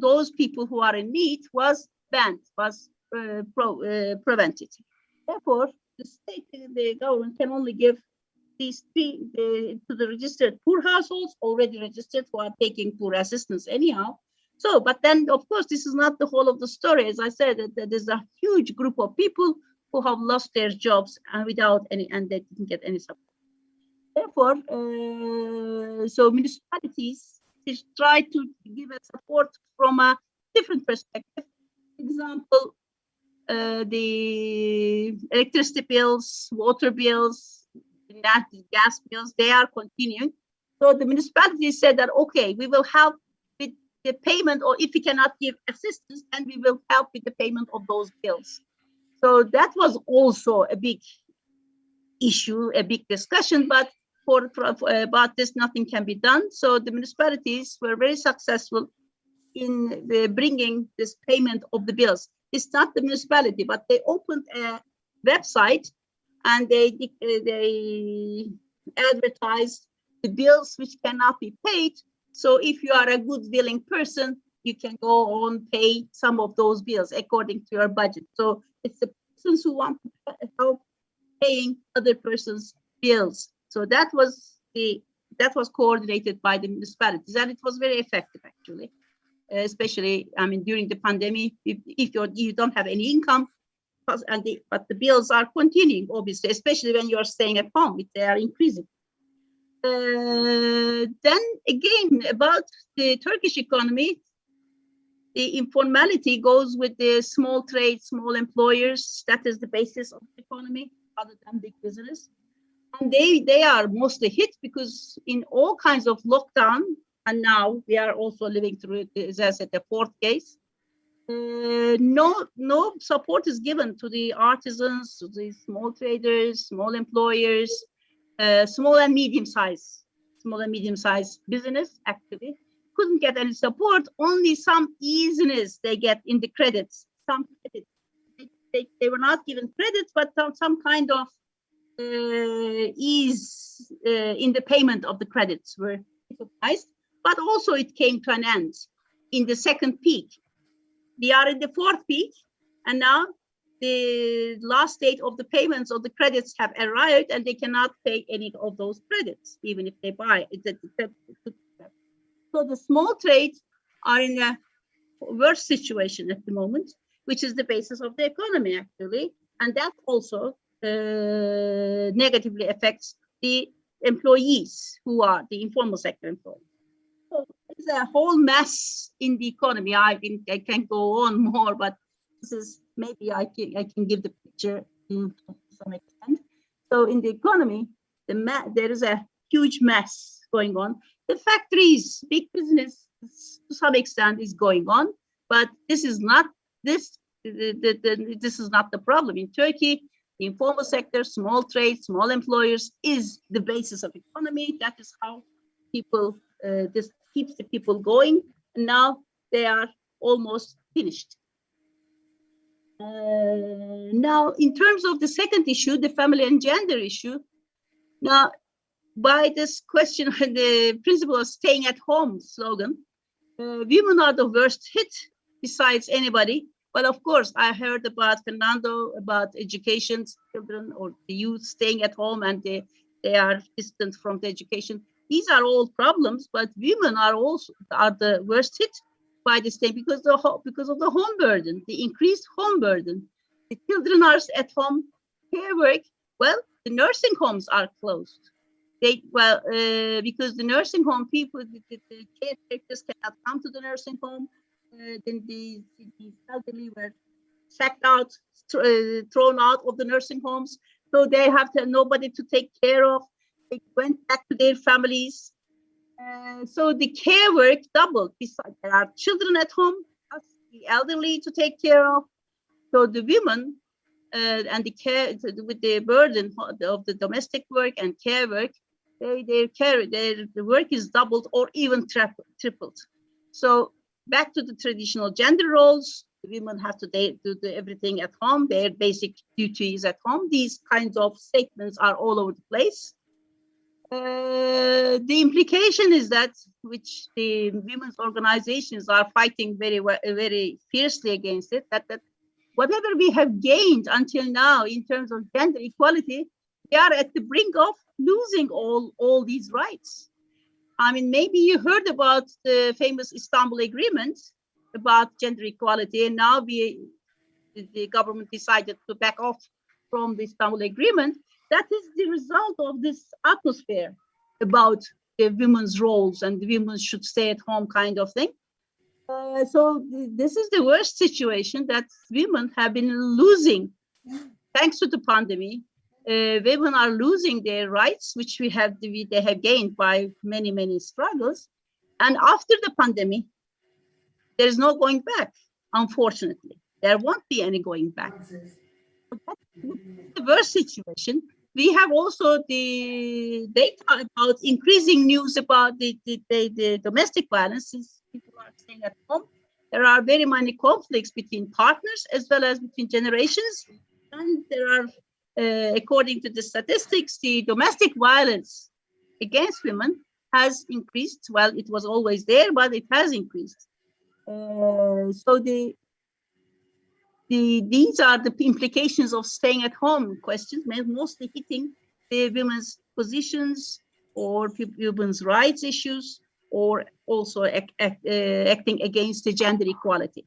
those people who are in need was banned, was prevented. Therefore, the state, the government can only give these 3 to the registered poor households already registered who are taking poor assistance anyhow. So, but then of course, this is not the whole of the story. As I said, that there's a huge group of people who have lost their jobs and without any, and they didn't get any support. Therefore, so municipalities try to give a support from a different perspective. For example, the electricity bills, water bills, gas bills, they are continuing. So the municipality said that, okay, we will help with the payment, or if we cannot give assistance, then we will help with the payment of those bills. So that was also a big issue, a big discussion, but about this, nothing can be done. So the municipalities were very successful in bringing this payment of the bills. It's not the municipality, but they opened a website and they advertised the bills which cannot be paid. So if you are a good willing person, you can go on pay some of those bills according to your budget. So it's the persons who want to help paying other person's bills. So that was coordinated by the municipalities, and it was very effective actually. Especially, I mean, during the pandemic, if you don't have any income, but the bills are continuing, obviously, especially when you are staying at home, they are increasing. Then again, about the Turkish economy, the informality goes with the small trade, small employers. That is the basis of the economy, other than big business. And they are mostly hit because in all kinds of lockdown, and now we are also living through, as I said, the 4th case. No support is given to the artisans, to the small traders, small employers, small and medium-sized business actually couldn't get any support. Only some easiness they get in the credits. Some credit they were not given credits, but some kind of ease in the payment of the credits were recognized. But also it came to an end in the second peak. We are in the fourth peak, and now the last date of the payments of the credits have arrived, and they cannot pay any of those credits, even if they buy it. So the small trades are in a worse situation at the moment, which is the basis of the economy, actually. And that also negatively affects the employees who are the informal sector employees. So there's a whole mess in the economy. I can go on more, but this is maybe I can give the picture to some extent. So in the economy, there is a huge mess going on. The factories, big business, to some extent, is going on, but this is not this is not the problem in Turkey. The informal sector, small trade, small employers is the basis of economy. That is how people this keeps the people going. And now they are almost finished. Now, in terms of the second issue, the family and gender issue, now by this question, the principle of staying at home slogan, women are the worst hit besides anybody. But of course, I heard about Fernando, about education, children or the youth staying at home and they are distant from the education. These are all problems, but women are the worst hit by this thing because of the home burden, the increased home burden. The children are at home, care work. Well, the nursing homes are closed. Because the nursing home people, the caretakers cannot come to the nursing home. Then the elderly were sacked out, thrown out of the nursing homes. So they have nobody to take care of. They went back to their families. So the care work doubled. Besides, there are children at home, the elderly to take care of. So the women and the care with the burden of the domestic work and care work, the work is doubled or even tripled. So back to the traditional gender roles, the women have to do everything at home. Their basic duty is at home. These kinds of statements are all over the place. The implication is that, which the women's organizations are fighting very fiercely against it, that whatever we have gained until now in terms of gender equality, we are at the brink of losing all these rights. I mean, maybe you heard about the famous Istanbul Agreement about gender equality, and now the government decided to back off from the Istanbul Agreement. That is the result of this atmosphere about the women's roles and the women should stay at home kind of thing. So this is the worst situation that women have been losing thanks to the pandemic. Women are losing their rights, which they have gained by many struggles. And after the pandemic, there is no going back, unfortunately. There won't be any going back. That's the worst situation. We have also the data about increasing news about the domestic violence since people are staying at home. There are very many conflicts between partners as well as between generations. And there are, according to the statistics, the domestic violence against women has increased. Well, it was always there, but it has increased. So these are the implications of staying at home questions, mostly hitting the women's positions or women's rights issues, or also acting against the gender equality.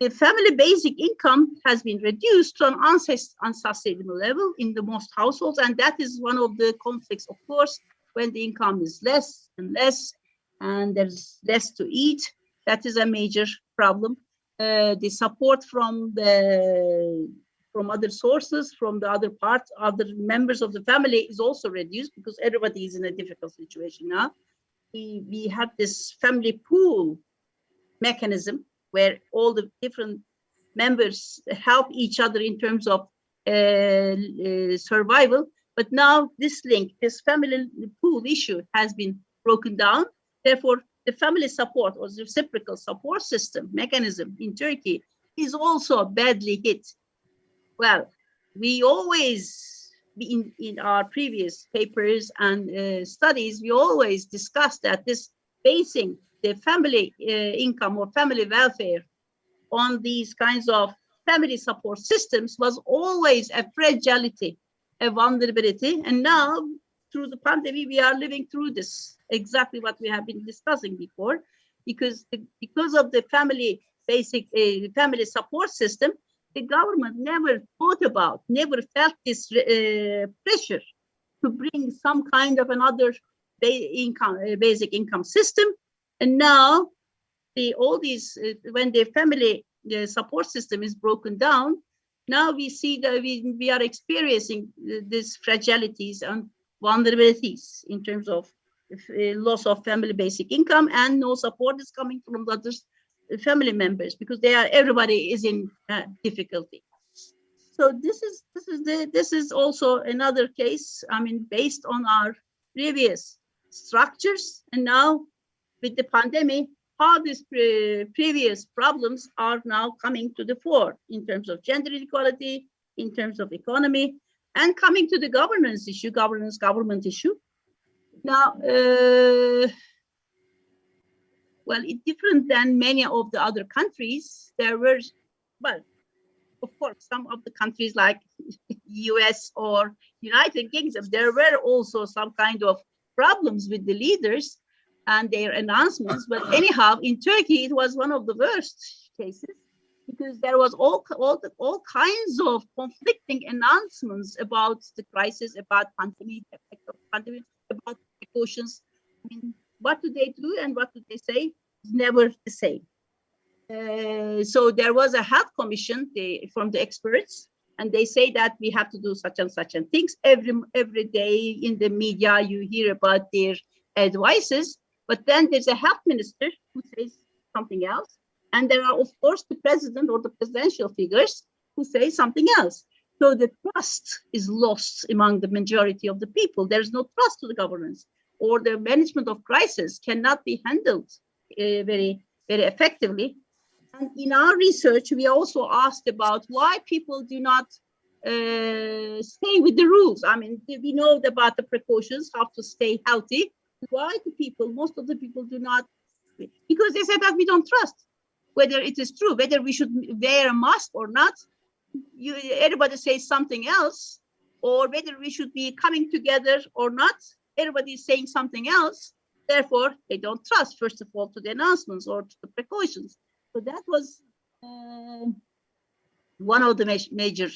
The family basic income has been reduced to an unsustainable level in the most households, and that is one of the conflicts, of course, when the income is less and less, and there's less to eat. That is a major problem. The support from other sources, from the other members of the family is also reduced because everybody is in a difficult situation now. We have this family pool mechanism where all the different members help each other in terms of survival. But now this family pool issue has been broken down. Therefore, the family support or the reciprocal support system mechanism in Turkey is also badly hit. well, we always, in our previous papers and studies, we always discussed that this basing the family income or family welfare on these kinds of family support systems was always a fragility, a vulnerability. And now, through the pandemic, we are living through this, exactly what we have been discussing before, because of the family family support system, the government never thought about, never felt this pressure to bring some kind of another basic income system. And now, all these, when the family support system is broken down, now we see that we are experiencing these fragilities and vulnerabilities in terms of loss of family basic income, and no support is coming from the other family members because everybody is in difficulty. So this is also another case. I mean, based on our previous structures, and now with the pandemic, how these previous problems are now coming to the fore in terms of gender inequality, in terms of economy, and coming to the governance issue, government issue. Now, well, it's different than many of the other countries. There were, well, of course, some of the countries like US or United Kingdom, there were also some kind of problems with the leaders and their announcements. But anyhow, in Turkey, it was one of the worst cases because there was all kinds of conflicting announcements about the crisis, about pandemic, effect of pandemic, about precautions. I mean, what do they do and what do they say? It's never the same. So there was a health commission from the experts, and they say that we have to do such and such and things. Every day in the media, you hear about their advices, but then there's a health minister who says something else. And there are, of course, the president or the presidential figures who say something else. So the trust is lost among the majority of the people. There's no trust to the governance, or the management of crisis cannot be handled very, very effectively. And in our research, we also asked about why people do not stay with the rules. I mean, we know about the precautions, how to stay healthy. Why do people, most of the people do not? Because they said that we don't trust whether it is true, whether we should wear a mask or not. Everybody says something else, or whether we should be coming together or not. Everybody is saying something else. Therefore, they don't trust, first of all, to the announcements or to the precautions. So that was one of the major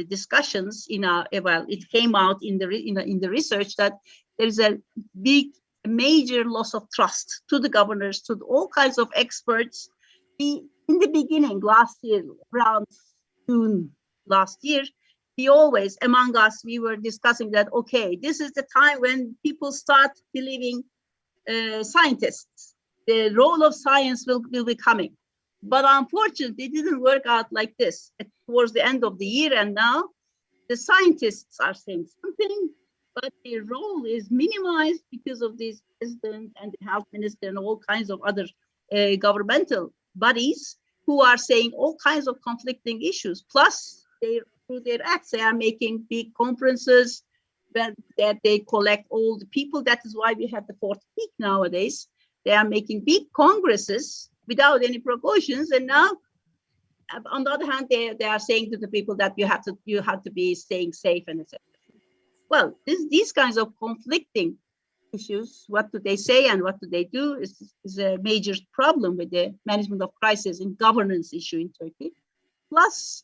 discussions in our, well, it came out in the research that there is a major loss of trust to the governors, to all kinds of experts. In the beginning, last year, around June last year, we always, among us, we were discussing that, okay, this is the time when people start believing scientists. The role of science will be coming. But unfortunately, it didn't work out like this. Towards the end of the year, and now the scientists are saying something, but their role is minimized because of this president and the health minister and all kinds of other governmental bodies who are saying all kinds of conflicting issues. Plus, through their acts, they are making big conferences that they collect all the people. That is why we have the fourth peak nowadays. They are making big congresses without any precautions, and now, on the other hand, they are saying to the people that you have to be staying safe and etc. Well, these kinds of conflicting issues, what do they say and what do they do, is a major problem with the management of crisis and governance issue in Turkey. Plus,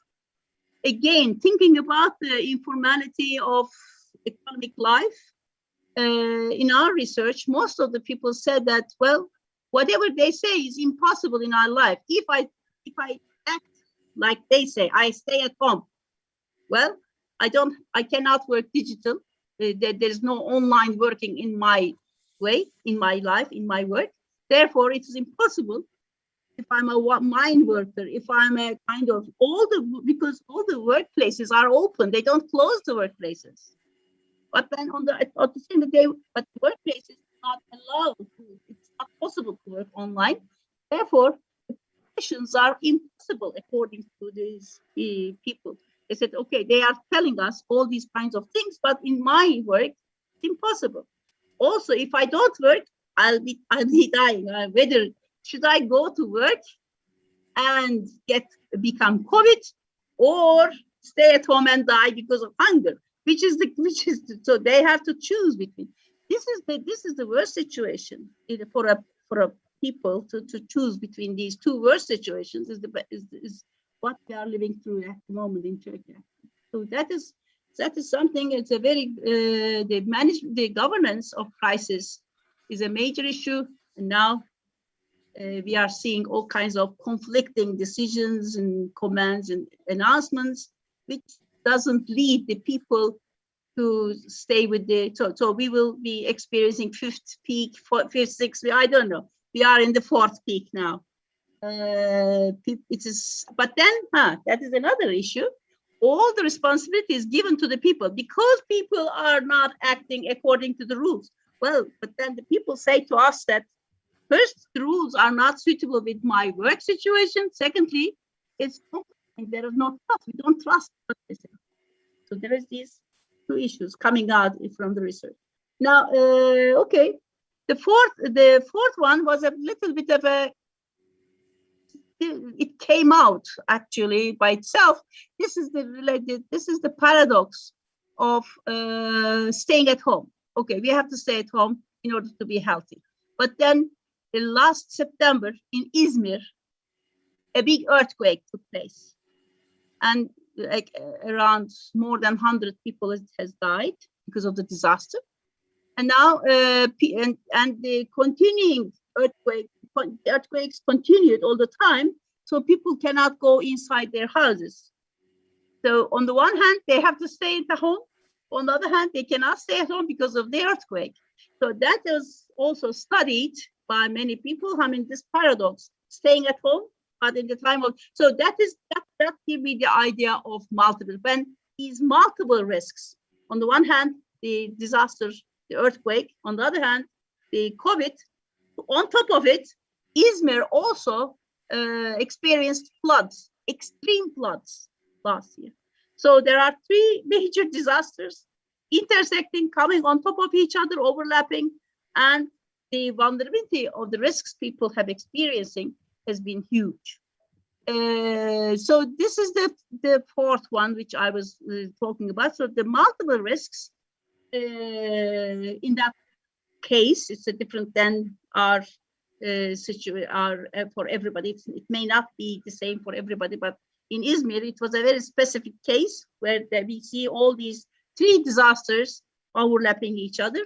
again, thinking about the informality of economic life, in our research, most of the people said that, well, whatever they say is impossible in our life. If I act like they say, I stay at home. Well, I cannot work digital. There's no online working in my way, in my life, in my work. Therefore, it is impossible if I'm a mine worker, if I'm a kind of because all the workplaces are open, they don't close the workplaces. But then at the same day, but the workplaces are not allowed it's not possible to work online. Therefore, the conditions are impossible according to these people. They said, okay, they are telling us all these kinds of things, but in my work, it's impossible. Also, if I don't work, I'll be dying. Whether should I go to work and become COVID, or stay at home and die because of hunger? So they have to choose between. This is the worst situation for a people to choose between these two worst situations. Is what we are living through at the moment in Turkey. So that is something. It's a very the governance of crisis is a major issue, and now we are seeing all kinds of conflicting decisions and commands and announcements, which doesn't lead the people to stay with the. So we will be experiencing fifth peak, fifth, sixth. I don't know. We are in the fourth peak now. It is, but then that is another issue. All the responsibility is given to the people because people are not acting according to the rules. Well, but then the people say to us that first, the rules are not suitable with my work situation. Secondly, it's there is no trust. We don't trust what they say. So there is these two issues coming out from the research. Now, okay, the fourth one was a little bit of a. It came out actually by itself. This is the paradox of staying at home. Okay, we have to stay at home in order to be healthy. But then last September in Izmir, a big earthquake took place, and like around more than 100 people has died because of the disaster. And now and the continuing earthquakes continued all the time, so people cannot go inside their houses. So on the one hand, they have to stay at home. On the other hand, they cannot stay at home because of the earthquake. So that is also studied by many people. I mean, this paradox, staying at home, but in the time of, so that gives me the idea of multiple, when these multiple risks. On the one hand, the disaster, the earthquake. On the other hand, the COVID. On top of it, Izmir also experienced floods, extreme floods last year. So there are three major disasters intersecting, coming on top of each other, overlapping, and the vulnerability of the risks people have experiencing has been huge. So this is the fourth one, which I was talking about. So the multiple risks in that case, it's a different than our situation for everybody. It may not be the same for everybody, but in Izmir, it was a very specific case where we see all these three disasters overlapping each other.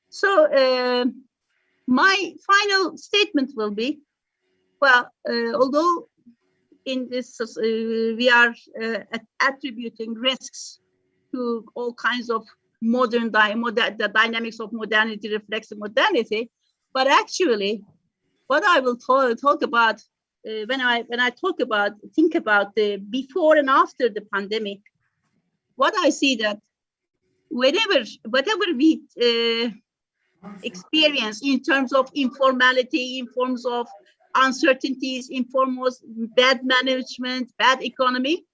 So my final statement will be, well, although in this we are attributing risks to all kinds of the dynamics of modernity, reflexive modernity, but actually, what I will talk about when I think about the before and after the pandemic, what I see that whatever we experience in terms of informality, in forms of uncertainties, in forms of bad management, bad economy,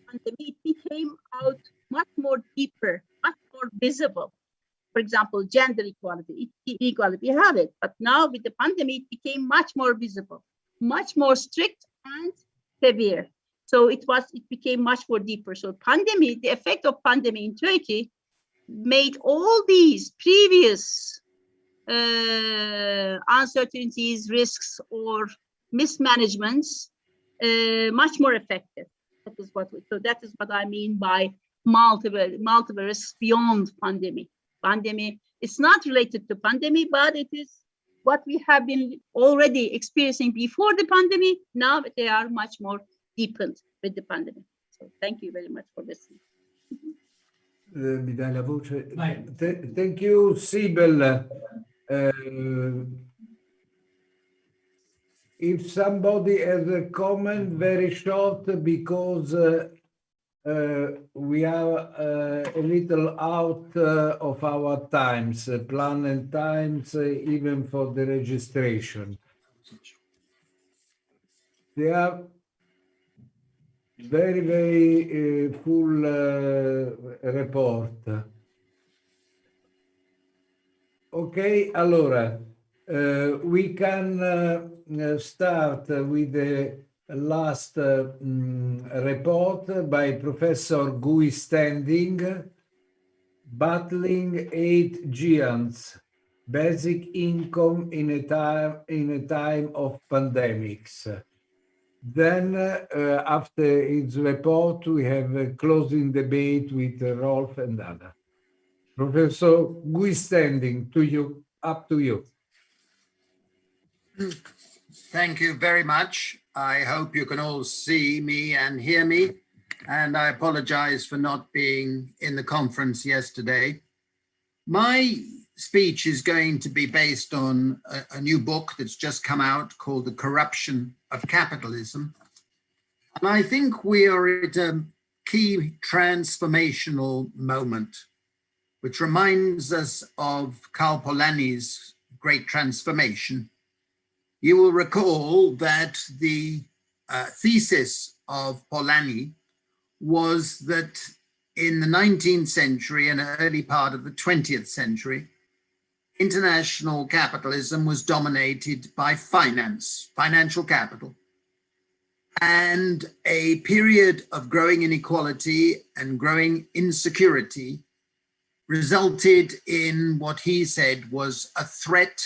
pandemic became out much more deeper, much more visible. For example, gender equality, we have it, but now with the pandemic, it became much more visible, much more strict and severe. So it became much more deeper. So pandemic, the effect of pandemic in Turkey made all these previous uncertainties, risks, or mismanagements much more effective. That is what I mean by multiple risks beyond pandemic. Pandemic, it's not related to pandemic, but it is what we have been already experiencing before the pandemic. Now they are much more deepened with the pandemic. So thank you very much for listening. Thank you, Sibel. If somebody has a comment, very short, because we are a little out of our times, planned times, even for the registration. Very, very full report. Ok, allora, we can start with the last report by Professor Guy Standing, Battling 8 Giants, Basic Income in a time of Pandemics. Then, after his report, we have a closing debate with Rolf and Anna. Professor Guy Standing, to you, up to you. Thank you very much. I hope you can all see me and hear me. And I apologize for not being in the conference yesterday. My speech is going to be based on a new book that's just come out called The Corruption of Capitalism. And I think we are at a key transformational moment, which reminds us of Karl Polanyi's great transformation. You will recall that the thesis of Polanyi was that in the 19th century and early part of the 20th century, international capitalism was dominated by finance, financial capital, and a period of growing inequality and growing insecurity resulted in what he said was a threat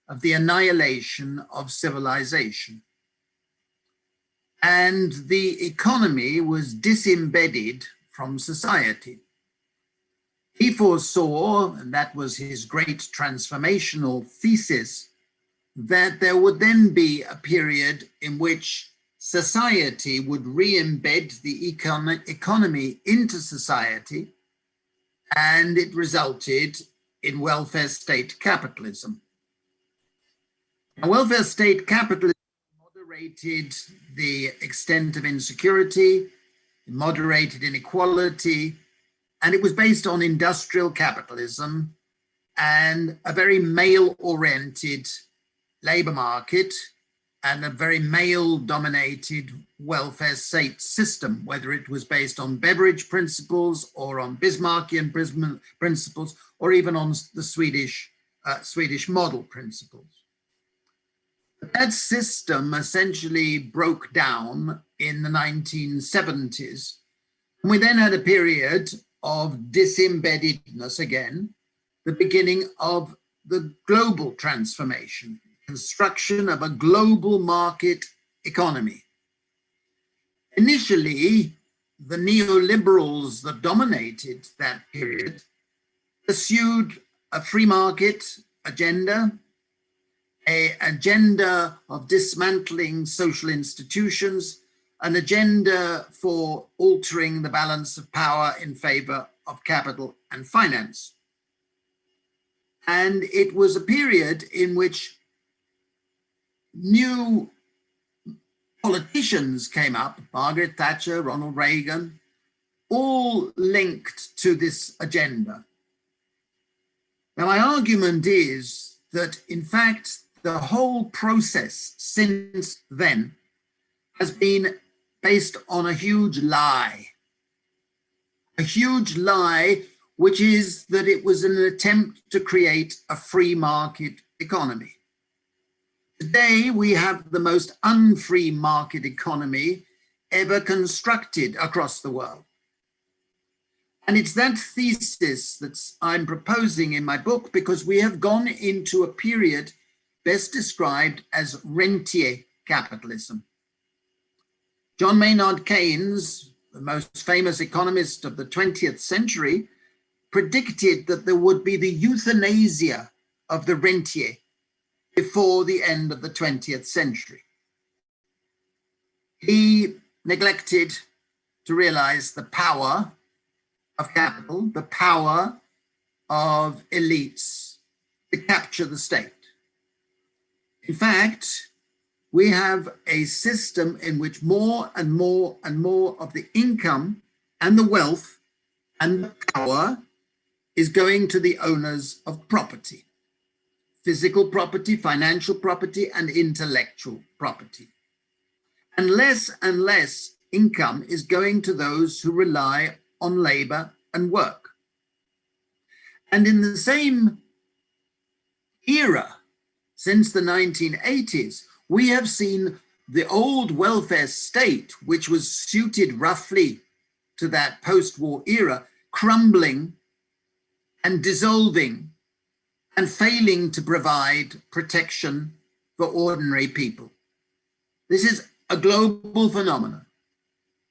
of the annihilation of civilization. And the economy was disembedded from society. He foresaw, and that was his great transformational thesis, that there would then be a period in which society would re-embed the economy into society, and it resulted in welfare state capitalism. Now, welfare state capitalism moderated the extent of insecurity, moderated inequality, and it was based on industrial capitalism and a very male-oriented labor market and a very male-dominated welfare state system, whether it was based on Beveridge principles or on Bismarckian principles, or even on the Swedish model principles. That system essentially broke down in the 1970s. And we then had a period of disembeddedness again, the beginning of the global transformation, construction of a global market economy. Initially, the neoliberals that dominated that period pursued a free market agenda, an agenda of dismantling social institutions, an agenda for altering the balance of power in favor of capital and finance. And it was a period in which new politicians came up, Margaret Thatcher, Ronald Reagan, all linked to this agenda. Now, my argument is that, in fact, the whole process since then has been based on a huge lie, which is that it was an attempt to create a free market economy. Today, we have the most unfree market economy ever constructed across the world. And it's that thesis that I'm proposing in my book, because we have gone into a period best described as rentier capitalism. John Maynard Keynes, the most famous economist of the 20th century, predicted that there would be the euthanasia of the rentier before the end of the 20th century. He neglected to realize the power of capital, the power of elites to capture the state. In fact, we have a system in which more and more and more of the income and the wealth and the power is going to the owners of property, physical property, financial property, and intellectual property. And less income is going to those who rely on labor and work. And in the same era, since the 1980s, we have seen the old welfare state, which was suited roughly to that post-war era, crumbling and dissolving and failing to provide protection for ordinary people. This is a global phenomenon.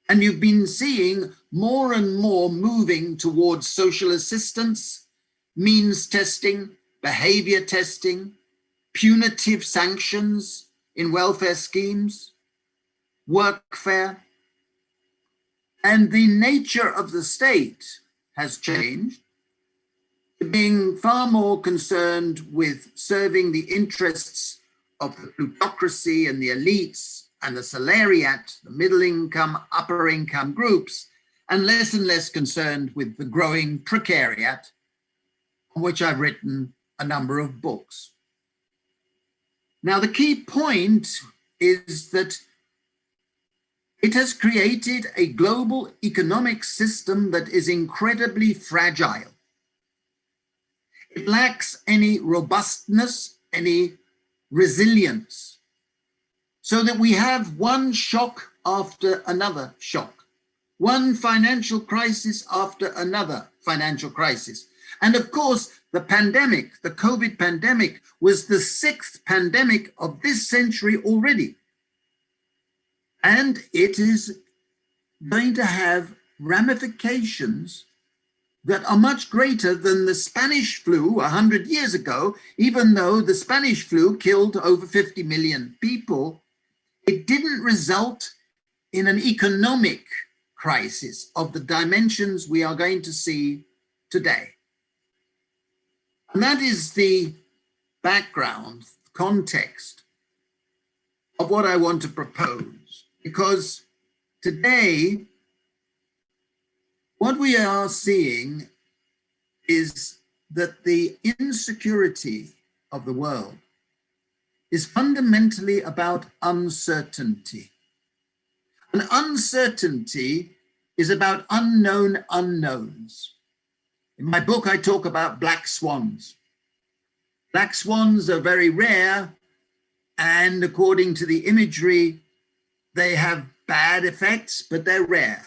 And you've been seeing more and more moving towards social assistance, means testing, behavior testing, punitive sanctions in welfare schemes, workfare. And the nature of the state has changed, being far more concerned with serving the interests of the plutocracy and the elites and the salariat, the middle income, upper income groups, and less concerned with the growing precariat, on which I've written a number of books. Now, the key point is that it has created a global economic system that is incredibly fragile. It lacks any robustness, any resilience, so that we have one shock after another shock, one financial crisis after another financial crisis. And of course, the pandemic, the COVID pandemic, was the 6th pandemic of this century already. And it is going to have ramifications that are much greater than the Spanish flu 100 years ago. Even though the Spanish flu killed over 50 million people, it didn't result in an economic crisis of the dimensions we are going to see today. And that is the background, context of what I want to propose, because today, what we are seeing is that the insecurity of the world is fundamentally about uncertainty. And uncertainty is about unknown unknowns. In my book, I talk about black swans. Black swans are very rare, and according to the imagery, they have bad effects, but they're rare.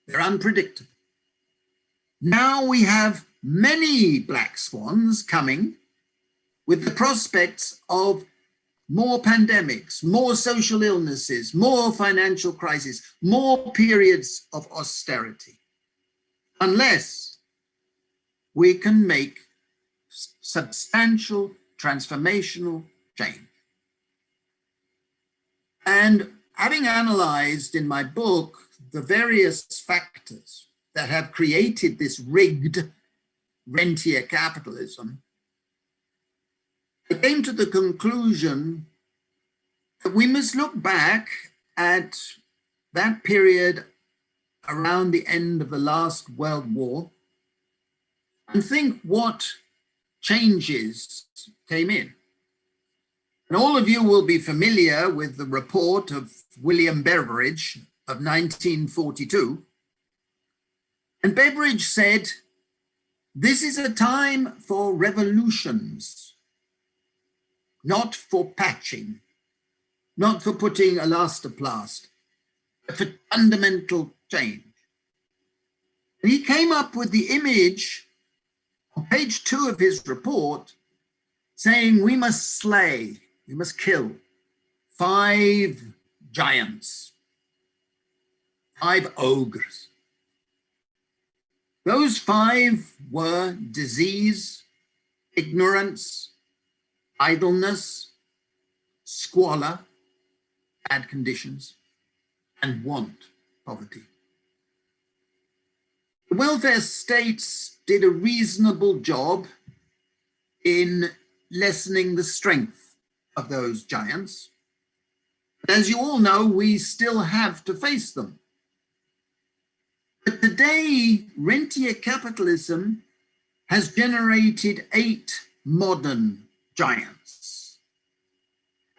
They're unpredictable. Now we have many black swans coming with the prospects of more pandemics, more social illnesses, more financial crises, more periods of austerity, unless we can make substantial transformational change. And having analyzed in my book the various factors that have created this rigged rentier capitalism, I came to the conclusion that we must look back at that period around the end of the last World War and think what changes came in. And all of you will be familiar with the report of William Beveridge of 1942. And Beveridge said, "This is a time for revolutions, not for patching, not for putting elastoplast, but for fundamental change." And he came up with the image on page 2 of his report saying we must slay, we must kill 5 giants, 5 ogres. Those 5 were disease, ignorance, idleness, squalor, bad conditions, and want, poverty. The welfare states did a reasonable job in lessening the strength of those giants. But as you all know, we still have to face them. But today, rentier capitalism has generated 8 modern giants.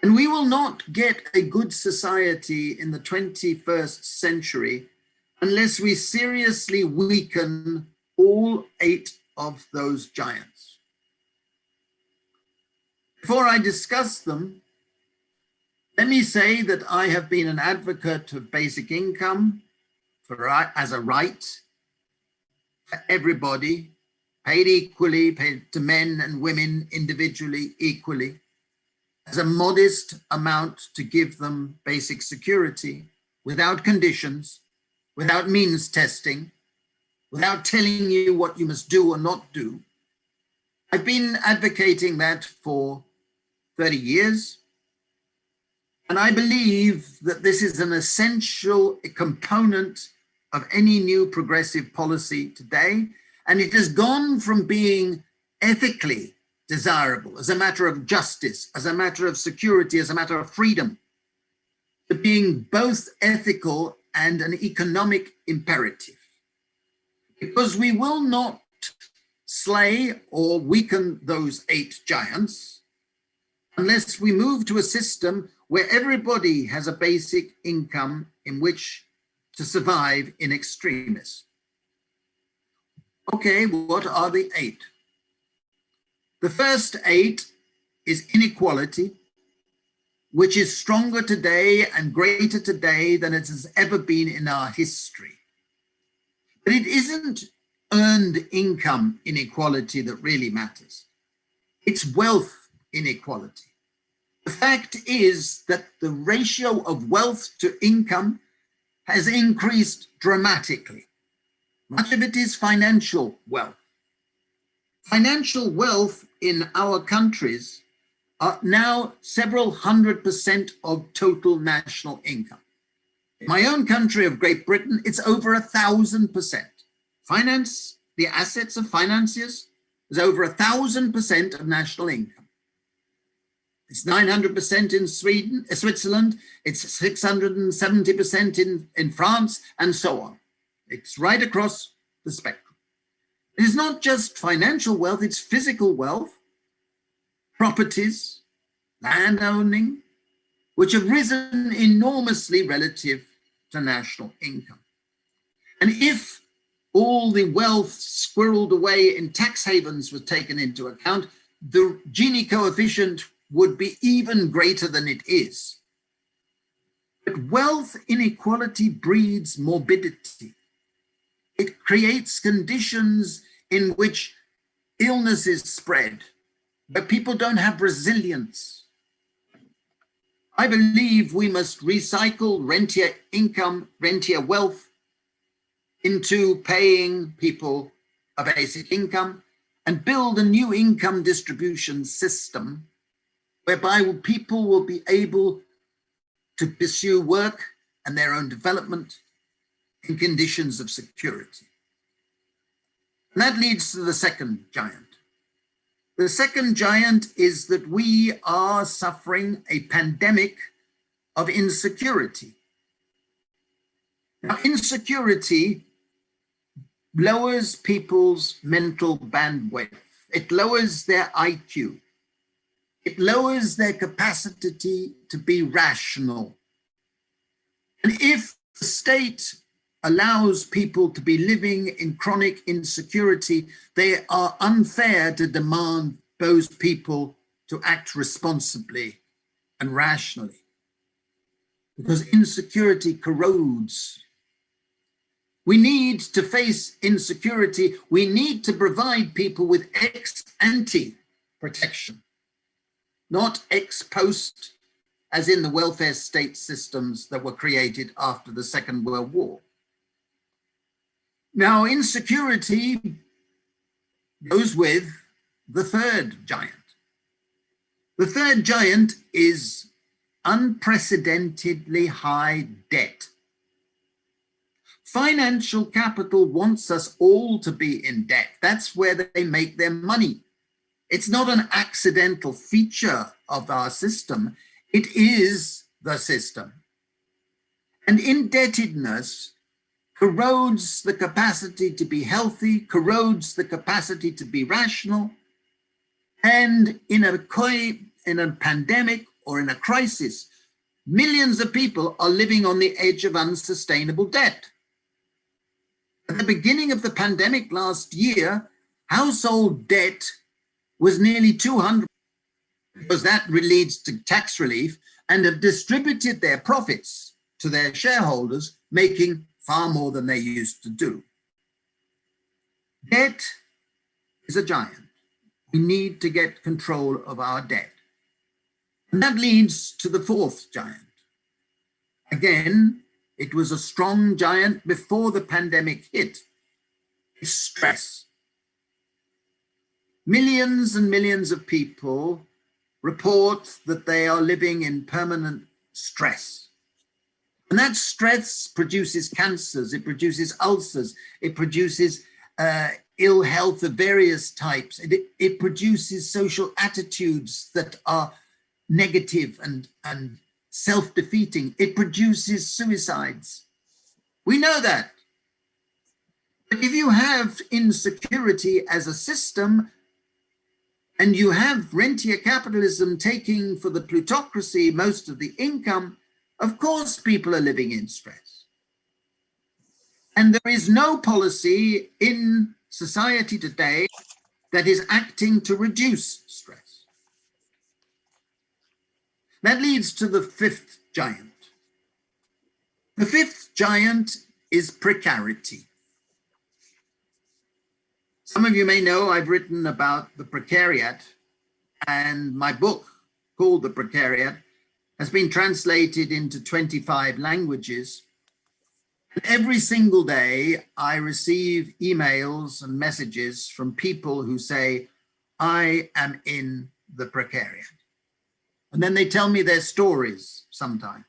And we will not get a good society in the 21st century unless we seriously weaken all 8 of those giants. Before I discuss them, let me say that I have been an advocate of basic income as a right for everybody, paid equally, paid to men and women individually equally, as a modest amount to give them basic security without conditions, without means testing, without telling you what you must do or not do. I've been advocating that for 30 years. And I believe that this is an essential component of any new progressive policy today. And it has gone from being ethically desirable as a matter of justice, as a matter of security, as a matter of freedom, to being both ethical and an economic imperative. Because we will not slay or weaken those 8 giants unless we move to a system where everybody has a basic income in which to survive in extremis. Okay, what are the 8? The first 8 is inequality, which is stronger today and greater today than it has ever been in our history. But it isn't earned income inequality that really matters. It's wealth inequality. The fact is that the ratio of wealth to income has increased dramatically. Much of it is financial wealth. Financial wealth in our countries are now several 100% of total national income. In my own country of Great Britain, it's over 1,000%. Finance, the assets of financiers, is over 1,000% of national income. It's 900% in Switzerland, it's 670% in France, and so on. It's right across the spectrum. It is not just financial wealth, it's physical wealth, properties, land owning, which have risen enormously relative to national income. And if all the wealth squirreled away in tax havens was taken into account, the Gini coefficient would be even greater than it is. But wealth inequality breeds morbidity. It creates conditions in which illness is spread, where people don't have resilience. I believe we must recycle rentier income, rentier wealth into paying people a basic income and build a new income distribution system whereby people will be able to pursue work and their own development in conditions of security. And that leads to the second giant. The second giant is that we are suffering a pandemic of insecurity. Now, insecurity lowers people's mental bandwidth. It lowers their IQ. It lowers their capacity to be rational. And if the state allows people to be living in chronic insecurity, they are unfair to demand those people to act responsibly and rationally. Because insecurity corrodes. We need to face insecurity. We need to provide people with ex-ante protection, not ex-post, as in the welfare state systems that were created after the Second World War. Now, insecurity goes with the third giant. The third giant is unprecedentedly high debt. Financial capital wants us all to be in debt. That's where they make their money. It's not an accidental feature of our system. It is the system. And indebtedness corrodes the capacity to be healthy, corrodes the capacity to be rational. And in a pandemic or in a crisis, millions of people are living on the edge of unsustainable debt. At the beginning of the pandemic last year, household debt was nearly 200, because that leads to tax relief, and have distributed their profits to their shareholders, making far more than they used to do. Debt is a giant. We need to get control of our debt. And that leads to the fourth giant. Again, it was a strong giant before the pandemic hit. It's stress. Millions and millions of people report that they are living in permanent stress. And that stress produces cancers, it produces ulcers, it produces ill health of various types. It produces social attitudes that are negative and self-defeating. It produces suicides. We know that. But if you have insecurity as a system, and you have rentier capitalism taking for the plutocracy most of the income, of course people are living in stress. And there is no policy in society today that is acting to reduce stress. That leads to the fifth giant. The fifth giant is precarity. Some of you may know I've written about the precariat, and my book called The Precariat has been translated into 25 languages. And every single day I receive emails and messages from people who say, I am in the precariat. And then they tell me their stories sometimes.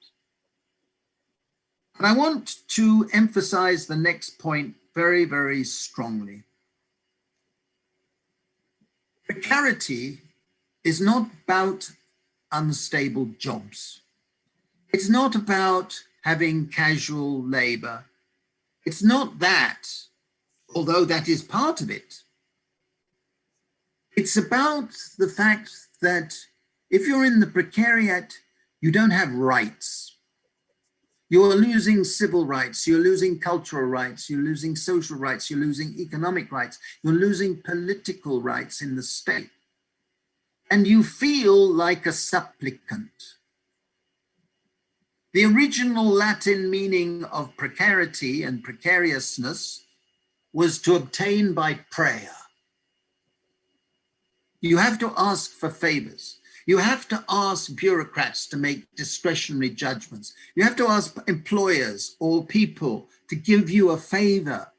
And I want to emphasize the next point very, very strongly. Precarity is not about unstable jobs. It's not about having casual labor. It's not that, although that is part of it. It's about the fact that if you're in the precariat, you don't have rights. You're losing civil rights, you're losing cultural rights, you're losing social rights, you're losing economic rights, you're losing political rights in the state. And you feel like a supplicant. The original Latin meaning of precarity and precariousness was to obtain by prayer. You have to ask for favors. You have to ask bureaucrats to make discretionary judgments. You have to ask employers or people to give you a favor.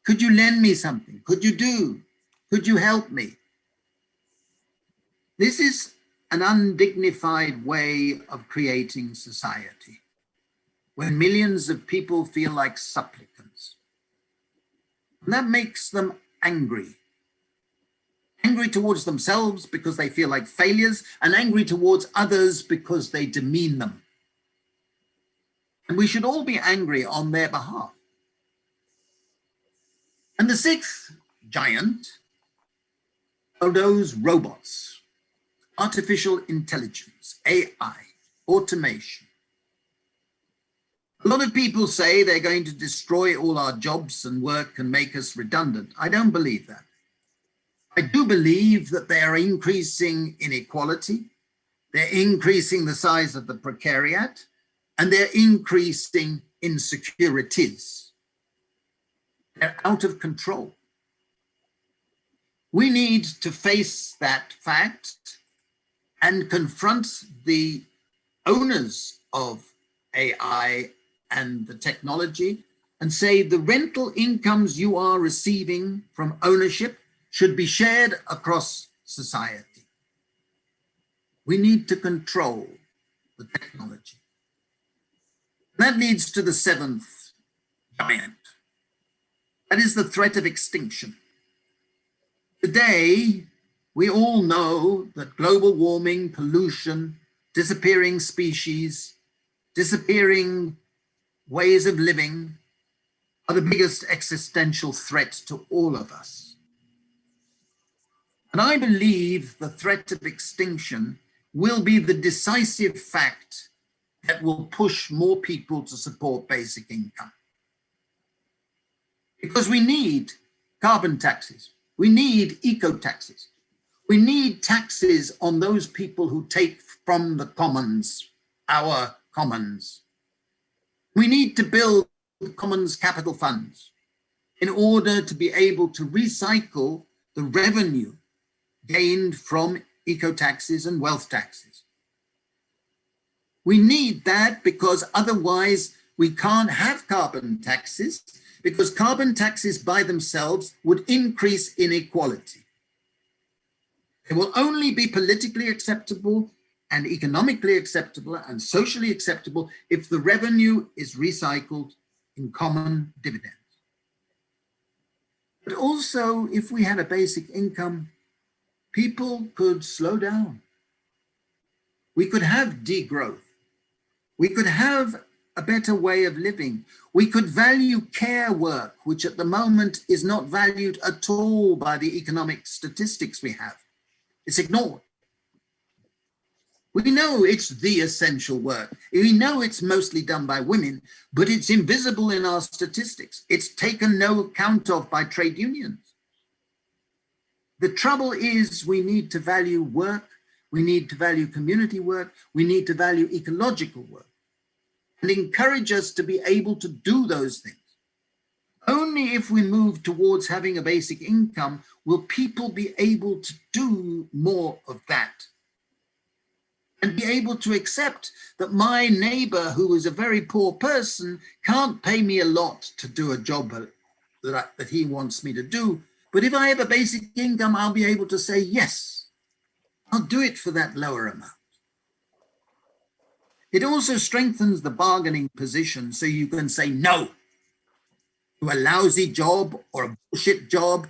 Could you lend me something? Could you do? Could you help me? This is an undignified way of creating society, when millions of people feel like supplicants. And that makes them angry. Angry towards themselves because they feel like failures, and angry towards others because they demean them. And we should all be angry on their behalf. And the sixth giant are those robots, artificial intelligence, AI, automation. A lot of people say they're going to destroy all our jobs and work and make us redundant. I don't believe that. I do believe that they are increasing inequality, they're increasing the size of the precariat, and they're increasing insecurities. They're out of control. We need to face that fact and confront the owners of AI and the technology and say the rental incomes you are receiving from ownership should be shared across society. We need to control the technology. That leads to the seventh giant. That is the threat of extinction. Today, we all know that global warming, pollution, disappearing species, disappearing ways of living are the biggest existential threat to all of us. And I believe the threat of extinction will be the decisive fact that will push more people to support basic income. Because we need carbon taxes, we need eco-taxes, we need taxes on those people who take from the commons, our commons. We need to build commons capital funds in order to be able to recycle the revenue gained from eco-taxes and wealth taxes. We need that because otherwise we can't have carbon taxes, because carbon taxes by themselves would increase inequality. They will only be politically acceptable and economically acceptable and socially acceptable if the revenue is recycled in common dividends. But also, if we had a basic income, people could slow down. We could have degrowth. We could have a better way of living. We could value care work, which at the moment is not valued at all by the economic statistics we have. It's ignored. We know it's the essential work. We know it's mostly done by women, but it's invisible in our statistics. It's taken no account of by trade unions. The trouble is we need to value work, we need to value community work, we need to value ecological work, and encourage us to be able to do those things. Only if we move towards having a basic income will people be able to do more of that and be able to accept that my neighbor, who is a very poor person, can't pay me a lot to do a job that he wants me to do. But if I have a basic income, I'll be able to say, yes, I'll do it for that lower amount. It also strengthens the bargaining position so you can say no to a lousy job or a bullshit job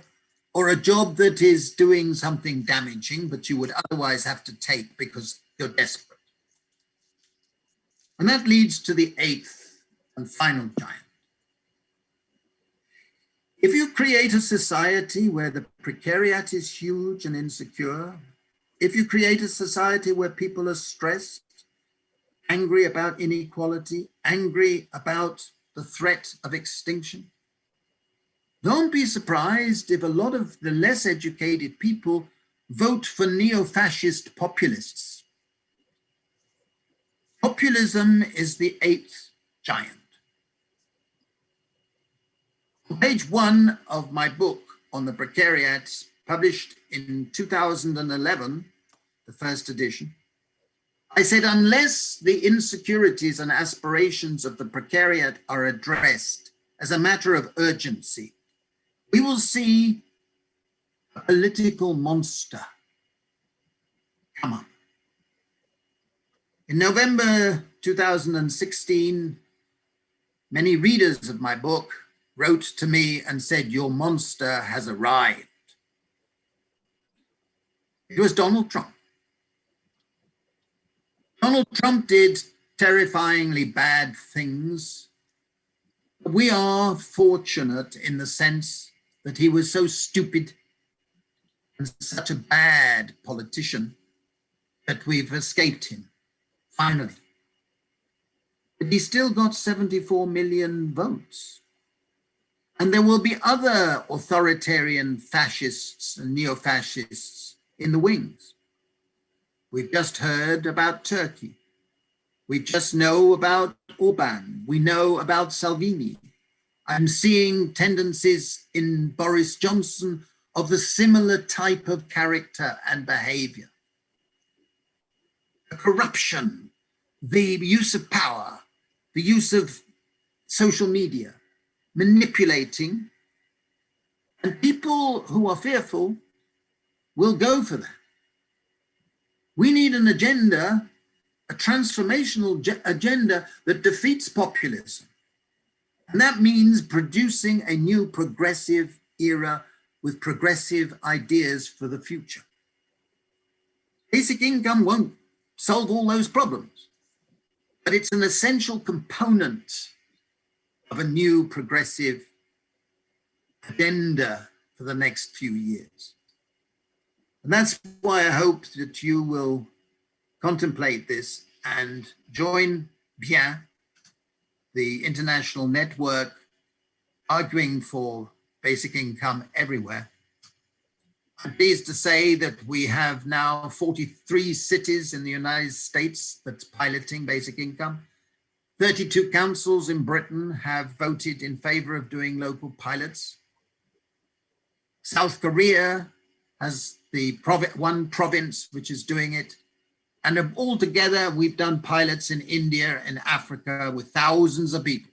or a job that is doing something damaging, but you would otherwise have to take because you're desperate. And that leads to the eighth and final giant. If you create a society where the precariat is huge and insecure, if you create a society where people are stressed, angry about inequality, angry about the threat of extinction, don't be surprised if a lot of the less educated people vote for neo-fascist populists. Populism is the eighth giant. On page 1 of my book on the precariat, published in 2011, the first edition, I said, unless the insecurities and aspirations of the precariat are addressed as a matter of urgency, we will see a political monster come up. In November 2016, many readers of my book wrote to me and said, your monster has arrived. It was Donald Trump. Donald Trump did terrifyingly bad things. We are fortunate in the sense that he was so stupid and such a bad politician that we've escaped him, finally. But he still got 74 million votes. And there will be other authoritarian fascists and neo-fascists in the wings. We've just heard about Turkey. We just know about Orban. We know about Salvini. I'm seeing tendencies in Boris Johnson of the similar type of character and behavior. The corruption, the use of power, the use of social media, manipulating, and people who are fearful will go for that. We need an agenda, a transformational agenda that defeats populism. And that means producing a new progressive era with progressive ideas for the future. Basic income won't solve all those problems, but it's an essential component of a new progressive agenda for the next few years. And that's why I hope that you will contemplate this and join bien the international network arguing for basic income everywhere. I'm pleased to say that we have now 43 cities in the United States that's piloting basic income. 32 councils in Britain have voted in favor of doing local pilots. South Korea has the one province which is doing it. And altogether, we've done pilots in India and Africa with thousands of people.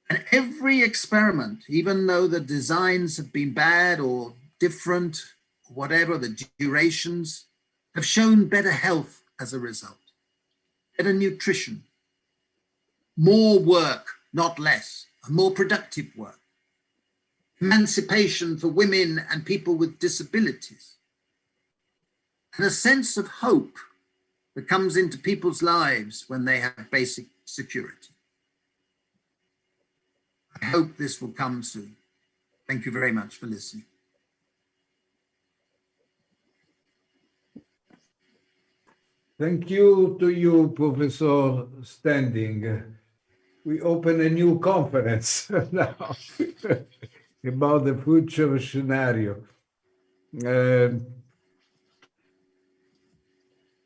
And every experiment, even though the designs have been bad or different, whatever, the durations, have shown better health as a result, better nutrition, more work, not less, more productive work, emancipation for women and people with disabilities, and a sense of hope that comes into people's lives when they have basic security. I hope this will come soon. Thank you very much for listening. Thank you to you, Professor Standing. We open a new conference now about the future scenario.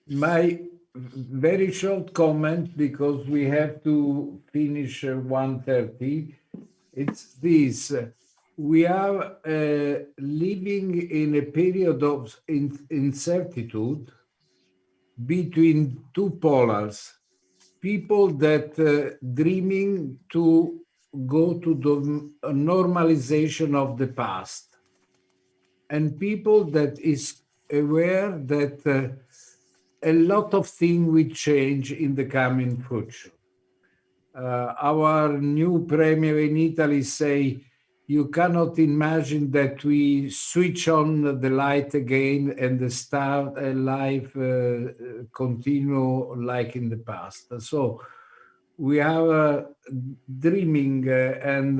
My very short comment, because we have to finish 1:30. It's this: we are living in a period of incertitude between two polars. People that dreaming to go to the normalization of the past, and people that is aware that a lot of things will change in the coming future. Our new premier in Italy say, you cannot imagine that we switch on the light again and the start a life continue like in the past. So we are dreaming and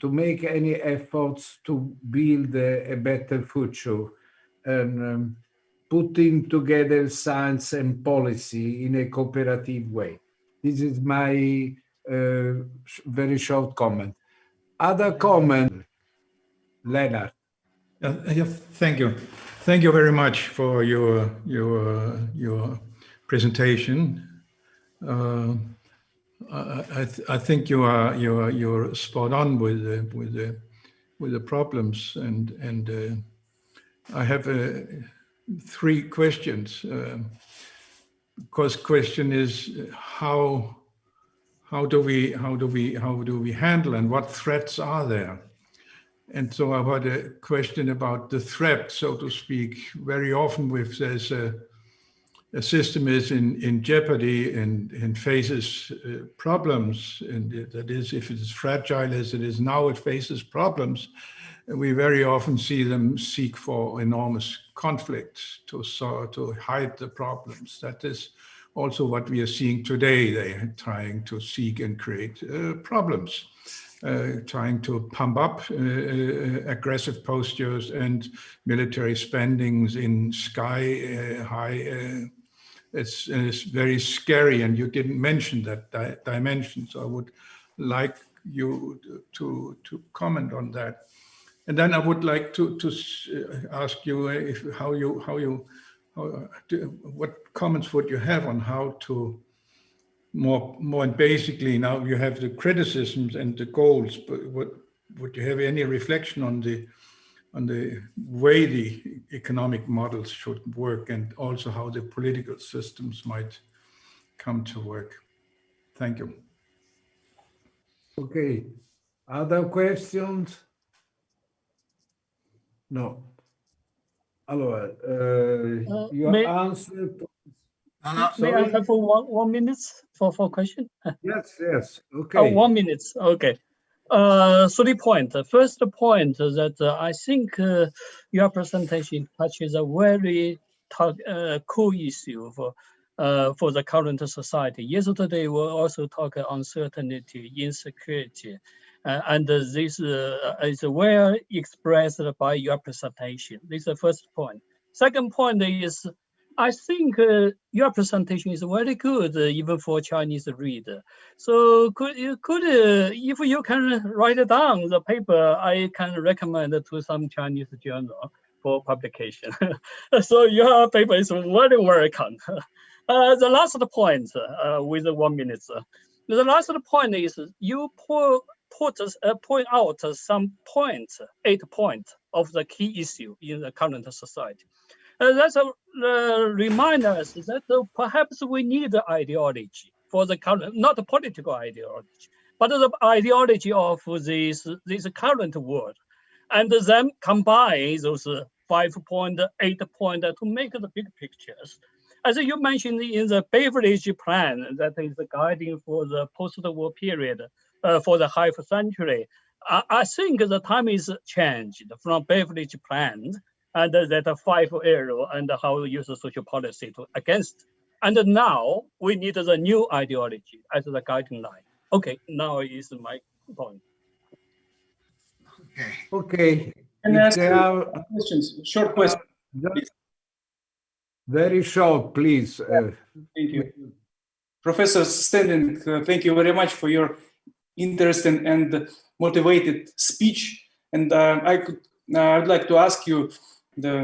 to make any efforts to build a better future and putting together science and policy in a cooperative way. This is my very short comment. Other comment, Leonard. Yes, thank you. Thank you very much for your presentation. I think you're spot on with the problems, and I have three questions. Because question is how do we handle, and what threats are there? And so I had a question about the threat, so to speak. Very often if there's a system is in jeopardy and faces problems, and that is, if it is fragile as it is now, it faces problems, and we very often see them seek for enormous conflicts to hide the problems. That is also what we are seeing today. They are trying to seek and create problems, trying to pump up aggressive postures and military spendings in sky high. It's very scary, and you didn't mention that dimension. So I would like you to comment on that. And then I would like to ask you what comments would you have on how to more basically, now you have the criticisms and the goals, but would you have any reflection on the way the economic models should work, and also how the political systems might come to work? Thank you. Okay, other questions? No. Allora, your answer. May I have 1 minute for question? Yes. Okay. 1 minute. Okay. 3 points. First point that I think your presentation touches a very cool issue for the current society. Yesterday we also talked uncertainty, insecurity, and this is well expressed by your presentation. This is the first point. Second point is I think your presentation is very good, even for Chinese reader. So if you can write down the paper, I can recommend to some Chinese journal for publication. So your paper is very welcome. The last point, with 1 minute. The last point is you point out some points, 8 points of the key issue in the current society. That's remind us that perhaps we need ideology for the current, not a political ideology, but the ideology of this current world, and then combine those 5 point, 8 point to make the big pictures. As you mentioned in the Beveridge plan, that is the guiding for the post-war period for the half century. I think the time is changed from Beveridge plan and that 5 arrow and how to use the social policy to against. And now we need the new ideology as the guiding line. Okay, now is my point. Okay. Can I If ask there you are questions? Short question. very short, please. Thank you. Professor Standing, thank you very much for your interesting and motivated speech. And I'd like to ask you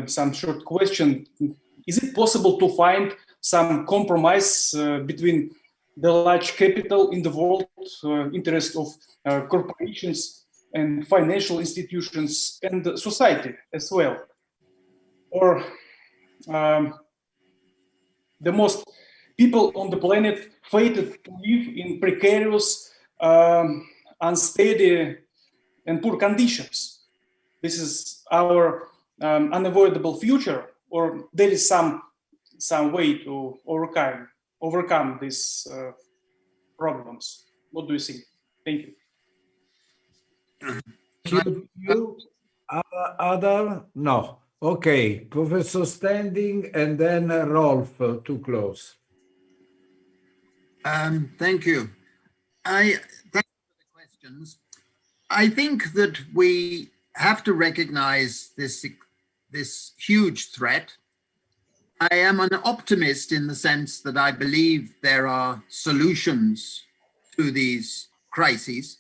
some short question. Is it possible to find some compromise between the large capital in the world, interest of corporations and financial institutions and society as well? Or the most people on the planet fated to live in precarious, unsteady and poor conditions? This is our unavoidable future, or there is some way to overcome these problems? What do you think? Thank you. Other? No. Okay, Professor Standing and then Rolf to close. Thank you. Thank you for the questions. I think that we have to recognize this huge threat. I am an optimist in the sense that I believe there are solutions to these crises,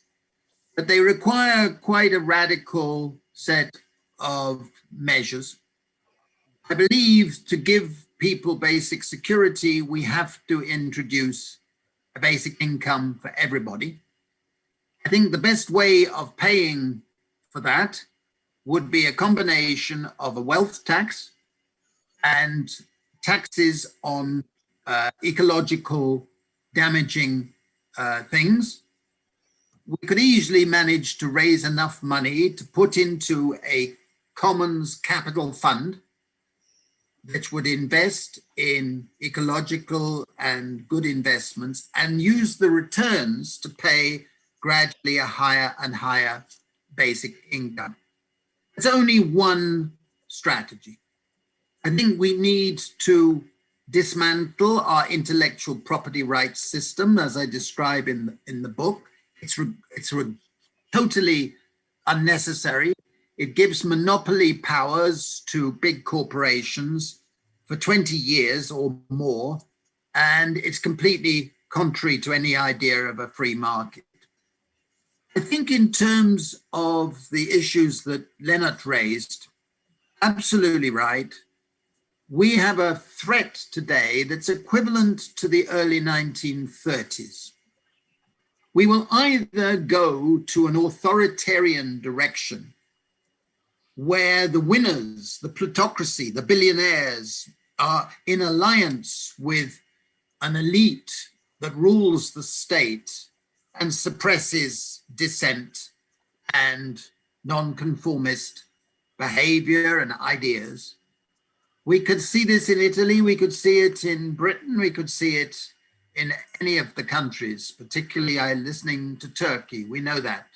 but they require quite a radical set of measures. I believe to give people basic security, we have to introduce a basic income for everybody. I think the best way of paying for that would be a combination of a wealth tax and taxes on ecological damaging things. We could easily manage to raise enough money to put into a commons capital fund which would invest in ecological and good investments and use the returns to pay gradually a higher and higher basic income. It's only one strategy. I think we need to dismantle our intellectual property rights system, as I describe in the book. It's totally unnecessary. It gives monopoly powers to big corporations for 20 years or more, and it's completely contrary to any idea of a free market. I think in terms of the issues that Lennart raised, absolutely right. We have a threat today that's equivalent to the early 1930s. We will either go to an authoritarian direction where the winners, the plutocracy, the billionaires are in alliance with an elite that rules the state and suppresses dissent and nonconformist behavior and ideas. We could see this in Italy, we could see it in Britain, we could see it in any of the countries, particularly listening to Turkey, we know that.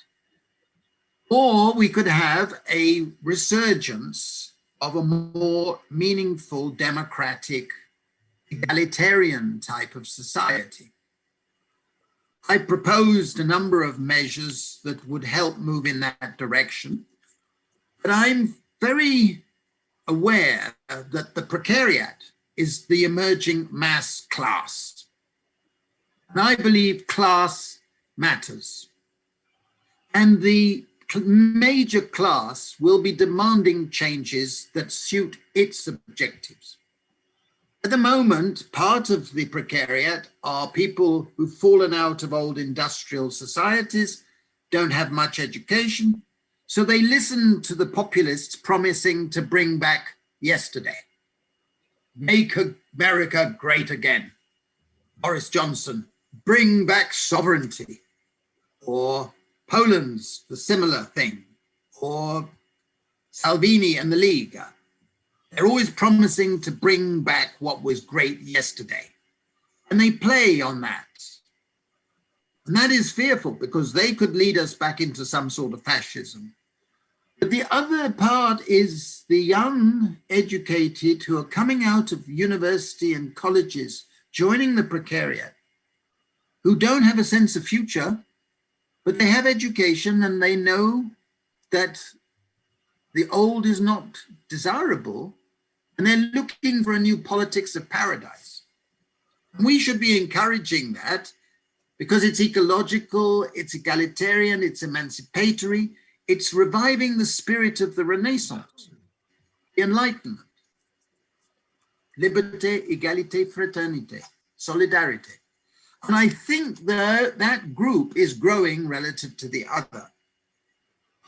Or we could have a resurgence of a more meaningful, democratic, egalitarian type of society. I proposed a number of measures that would help move in that direction, but I'm very aware that the precariat is the emerging mass class. And I believe class matters. And the major class will be demanding changes that suit its objectives. At the moment, part of the precariat are people who've fallen out of old industrial societies, don't have much education, so they listen to the populists promising to bring back yesterday. Make America great again. Boris Johnson, bring back sovereignty. Or Poland's the similar thing. Or Salvini and the League. They're always promising to bring back what was great yesterday. And they play on that. And that is fearful because they could lead us back into some sort of fascism. But the other part is the young educated who are coming out of university and colleges, joining the precariat, who don't have a sense of future, but they have education and they know that the old is not desirable, and they're looking for a new politics of paradise. We should be encouraging that because it's ecological, it's egalitarian, it's emancipatory, it's reviving the spirit of the Renaissance, the Enlightenment. Liberté, égalité, fraternité, solidarity. And I think that group is growing relative to the other.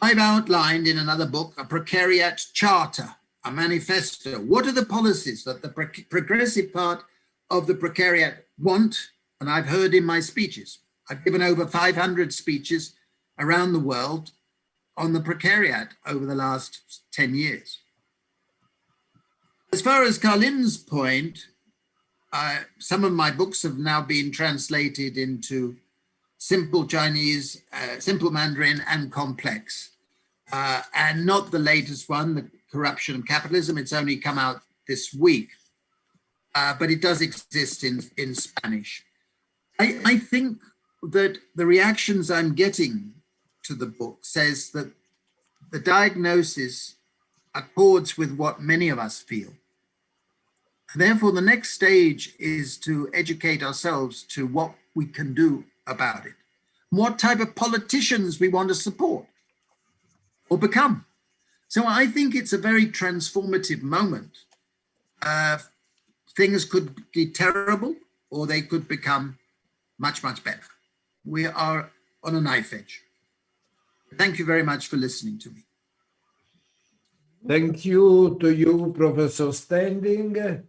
I've outlined in another book a precariat charter, a manifesto. What are the policies that the progressive part of the precariat want? And I've heard in my speeches. I've given over 500 speeches around the world on the precariat over the last 10 years. As far as Carlin's point, some of my books have now been translated into simple Chinese, simple Mandarin, and complex. And not the latest one, The Corruption of Capitalism. It's only come out this week, but it does exist in Spanish. I think that the reactions I'm getting to the book says that the diagnosis accords with what many of us feel. Therefore, the next stage is to educate ourselves to what we can do about it, what type of politicians we want to support or become. So I think it's a very transformative moment. Things could be terrible or they could become much, much better. We are on a knife edge. Thank you very much for listening to me. Thank you to you, Professor Standing.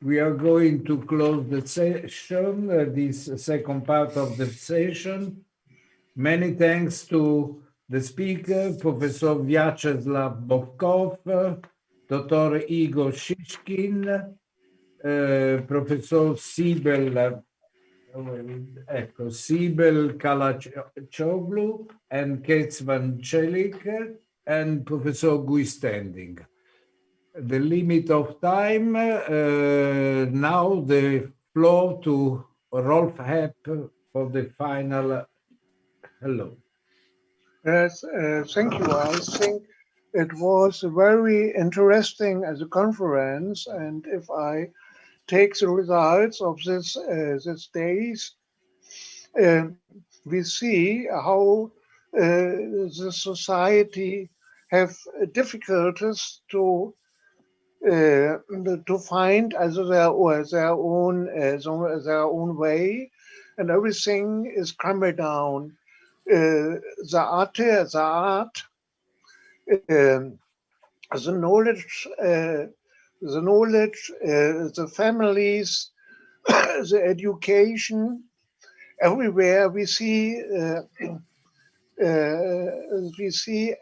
We are going to close the session, this second part of the session. Many thanks to the speaker, Professor Vyacheslav Bobkov, Dr. Igor Shishkin, Professor Sibel Kalachoglu, and Kees van Celik, and Professor Guy Standing. The limit of time, now the floor to Rolf Hepp for the final hello. Yes, thank you. I think it was very interesting as a conference, and if I take the results of this days, we see how the society have difficulties to find their own way, and everything is crumbled down. The art, the knowledge, the families, the education, everywhere we see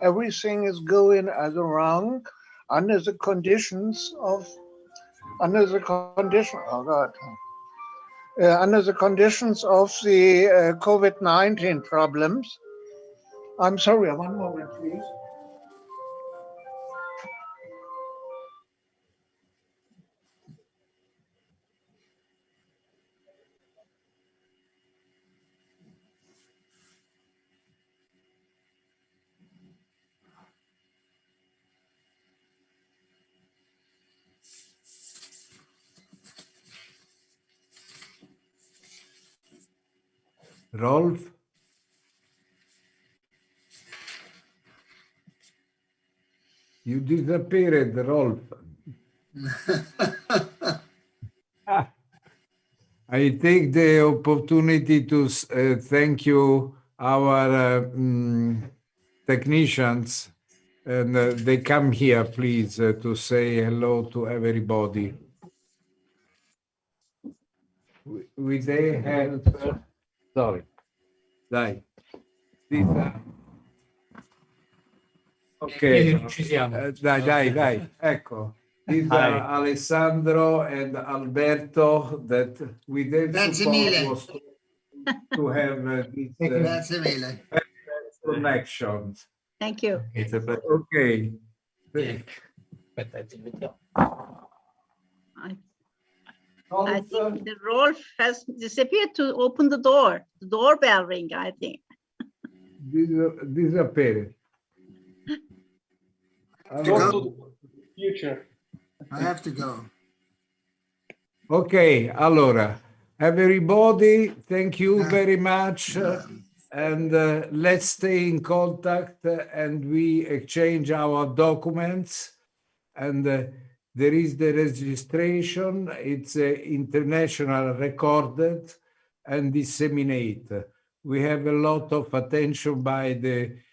everything is going as wrong under the conditions of under the conditions of the COVID-19 problems. I'm sorry, one moment, please. Rolf? You disappeared, Rolf. I take the opportunity to thank you, our technicians, and they come here, please, to say hello to everybody. With their help, sorry, dai. Ok, ci siamo. Dai, ecco. These are Alessandro and Alberto that with their support was to have this connections. Thank you. Okay. I think the Rolf has disappeared to open the door. The doorbell ring, I think. Disappeared. Go to future. I have to go. Okay, allora, everybody, thank you very much. And let's stay in contact and we exchange our documents. And there is the registration. It's international recorded and disseminated. We have a lot of attention by the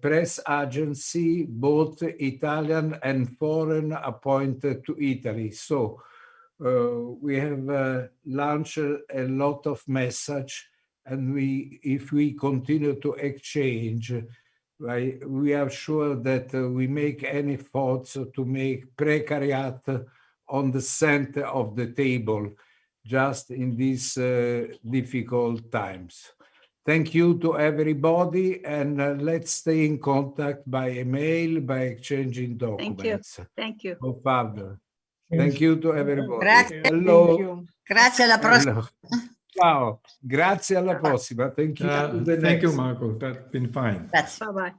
press agency, both Italian and foreign, appointed to Italy. So we have launched a lot of message, and if we continue to exchange, we are sure that we make any efforts to make precariat on the center of the table, just in these difficult times. Thank you to everybody, and let's stay in contact by email, by exchanging documents. Thank you. Go further. Thank you to everybody. Grazie. Hello. Thank you. Grazie, alla prossima. Hello. Ciao. Grazie, alla prossima. Thank you. Thank you, Marco. That's been fine. Grazie. Bye-bye.